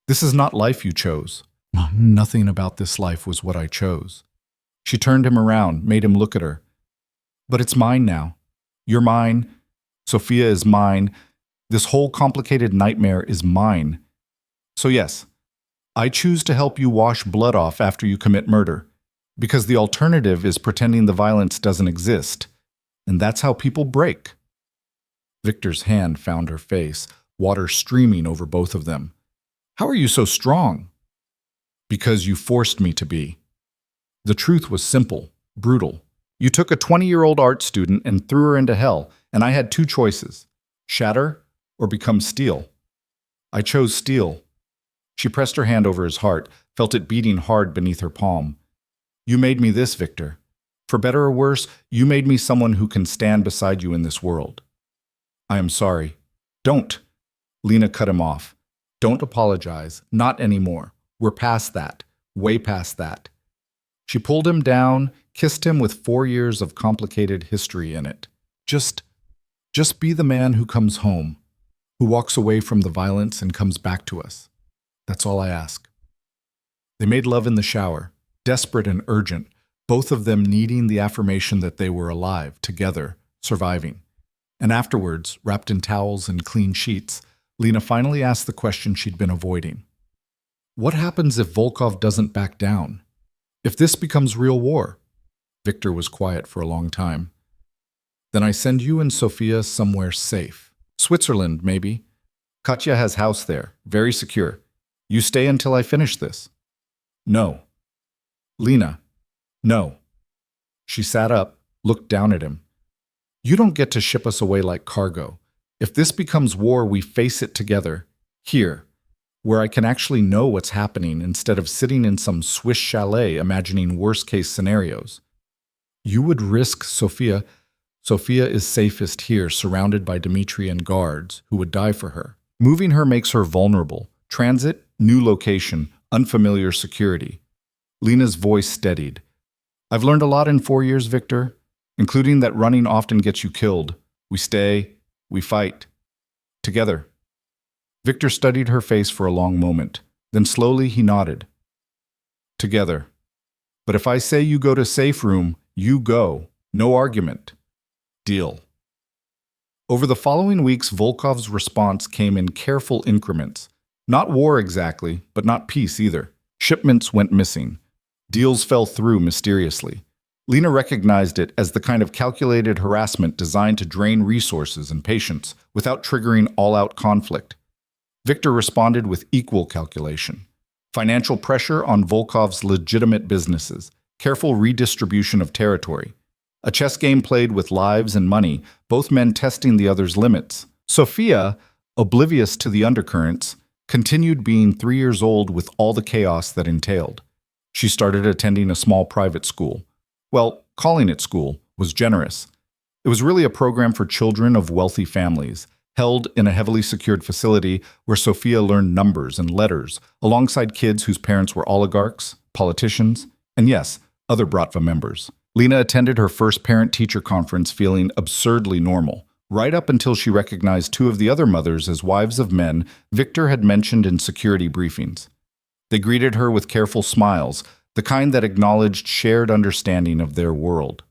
This is not life you chose. Nothing about this life was what I chose. She turned him around, made him look at her. But it's mine now. You're mine. Sophia is mine. This whole complicated nightmare is mine. So yes, I choose to help you wash blood off after you commit murder. Because the alternative is pretending the violence doesn't exist. And that's how people break. Victor's hand found her face, water streaming over both of them. How are you so strong? Because you forced me to be. The truth was simple, brutal. You took a 20-year-old art student and threw her into hell, and I had 2 choices: shatter or become steel. I chose steel. She pressed her hand over his heart, felt it beating hard beneath her palm. You made me this, Victor. For better or worse, you made me someone who can stand beside you in this world. I am sorry. Don't. Lena cut him off. Don't apologize. Not anymore. We're past that. Way past that. She pulled him down, kissed him with 4 years of complicated history in it. Just be the man who comes home, who walks away from the violence and comes back to us. That's all I ask. They made love in the shower, desperate and urgent, both of them needing the affirmation that they were alive, together, surviving. And afterwards, wrapped in towels and clean sheets, Lena finally asked the question she'd been avoiding. What happens if Volkov doesn't back down? If this becomes real war? Victor was quiet for a long time. Then I send you and Sophia somewhere safe. Switzerland, maybe. Katya has house there, very secure. You stay until I finish this. No. Lena. No. She sat up, looked down at him. You don't get to ship us away like cargo. If this becomes war, we face it together. Here, where I can actually know what's happening instead of sitting in some Swiss chalet imagining worst-case scenarios. You would risk Sophia. Sophia is safest here, surrounded by Dmitri and guards who would die for her. Moving her makes her vulnerable. Transit, new location, unfamiliar security. Lena's voice steadied. I've learned a lot in 4 years, Victor, including that running often gets you killed. We stay, we fight. Together. Victor studied her face for a long moment. Then slowly he nodded. Together. But if I say you go to safe room, you go. No argument. Deal. Over the following weeks, Volkov's response came in careful increments. Not war exactly, but not peace either. Shipments went missing. Deals fell through mysteriously. Lena recognized it as the kind of calculated harassment designed to drain resources and patience without triggering all-out conflict. Victor responded with equal calculation. Financial pressure on Volkov's legitimate businesses, careful redistribution of territory. A chess game played with lives and money, both men testing the other's limits. Sophia, oblivious to the undercurrents, continued being 3 years old with all the chaos that entailed. She started attending a small private school. Well, calling it school was generous. It was really a program for children of wealthy families, held in a heavily secured facility where Sophia learned numbers and letters, alongside kids whose parents were oligarchs, politicians, and yes, other Bratva members. Lena attended her first parent-teacher conference feeling absurdly normal, right up until she recognized two of the other mothers as wives of men Victor had mentioned in security briefings. They greeted her with careful smiles, the kind that acknowledged shared understanding of their world.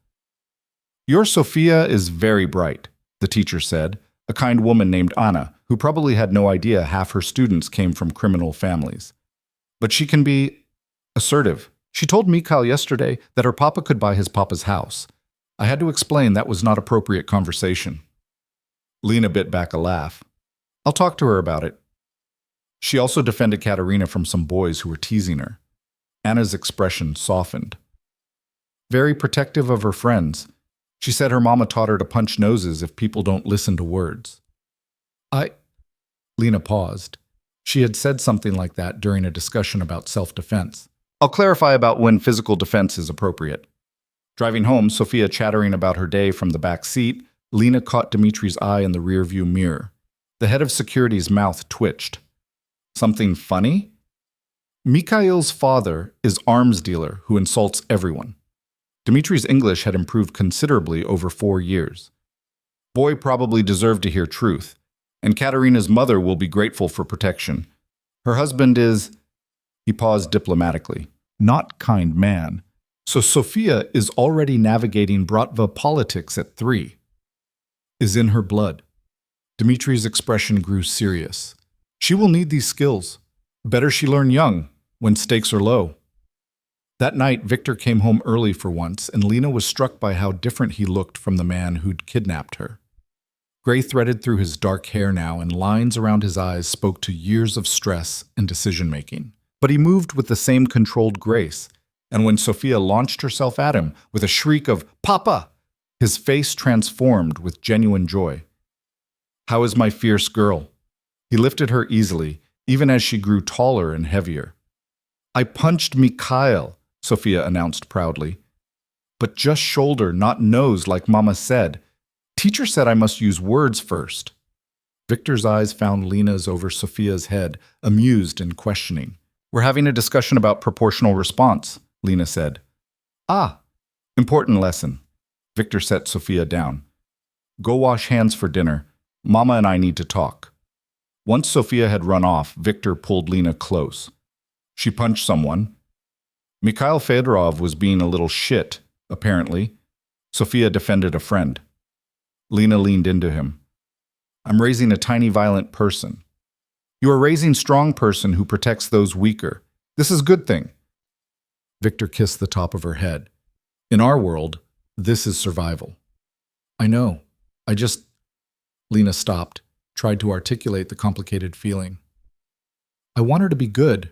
"Your Sophia is very bright," the teacher said, a kind woman named Anna, who probably had no idea half her students came from criminal families. "But she can be assertive. She told Mikhail yesterday that her papa could buy his papa's house. I had to explain that was not appropriate conversation." Lena bit back a laugh. "I'll talk to her about it." She also defended Katerina from some boys who were teasing her. Anna's expression softened. Very protective of her friends. She said her mama taught her to punch noses if people don't listen to words. Lena paused. She had said something like that during a discussion about self-defense. "I'll clarify about when physical defense is appropriate." Driving home, Sophia chattering about her day from the back seat, Lena caught Dimitri's eye in the rearview mirror. The head of security's mouth twitched. "Something funny?" "Mikhail's father is arms dealer who insults everyone." Dimitri's English had improved considerably over 4 years. "Boy probably deserved to hear truth, and Katerina's mother will be grateful for protection. Her husband is..." He paused diplomatically. "Not kind man." So Sophia is already navigating Bratva politics at 3. Is in her blood. Dimitri's expression grew serious. She will need these skills. Better she learn young, when stakes are low. That night, Victor came home early for once, and Lena was struck by how different he looked from the man who'd kidnapped her. Gray threaded through his dark hair now, and lines around his eyes spoke to years of stress and decision-making. But he moved with the same controlled grace, and when Sophia launched herself at him with a shriek of "Papa!" his face transformed with genuine joy. "How is my fierce girl?" He lifted her easily, even as she grew taller and heavier. "I punched Mikhail," Sophia announced proudly. "But just shoulder, not nose, like Mama said. Teacher said I must use words first." Victor's eyes found Lena's over Sophia's head, amused and questioning. "We're having a discussion about proportional response," Lena said. "Ah, important lesson." Victor set Sophia down. "Go wash hands for dinner. Mama and I need to talk." Once Sophia had run off, Victor pulled Lena close. "She punched someone." Mikhail Fedorov was being a little shit, apparently. Sophia defended a friend. Lena leaned into him. "I'm raising a tiny violent person." "You are raising strong person who protects those weaker. This is a good thing." Victor kissed the top of her head. "In our world, this is survival." "I know. I just..." Lena stopped, tried to articulate the complicated feeling. "I want her to be good.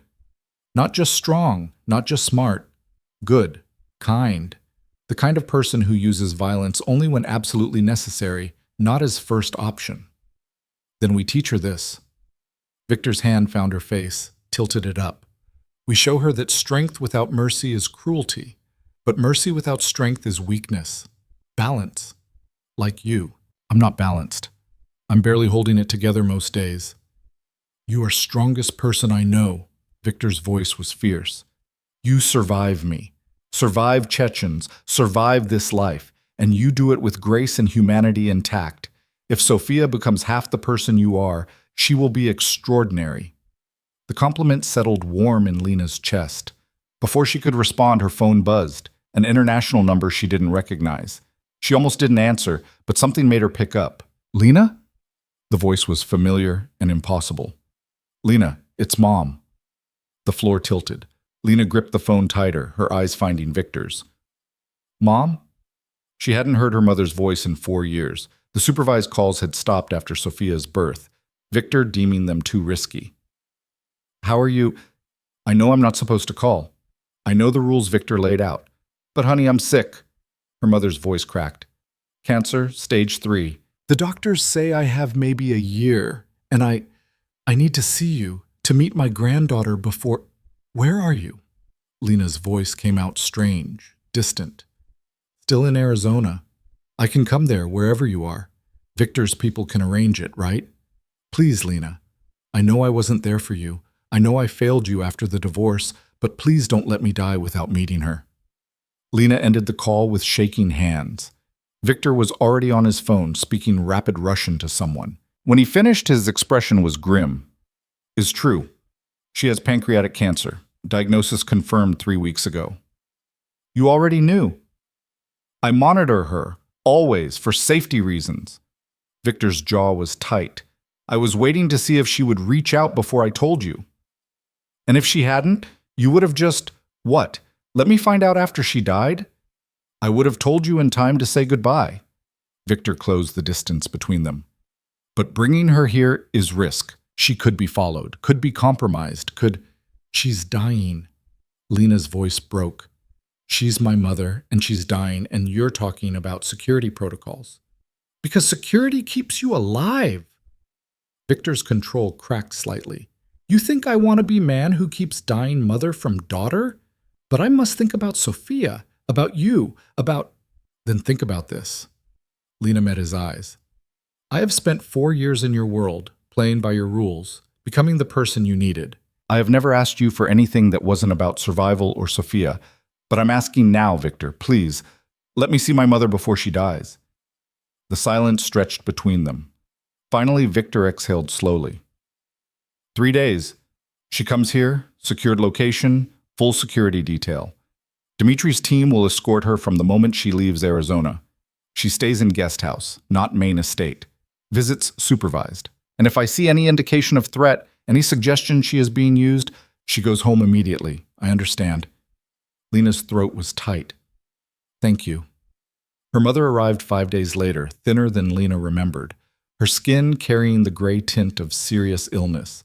Not just strong, not just smart. Good, kind. The kind of person who uses violence only when absolutely necessary, not as first option." "Then we teach her this." Victor's hand found her face, tilted it up. "We show her that strength without mercy is cruelty, but mercy without strength is weakness. Balance. Like you. I'm not balanced. I'm barely holding it together most days." "You are strongest person I know." Victor's voice was fierce. "You survive me." Survive Chechens, survive this life, and you do it with grace and humanity intact. If Sophia becomes half the person you are, she will be extraordinary." The compliment settled warm in Lena's chest. Before she could respond, her phone buzzed, an international number she didn't recognize. She almost didn't answer, but something made her pick up. "Lena?" The voice was familiar and impossible. "Lena, it's Mom." The floor tilted. Lena gripped the phone tighter, her eyes finding Victor's. "Mom?" She hadn't heard her mother's voice in 4 years. The supervised calls had stopped after Sophia's birth, Victor deeming them too risky. "How are you? I know I'm not supposed to call. I know the rules Victor laid out. But honey, I'm sick." Her mother's voice cracked. "Cancer, stage 3. The doctors say I have maybe a year, and I need to see you, to meet my granddaughter before— Where are you?" Lena's voice came out strange, distant. "Still in Arizona. I can come there wherever you are. Victor's people can arrange it, right? Please, Lena. I know I wasn't there for you. I know I failed you after the divorce, but please don't let me die without meeting her." Lena ended the call with shaking hands. Victor was already on his phone, speaking rapid Russian to someone. When he finished, his expression was grim. "Is true. She has pancreatic cancer. Diagnosis confirmed 3 weeks ago." "You already knew." "I monitor her, always, for safety reasons." Victor's jaw was tight. "I was waiting to see if she would reach out before I told you." "And if she hadn't, you would have just— What? Let me find out after she died?" "I would have told you in time to say goodbye." Victor closed the distance between them. "But bringing her here is risk. She could be followed, could be compromised, could— She's dying." Lena's voice broke. "She's my mother, and she's dying, and you're talking about security protocols. Because security keeps you alive." Victor's control cracked slightly. "You think I want to be man who keeps dying mother from daughter? But I must think about Sophia, about you, about— Then think about this." Lena met his eyes. "I have spent 4 years in your world, playing by your rules, becoming the person you needed. I have never asked you for anything that wasn't about survival or Sophia, but I'm asking now, Victor, please, let me see my mother before she dies." The silence stretched between them. Finally, Victor exhaled slowly. 3 days. She comes here, secured location, full security detail. Dimitri's team will escort her from the moment she leaves Arizona. She stays in guest house, not main estate. Visits supervised. And if I see any indication of threat, any suggestion she is being used, she goes home immediately. I understand." Lena's throat was tight. "Thank you." Her mother arrived 5 days later, thinner than Lena remembered, her skin carrying the gray tint of serious illness.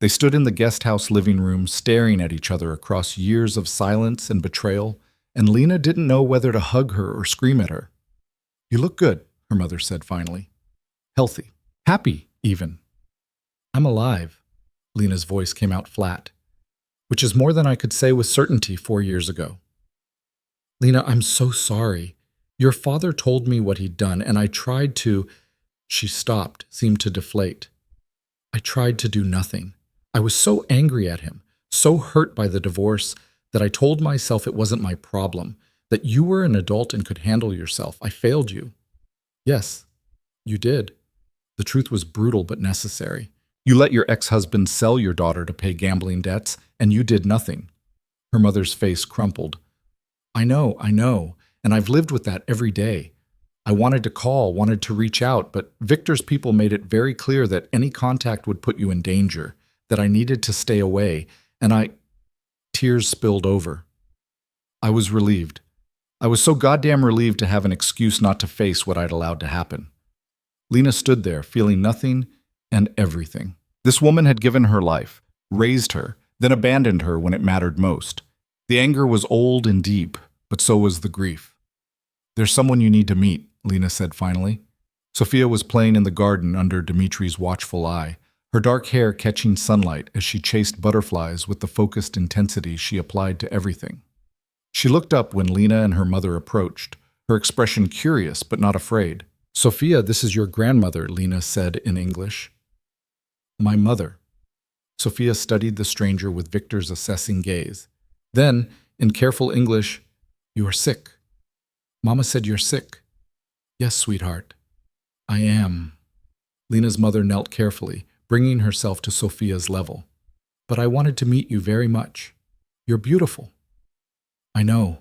They stood in the guest house living room, staring at each other across years of silence and betrayal, and Lena didn't know whether to hug her or scream at her. "You look good," her mother said finally. "Healthy. Happy, even." "I'm alive." Lena's voice came out flat, which is more than I could say with certainty 4 years ago. "Lena, I'm so sorry. Your father told me what he'd done, and I tried to—" She stopped, seemed to deflate. "I tried to do nothing. I was so angry at him, so hurt by the divorce, that I told myself it wasn't my problem, that you were an adult and could handle yourself. I failed you." "Yes, you did." The truth was brutal but necessary. "You let your ex-husband sell your daughter to pay gambling debts, and you did nothing." Her mother's face crumpled. I know, and I've lived with that every day. I wanted to call, wanted to reach out, but Victor's people made it very clear that any contact would put you in danger, that I needed to stay away, and Tears spilled over. I was relieved. I was so goddamn relieved to have an excuse not to face what I'd allowed to happen. Lena stood there, feeling nothing and everything. This woman had given her life, raised her, then abandoned her when it mattered most. The anger was old and deep, but so was the grief. "There's someone you need to meet," Lena said finally. Sophia was playing in the garden under Dimitri's watchful eye, her dark hair catching sunlight as she chased butterflies with the focused intensity she applied to everything. She looked up when Lena and her mother approached, her expression curious but not afraid. "Sophia, this is your grandmother," Lena said in English. "My mother." Sophia studied the stranger with Victor's assessing gaze. Then, in careful English, You are sick. Mama said you're sick. Yes, sweetheart. I am. Lena's mother knelt carefully, bringing herself to Sophia's level. But I wanted to meet you very much. You're beautiful. I know.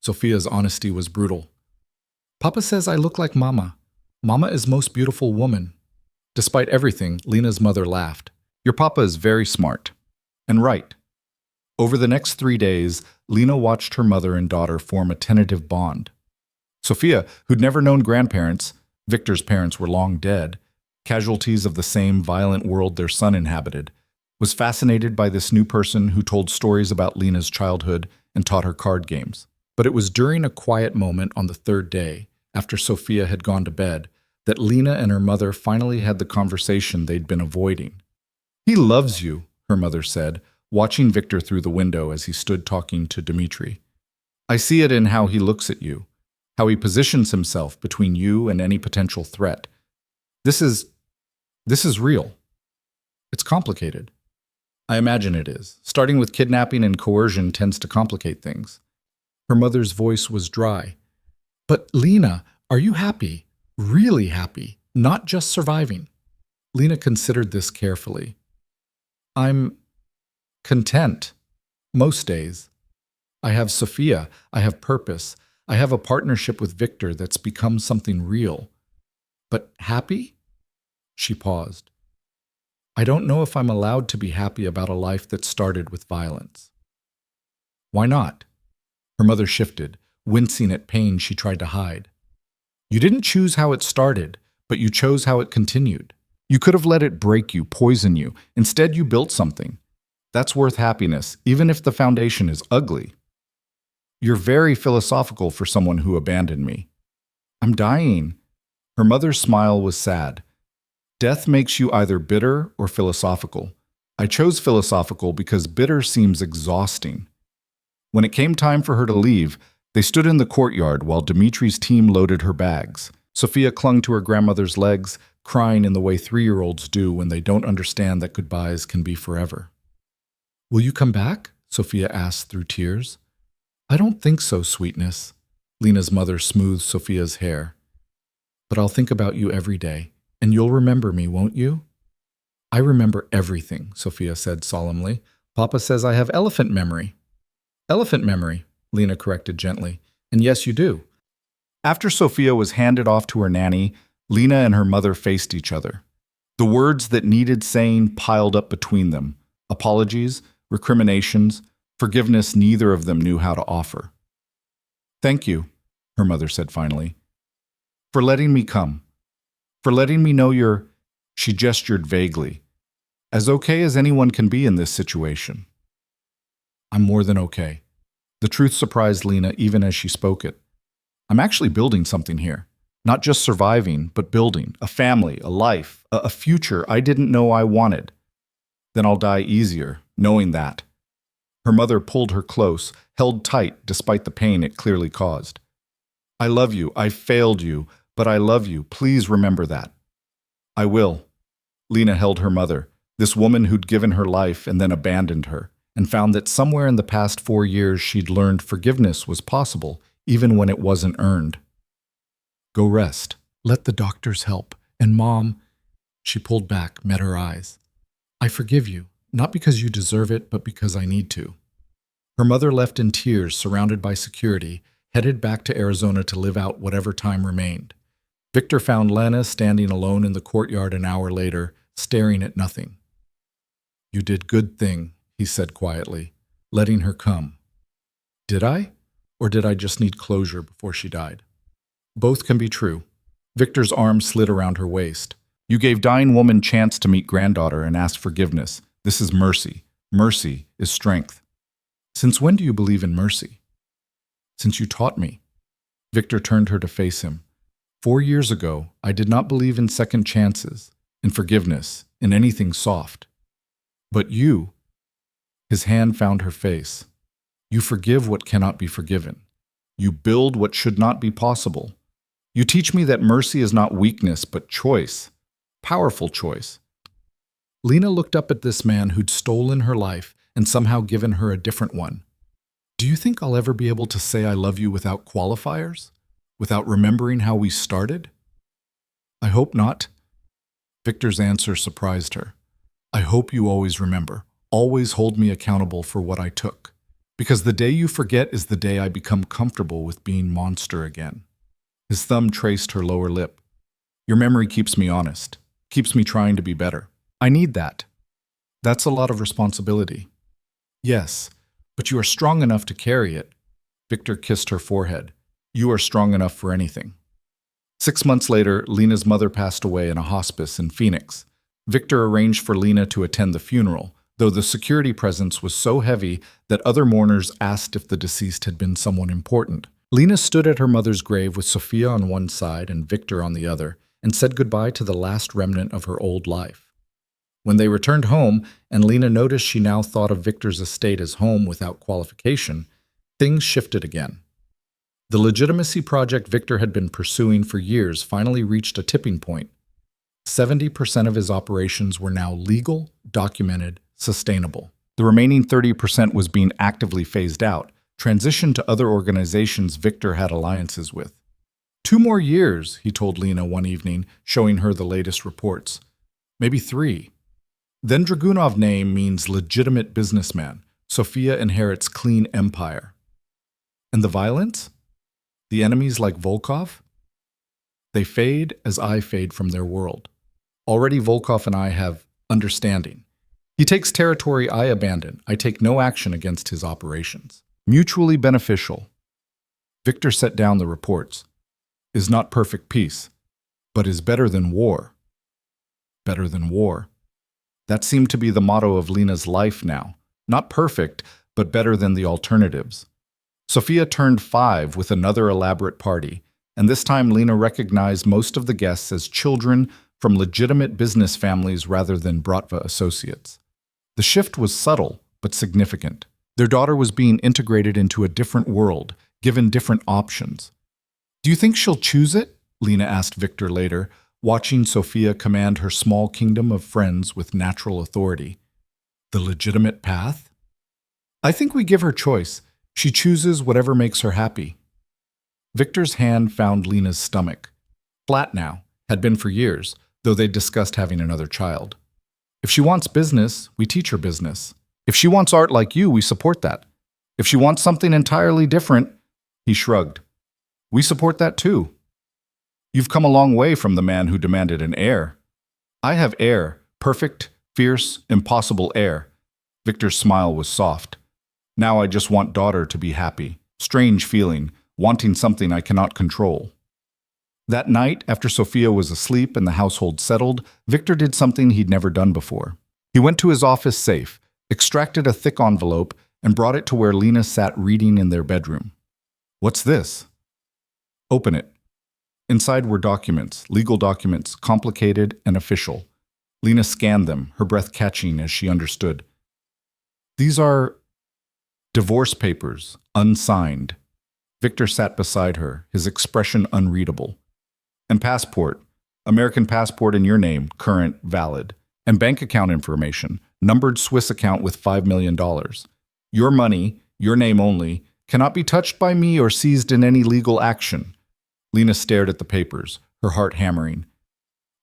Sophia's honesty was brutal. Papa says I look like Mama. Mama is most beautiful woman. Despite everything, Lena's mother laughed. Your papa is very smart. And right. Over the next 3 days, Lena watched her mother and daughter form a tentative bond. Sophia, who'd never known grandparents, Victor's parents were long dead, casualties of the same violent world their son inhabited, was fascinated by this new person who told stories about Lena's childhood and taught her card games. But it was during a quiet moment on the 3rd day, after Sophia had gone to bed, that Lena and her mother finally had the conversation they'd been avoiding. He loves you, her mother said, watching Victor through the window as he stood talking to Dmitri. I see it in how he looks at you, how he positions himself between you and any potential threat. This is real. It's complicated. I imagine it is. Starting with kidnapping and coercion tends to complicate things. Her mother's voice was dry. But Lena, are you happy? Really happy? Not just surviving? Lena considered this carefully. I'm content. Most days. I have Sophia. I have purpose. I have a partnership with Victor that's become something real. But happy? She paused. I don't know if I'm allowed to be happy about a life that started with violence. Why not? Her mother shifted, wincing at pain she tried to hide. You didn't choose how it started, but you chose how it continued. You could have let it break you, poison you. Instead, you built something. That's worth happiness, even if the foundation is ugly. You're very philosophical for someone who abandoned me. I'm dying. Her mother's smile was sad. Death makes you either bitter or philosophical. I chose philosophical because bitter seems exhausting. When it came time for her to leave, they stood in the courtyard while Dimitri's team loaded her bags. Sophia clung to her grandmother's legs, crying in the way 3-year-olds do when they don't understand that goodbyes can be forever. Will you come back? Sophia asked through tears. I don't think so, sweetness. Lena's mother smoothed Sophia's hair. But I'll think about you every day, and you'll remember me, won't you? I remember everything, Sophia said solemnly. Papa says I have elephant memory. Elephant memory, Lena corrected gently. And yes, you do. After Sophia was handed off to her nanny, Lena and her mother faced each other. The words that needed saying piled up between them. Apologies, recriminations, forgiveness neither of them knew how to offer. Thank you, her mother said finally, for letting me come, for letting me know you're, she gestured vaguely, as okay as anyone can be in this situation. I'm more than okay. The truth surprised Lena even as she spoke it. I'm actually building something here. Not just surviving, but building. A family, a life, a future I didn't know I wanted. Then I'll die easier, knowing that. Her mother pulled her close, held tight despite the pain it clearly caused. I love you. I failed you, but I love you. Please remember that. I will. Lena held her mother, this woman who'd given her life and then abandoned her, and found that somewhere in the past 4 years she'd learned forgiveness was possible, even when it wasn't earned. Go rest. Let the doctors help. And Mom, she pulled back, met her eyes. I forgive you, not because you deserve it, but because I need to. Her mother left in tears, surrounded by security, headed back to Arizona to live out whatever time remained. Victor found Lena standing alone in the courtyard an hour later, staring at nothing. You did good thing, he said quietly, letting her come. Did I? Or did I just need closure before she died? Both can be true. Victor's arm slid around her waist. You gave dying woman chance to meet granddaughter and ask forgiveness. This is mercy. Mercy is strength. Since when do you believe in mercy? Since you taught me. Victor turned her to face him. 4 years ago, I did not believe in second chances, in forgiveness, in anything soft. But you, his hand found her face. You forgive what cannot be forgiven. You build what should not be possible. You teach me that mercy is not weakness, but choice. Powerful choice. Lena looked up at this man who'd stolen her life and somehow given her a different one. Do you think I'll ever be able to say I love you without qualifiers? Without remembering how we started? I hope not. Victor's answer surprised her. I hope you always remember. Always hold me accountable for what I took. Because the day you forget is the day I become comfortable with being monster again. His thumb traced her lower lip. Your memory keeps me honest. Keeps me trying to be better. I need that. That's a lot of responsibility. Yes, but you are strong enough to carry it. Victor kissed her forehead. You are strong enough for anything. 6 months later, Lena's mother passed away in a hospice in Phoenix. Victor arranged for Lena to attend the funeral, though the security presence was so heavy that other mourners asked if the deceased had been someone important. Lena stood at her mother's grave with Sophia on one side and Victor on the other, and said goodbye to the last remnant of her old life. When they returned home, and Lena noticed she now thought of Victor's estate as home without qualification, things shifted again. The legitimacy project Victor had been pursuing for years finally reached a tipping point. 70% of his operations were now legal, documented, sustainable. The remaining 30% was being actively phased out, transitioned to other organizations Victor had alliances with. 2 more years, he told Lena one evening, showing her the latest reports. Maybe 3. Then Dragunov name means legitimate businessman. Sophia inherits clean empire. And the violence? The enemies like Volkov? They fade as I fade from their world. Already Volkov and I have understanding. He takes territory I abandon. I take no action against his operations. Mutually beneficial. Victor set down the reports. Is not perfect peace, but is better than war. Better than war. That seemed to be the motto of Lena's life now. Not perfect, but better than the alternatives. Sophia turned 5 with another elaborate party, and this time Lena recognized most of the guests as children from legitimate business families rather than Bratva associates. The shift was subtle, but significant. Their daughter was being integrated into a different world, given different options. Do you think she'll choose it? Lena asked Victor later, watching Sophia command her small kingdom of friends with natural authority. The legitimate path? I think we give her choice. She chooses whatever makes her happy. Victor's hand found Lena's stomach. Flat now, had been for years, though they discussed having another child. If she wants business, we teach her business. If she wants art like you, we support that. If she wants something entirely different, he shrugged. We support that too. You've come a long way from the man who demanded an heir. I have heir, perfect, fierce, impossible heir. Victor's smile was soft. Now I just want daughter to be happy. Strange feeling, wanting something I cannot control. That night, after Sophia was asleep and the household settled, Victor did something he'd never done before. He went to his office safe, extracted a thick envelope, and brought it to where Lena sat reading in their bedroom. What's this? Open it. Inside were documents, legal documents, complicated and official. Lena scanned them, her breath catching as she understood. These are divorce papers, unsigned. Victor sat beside her, his expression unreadable. And passport, American passport in your name, current, valid. And bank account information, numbered Swiss account with $5 million. Your money, your name only, cannot be touched by me or seized in any legal action. Lena stared at the papers, her heart hammering.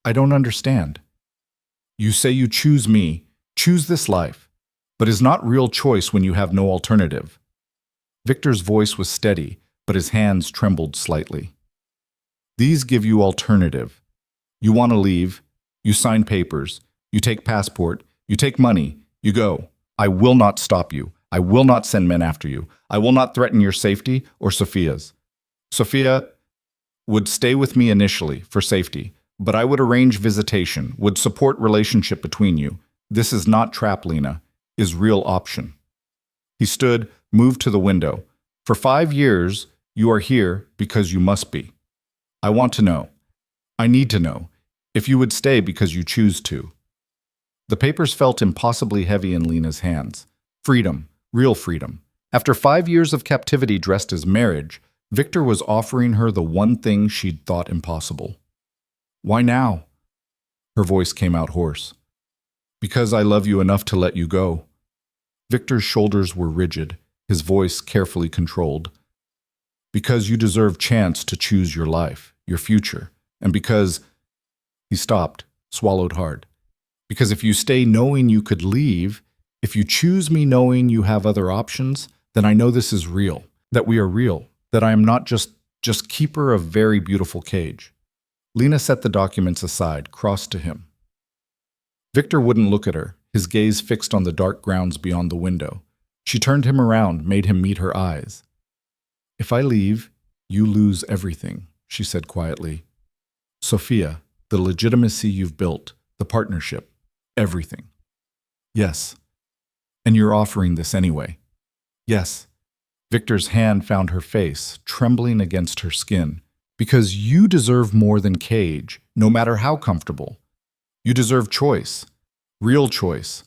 I don't understand. You say you choose me, choose this life, but is not real choice when you have no alternative. Victor's voice was steady, but his hands trembled slightly. These give you alternative. You want to leave, you sign papers, you take passport, you take money, you go. I will not stop you. I will not send men after you. I will not threaten your safety or Sophia's. Sophia would stay with me initially for safety, but I would arrange visitation, would support relationship between you. This is not trap, Lena, is real option. He stood, moved to the window. For 5 years, you are here because you must be. I want to know. I need to know if you would stay because you choose to. The papers felt impossibly heavy in Lena's hands. Freedom, real freedom. After 5 years of captivity dressed as marriage, Victor was offering her the one thing she'd thought impossible. Why now? Her voice came out hoarse. Because I love you enough to let you go. Victor's shoulders were rigid, his voice carefully controlled. Because you deserve chance to choose your life, your future, and because he stopped, swallowed hard. Because if you stay knowing you could leave, if you choose me knowing you have other options, then I know this is real, that we are real, that I am not just keeper of very beautiful cage. Lena set the documents aside, crossed to him. Victor wouldn't look at her, his gaze fixed on the dark grounds beyond the window. She turned him around, made him meet her eyes. If I leave, you lose everything, she said quietly. Sophia, the legitimacy you've built, the partnership, everything. Yes. And you're offering this anyway. Yes. Victor's hand found her face, trembling against her skin. Because you deserve more than cage, no matter how comfortable. You deserve choice. Real choice.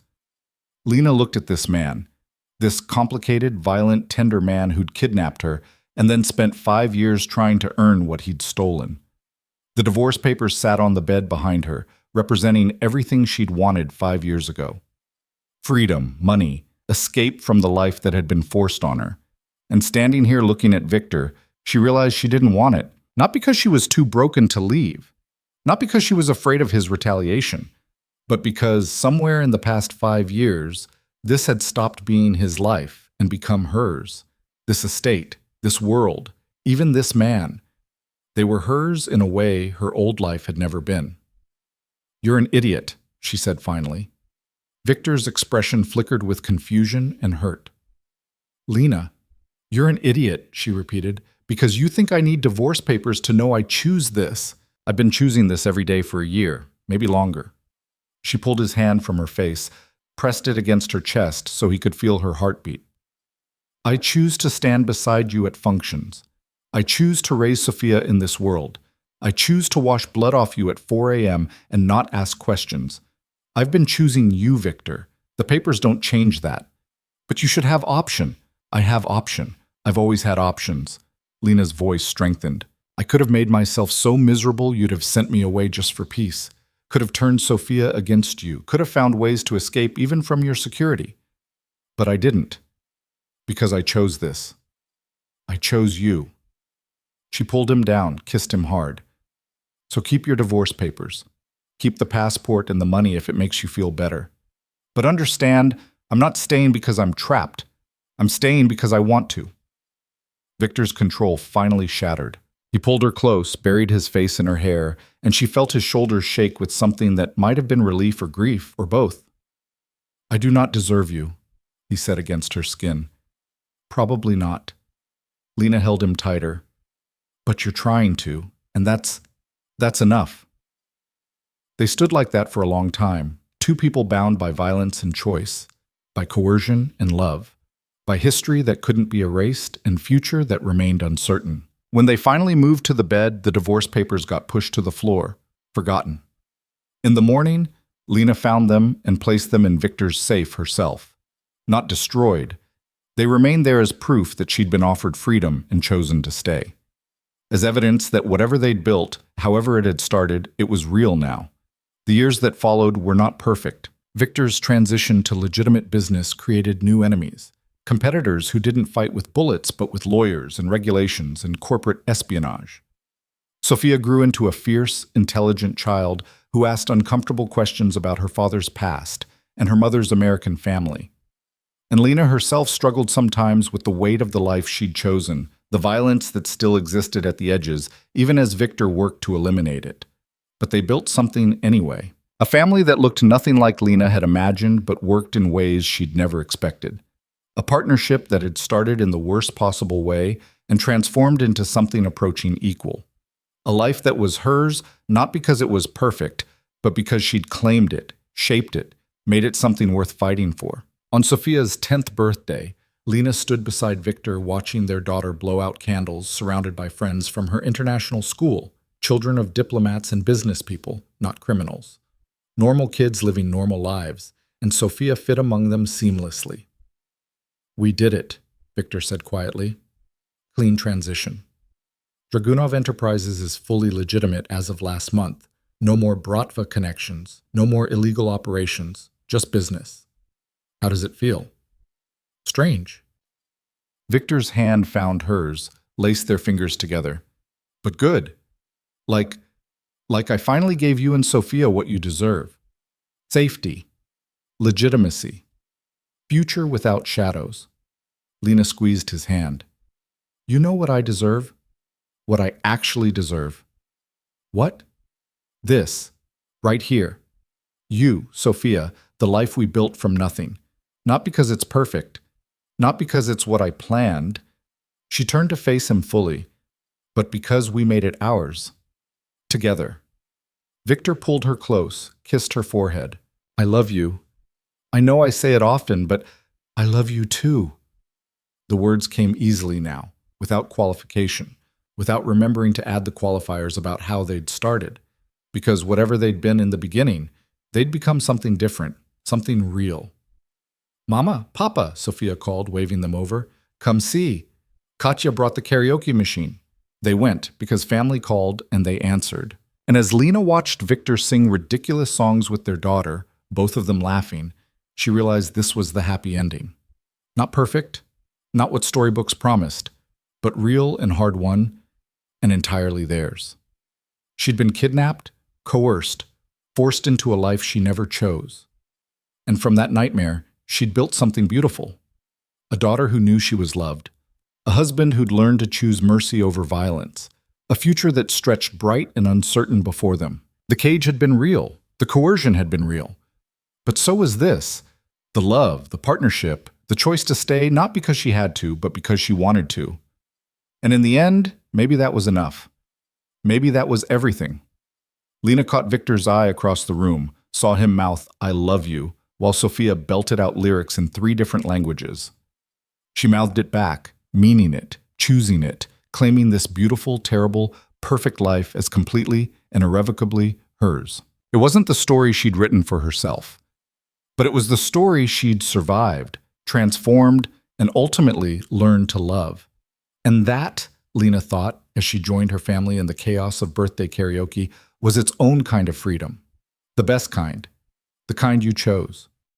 Lena looked at this man, this complicated, violent, tender man who'd kidnapped her and then spent 5 years trying to earn what he'd stolen. The divorce papers sat on the bed behind her, representing everything she'd wanted 5 years ago. Freedom, money, escape from the life that had been forced on her. And standing here looking at Victor, she realized she didn't want it, not because she was too broken to leave, not because she was afraid of his retaliation, but because somewhere in the past 5 years, this had stopped being his life and become hers. This estate, this world, even this man. They were hers in a way her old life had never been. You're an idiot, she said finally. Victor's expression flickered with confusion and hurt. Lena, you're an idiot, she repeated, because you think I need divorce papers to know I choose this. I've been choosing this every day for a year, maybe longer. She pulled his hand from her face, pressed it against her chest so he could feel her heartbeat. I choose to stand beside you at functions. I choose to raise Sophia in this world. I choose to wash blood off you at 4 a.m. and not ask questions. I've been choosing you, Victor. The papers don't change that. But you should have option. I have option. I've always had options. Lena's voice strengthened. I could have made myself so miserable you'd have sent me away just for peace. Could have turned Sophia against you. Could have found ways to escape even from your security. But I didn't. Because I chose this. I chose you. She pulled him down, kissed him hard. So keep your divorce papers. Keep the passport and the money if it makes you feel better. But understand, I'm not staying because I'm trapped. I'm staying because I want to. Victor's control finally shattered. He pulled her close, buried his face in her hair, and she felt his shoulders shake with something that might have been relief or grief, or both. I do not deserve you, he said against her skin. Probably not. Lena held him tighter. But you're trying to, and that's enough. They stood like that for a long time, two people bound by violence and choice, by coercion and love, by history that couldn't be erased and future that remained uncertain. When they finally moved to the bed, the divorce papers got pushed to the floor, forgotten. In the morning, Lena found them and placed them in Victor's safe herself. Not destroyed. They remained there as proof that she'd been offered freedom and chosen to stay. As evidence that whatever they'd built, however it had started, it was real now. The years that followed were not perfect. Victor's transition to legitimate business created new enemies. Competitors who didn't fight with bullets but with lawyers and regulations and corporate espionage. Sophia grew into a fierce, intelligent child who asked uncomfortable questions about her father's past and her mother's American family. And Lena herself struggled sometimes with the weight of the life she'd chosen, the violence that still existed at the edges, even as Victor worked to eliminate it. But they built something anyway. A family that looked nothing like Lena had imagined but worked in ways she'd never expected. A partnership that had started in the worst possible way and transformed into something approaching equal. A life that was hers not because it was perfect, but because she'd claimed it, shaped it, made it something worth fighting for. On Sophia's 10th birthday, Lena stood beside Victor watching their daughter blow out candles surrounded by friends from her international school, children of diplomats and business people, not criminals. Normal kids living normal lives, and Sophia fit among them seamlessly. We did it, Victor said quietly. Clean transition. Dragunov Enterprises is fully legitimate as of last month. No more Bratva connections, no more illegal operations, just business. How does it feel? Strange. Victor's hand found hers, laced their fingers together. But good. Like, like I finally gave you and Sophia what you deserve. Safety. Legitimacy. Future without shadows. Lena squeezed his hand. You know what I deserve? What I actually deserve. What? This. Right here. You, Sophia, the life we built from nothing. Not because it's perfect. Not because it's what I planned. She turned to face him fully. But because we made it ours. Together. Victor pulled her close, kissed her forehead. I love you. I know I say it often, but I love you too. The words came easily now, without qualification, without remembering to add the qualifiers about how they'd started. Because whatever they'd been in the beginning, they'd become something different, something real. Mama, Papa, Sophia called, waving them over. Come see. Katya brought the karaoke machine. They went, because family called, and they answered. And as Lena watched Victor sing ridiculous songs with their daughter, both of them laughing, she realized this was the happy ending. Not perfect, not what storybooks promised, but real and hard-won, and entirely theirs. She'd been kidnapped, coerced, forced into a life she never chose. And from that nightmare, she'd built something beautiful. A daughter who knew she was loved. A husband who'd learned to choose mercy over violence. A future that stretched bright and uncertain before them. The cage had been real. The coercion had been real. But so was this. The love, the partnership, the choice to stay not because she had to, but because she wanted to. And in the end, maybe that was enough. Maybe that was everything. Lena caught Victor's eye across the room, saw him mouth, I love you, while Sophia belted out lyrics in 3 different languages. She mouthed it back, meaning it, choosing it, claiming this beautiful, terrible, perfect life as completely and irrevocably hers. It wasn't the story she'd written for herself, but it was the story she'd survived, transformed, and ultimately learned to love. And that, Lena thought, as she joined her family in the chaos of birthday karaoke, was its own kind of freedom. The best kind. The kind you chose.